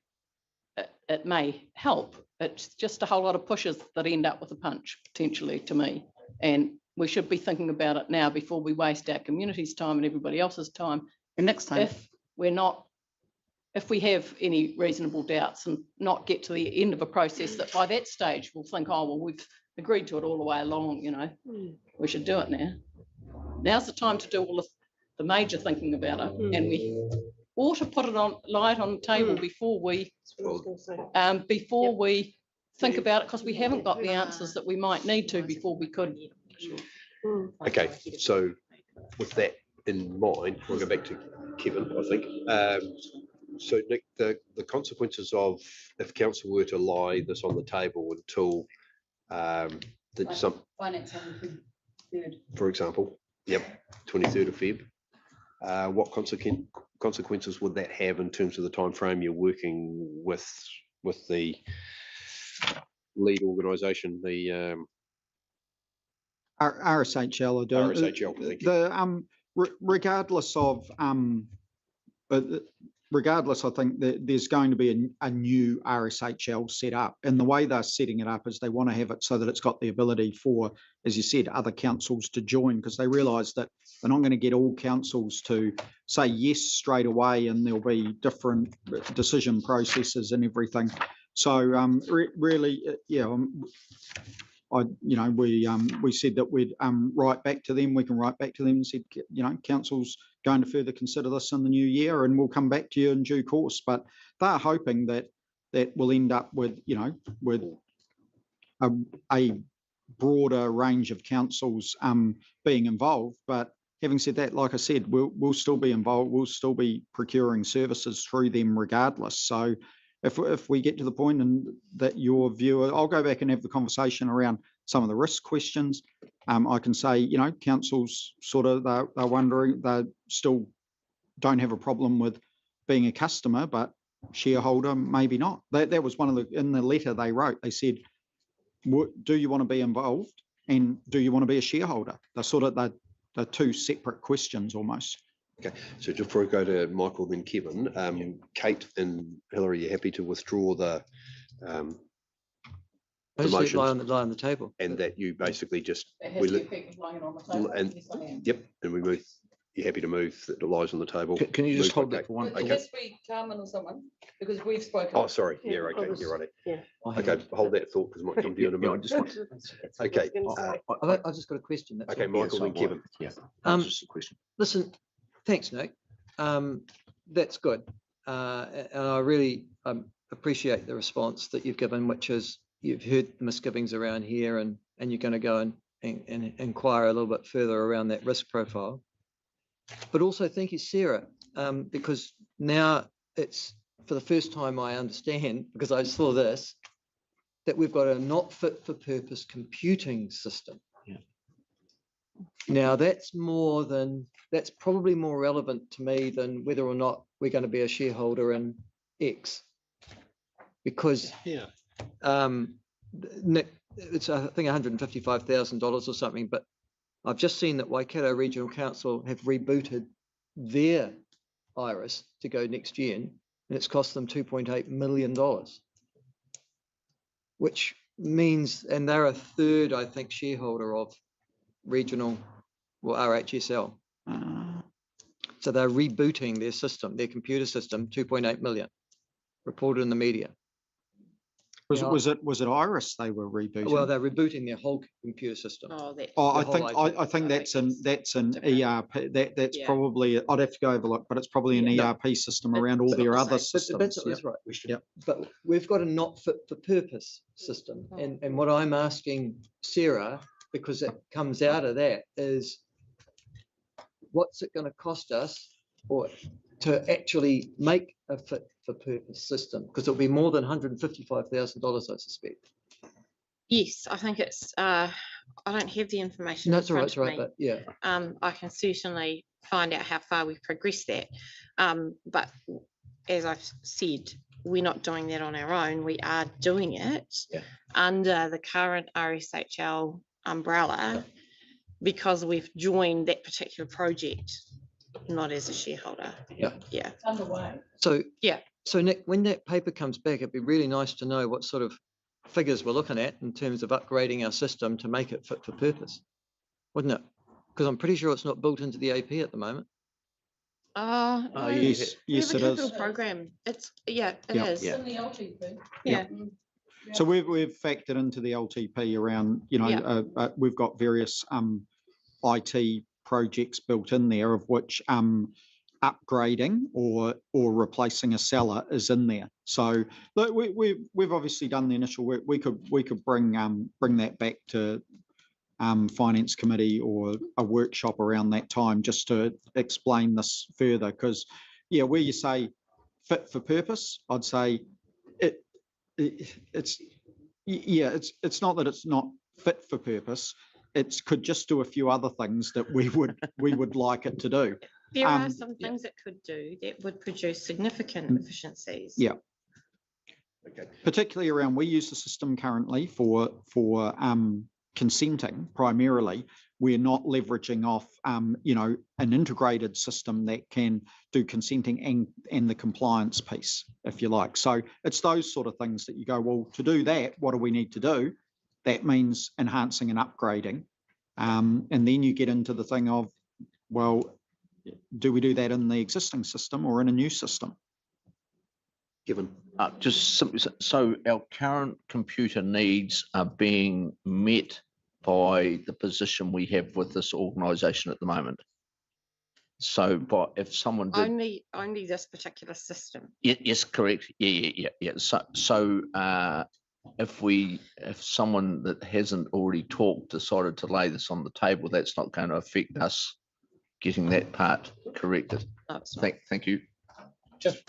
it may help, it's just a whole lot of pushes that end up with a punch, potentially, to me. And we should be thinking about it now before we waste our community's time and everybody else's time. And next time, if we have any reasonable doubts and not get to the end of a process that by that stage we'll think, we've agreed to it all the way along, we should do it now. Now's the time to do all the major thinking about it, and we ought to put it on the table before we think about it, because we haven't got the answers that we might need to before we could. Okay, so with that in mind, we'll go back to Kevin, I think. So Nick, the consequences of if council were to lie this on the table until finance on the 23rd. For example, 23rd of Feb. What consequences would that have in terms of the time frame you're working with the lead organisation, the RSHL are doing RSHL? Thank you. Regardless, I think that there's going to be a new RSHL set up, and the way they're setting it up is they want to have it so that it's got the ability for, as you said, other councils to join, because they realise that they're not going to get all councils to say yes straight away, and there'll be different decision processes and everything. So really, we said that we'd write back to them. We can write back to them and said, council's going to further consider this in the new year, and we'll come back to you in due course. But they're hoping that we'll end up with a broader range of councils being involved. But having said that, like I said, we'll still be involved. We'll still be procuring services through them regardless. So if we get to the point and that your view, I'll go back and have the conversation around some of the risk questions. I can say, councils sort of, they're wondering, they still don't have a problem with being a customer, but shareholder, maybe not. That was one of in the letter they wrote, they said, do you want to be involved and do you want to be a shareholder? They're sort of, they're two separate questions almost. Okay, so just before we go to Michael, then Kevin, Kate and Hillary, are you happy to withdraw the motion lie on the table, and that you basically just It has the effect of lying on the table. and Yes, I am. and we move. You're happy to move that it lies on the table? Can you just Move hold by that for one? It has to be Carmen or someone, because we've spoken. Oh, sorry. Yeah, okay, you're right. Okay, hold that thought because it might come to you in a minute. Okay. I've just got a question. That's Okay, all. Michael, then Kevin. Yeah. Just a question. Listen, thanks, Nick. That's good. And I really appreciate the response that you've given, which is you've heard the misgivings around here, and you're going to go and inquire a little bit further around that risk profile. But also thank you, Sarah, because now it's for the first time I understand, because I saw this, that we've got a not fit for purpose computing system. Yeah. Now that's probably more relevant to me than whether or not we're going to be a shareholder in X. Because Nick, it's I think $155,000 or something, but I've just seen that Waikato Regional Council have rebooted their iris to go next gen, and it's cost them $2.8 million, which means, and they're a third, I think, shareholder of regional, well, RHSL. So they're rebooting their system, their computer system, 2.8 million, reported in the media. Was it Iris they were rebooting? Well, they're rebooting their whole computer system. I think that's an ERP. That's probably, I'd have to go have a look, but it's probably an ERP system around all their other systems. That's right. But we've got a not fit for purpose system, and what I'm asking Sarah, because it comes out of that, is what's it going to cost us, or to actually make a fit for purpose system? Because it'll be more than $155,000, I suspect. Yes, I think it's, I don't have the information. That's all right, but yeah. I can certainly find out how far we've progressed that. But as I've said, we're not doing that on our own. We are doing it under the current RSHL umbrella because we've joined that particular project, not as a shareholder. Yeah. It's underway. So Nick, when that paper comes back, it'd be really nice to know what sort of figures we're looking at in terms of upgrading our system to make it fit for purpose, wouldn't it? Because I'm pretty sure it's not built into the AP at the moment. Yes, it is. Program. It is. In the LTP. Yeah. So we've factored into the LTP around, we've got various IT projects built in there, of which upgrading or replacing a cellar is in there. So look, we've obviously done the initial work. We could bring that back to Finance Committee or a workshop around that time just to explain this further. Because where you say fit for purpose, I'd say it's not that it's not fit for purpose. It could just do a few other things that we would like it to do. There are some things it could do that would produce significant efficiencies. Yeah. Okay. Particularly around, we use the system currently for consenting primarily. We're not leveraging off an integrated system that can do consenting and the compliance piece, if you like. So it's those sort of things that you go, well, to do that, what do we need to do? That means enhancing and upgrading. And then you get into the thing of, well, do we do that in the existing system or in a new system? Given. Just simply, so our current computer needs are being met by the position we have with this organisation at the moment. So, but if someone did only this particular system. Yes, correct. Yeah. So if someone that hasn't already talked decided to lay this on the table, that's not going to affect us getting that part corrected. Thank you. Just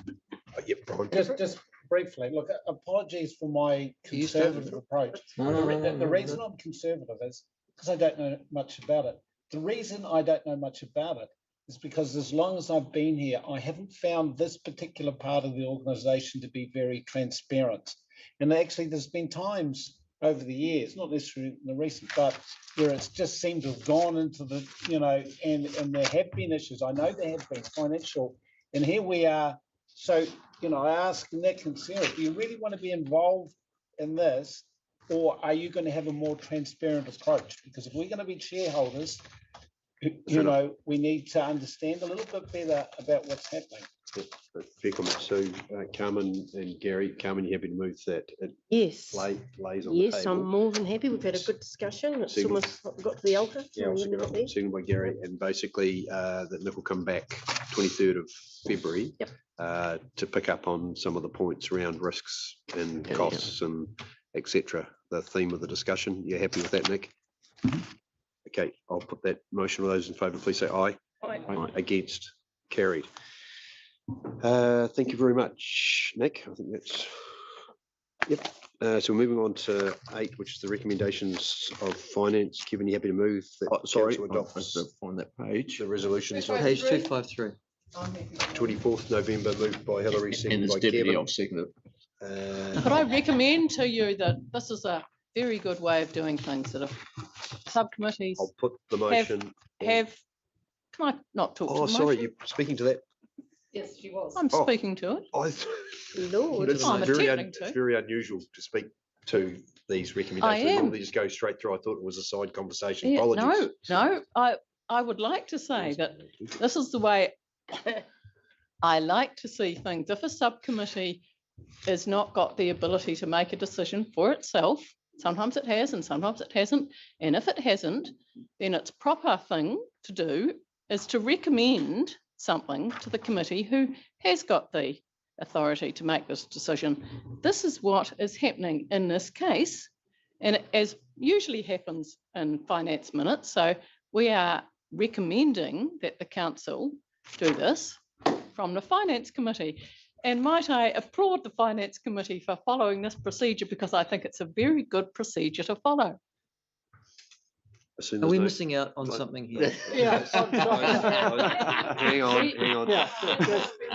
briefly, look, apologies for my conservative approach. The reason I'm conservative is because I don't know much about it. The reason I don't know much about it is because as long as I've been here, I haven't found this particular part of the organisation to be very transparent. And actually, there's been times over the years, not necessarily in the recent, but where it's just seemed to have gone into the, and there have been issues. I know there have been financial, and here we are. So, I ask Nick and Sarah, do you really want to be involved in this, or are you going to have a more transparent approach? Because if we're going to be shareholders, we need to understand a little bit better about what's happening. Fair comment. So, Carmen and Gary, Carmen, you happy to move that? Yes. Lays on the Yes, table. I'm more than happy. We've had a good discussion. It's almost got to the altar. Yeah, second by Gary, and basically that Nick will come back 23rd of February to pick up on some of the points around risks and costs and etc. The theme of the discussion. You happy with that, Nick? Okay, I'll put that motion. All those in favour, please say aye. Aye. Against, carried. Thank you very much, Nick. I think that's, yep. So we're moving on to 8, which is the recommendations of finance. Kevin, you happy to move that? Sorry, council I have adopts to find that page. the resolutions of Page 253. 24th November, moved by Hillary, And seconded it's by deputy, Kevin. I've seconded. But I recommend to you that this is a very good way of doing things, that if subcommittees I'll put the motion. have, can I not talk to Oh, the sorry, motion? you're speaking to that. Yes, she was. I'm Oh. speaking to it. Lord, it's I'm very, attempting to. it's very unusual to speak to these recommendations. am. Normally just go straight through. I thought it was a side conversation. Yeah, Apologies. no, I would like to say that this is the way I like to see things. If a subcommittee has not got the ability to make a decision for itself, sometimes it has and sometimes it hasn't. And if it hasn't, then its proper thing to do is to recommend something to the committee who has got the authority to make this decision. This is what is happening in this case, and as usually happens in finance minutes. So we are recommending that the council do this from the finance committee. And might I applaud the finance committee for following this procedure, because I think it's a very good procedure to follow. Are we missing out on something here? Yeah. Hang on.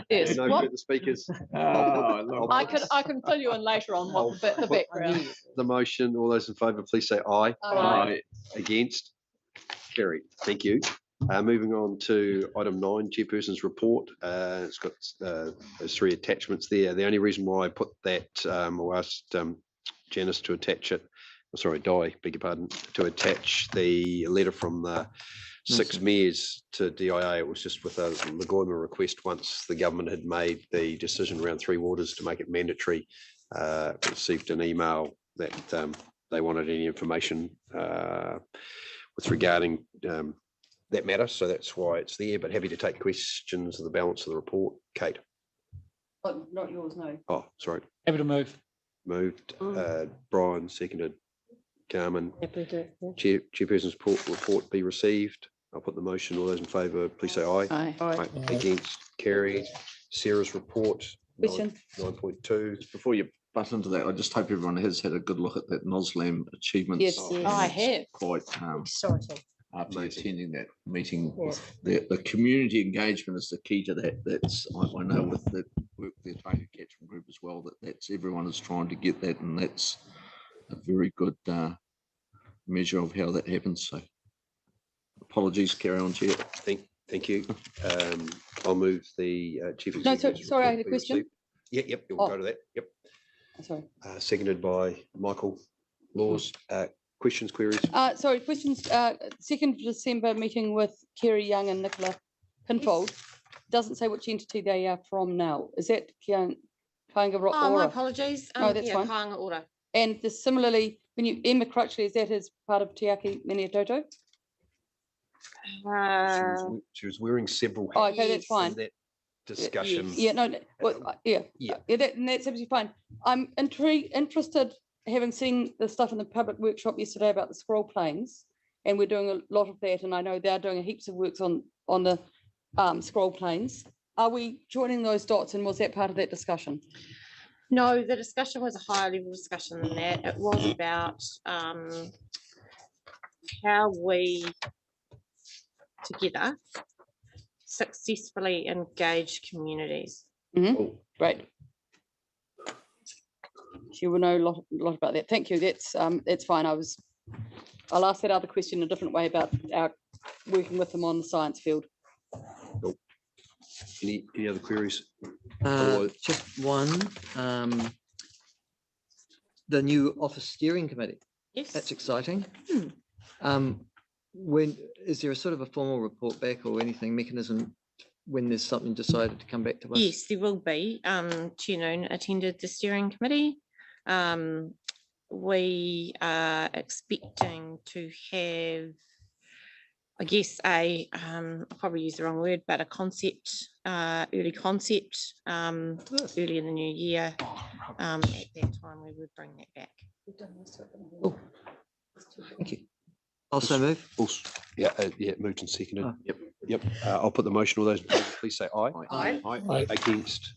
Yes. No What? further speakers. I can fill you in later on what the background. The motion, all those in favour, please say aye. Aye. Against, carried. Thank you. Moving on to item 9, Chairperson's report. It's got there's 3 attachments there. The only reason why I put that, or asked Janice to attach it, sorry, Di, beg your pardon, to attach the letter from the 6 mayors to DIA. It was just with a Lagoima request once the government had made the decision around 3 waters to make it mandatory. Received an email that they wanted any information with regarding that matter. So that's why it's there, but happy to take questions of the balance of the report. Kate. Oh, not yours, no. Oh, sorry. Happy to move. Moved. Brian, seconded. Carmen. Happy to. Chairperson's report be received. I'll put the motion. All those in favour, please say aye. Aye. Against, carried. Sarah's report. Question. 9.2. Before you butt into that, I just hope everyone has had a good look at that NOSLAM achievements. Yes, I have. Quite Exciting. after attending that meeting, the community engagement is the key to that. That's I know with the work with the Untitled Catchment Group as well, that's everyone is trying to get that, and that's a very good measure of how that happens. So apologies, carry on, Chair. Thank you. I'll move the chief No, executive's sorry, I report had a be question. received. Yep, we'll go to that. Yep. Sorry. Seconded by Michael Laws. Questions, queries? Sorry, questions. 2nd of December meeting with Kerry Young and Nicola Pinfold. Doesn't say which entity they are from now. Is that Kāinga Ora? Oh, my apologies. No, that's yeah, fine. Kāinga Ora. And similarly, when you Emma Crutchley, is that as part of Te Aki Miniatoto? She was wearing several hats. Oh, okay, that's fine. in that discussion. Yeah, no, well, yeah, that's absolutely fine. I'm interested, having seen the stuff in the public workshop yesterday about the scroll planes, and we're doing a lot of that, and I know they're doing heaps of works on the scroll planes. Are we joining those dots, and was that part of that discussion? No, the discussion was a higher level discussion than that. It was about how we together successfully engage communities. Great. She will know a lot about that. Thank you. That's fine. I'll ask that other question a different way about our working with them on the science field. Cool. Any other queries? Just one. The new office steering committee. Yes. That's exciting. When is there a sort of a formal report back or anything mechanism when there's something decided to come back to us? Yes, there will be. Chair Noon attended the steering committee. We are expecting to have, I guess, I'll probably use the wrong word, but a concept, early concept, early in the new year. At that time, we would bring that back. Oh, thank you. Also move. Yeah, moved and seconded. Oh. Yep. I'll put the motion. All those in favour, please say aye. Aye. Aye. Against.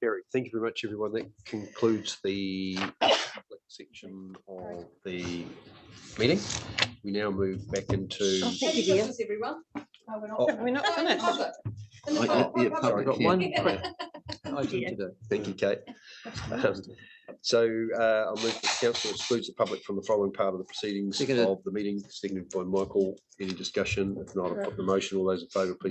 Carried. Thank you very much, everyone. That concludes the public section of the meeting. We now move back into. Thank you, dear. Everyone. We're not finished. I've got one quick item to do. Thank you, Kate. So I'll move that the council excludes the public from the following part of the proceedings Seconded. of the meeting, seconded by Michael. Any discussion? If not, I'll put the motion. All those in favour, please say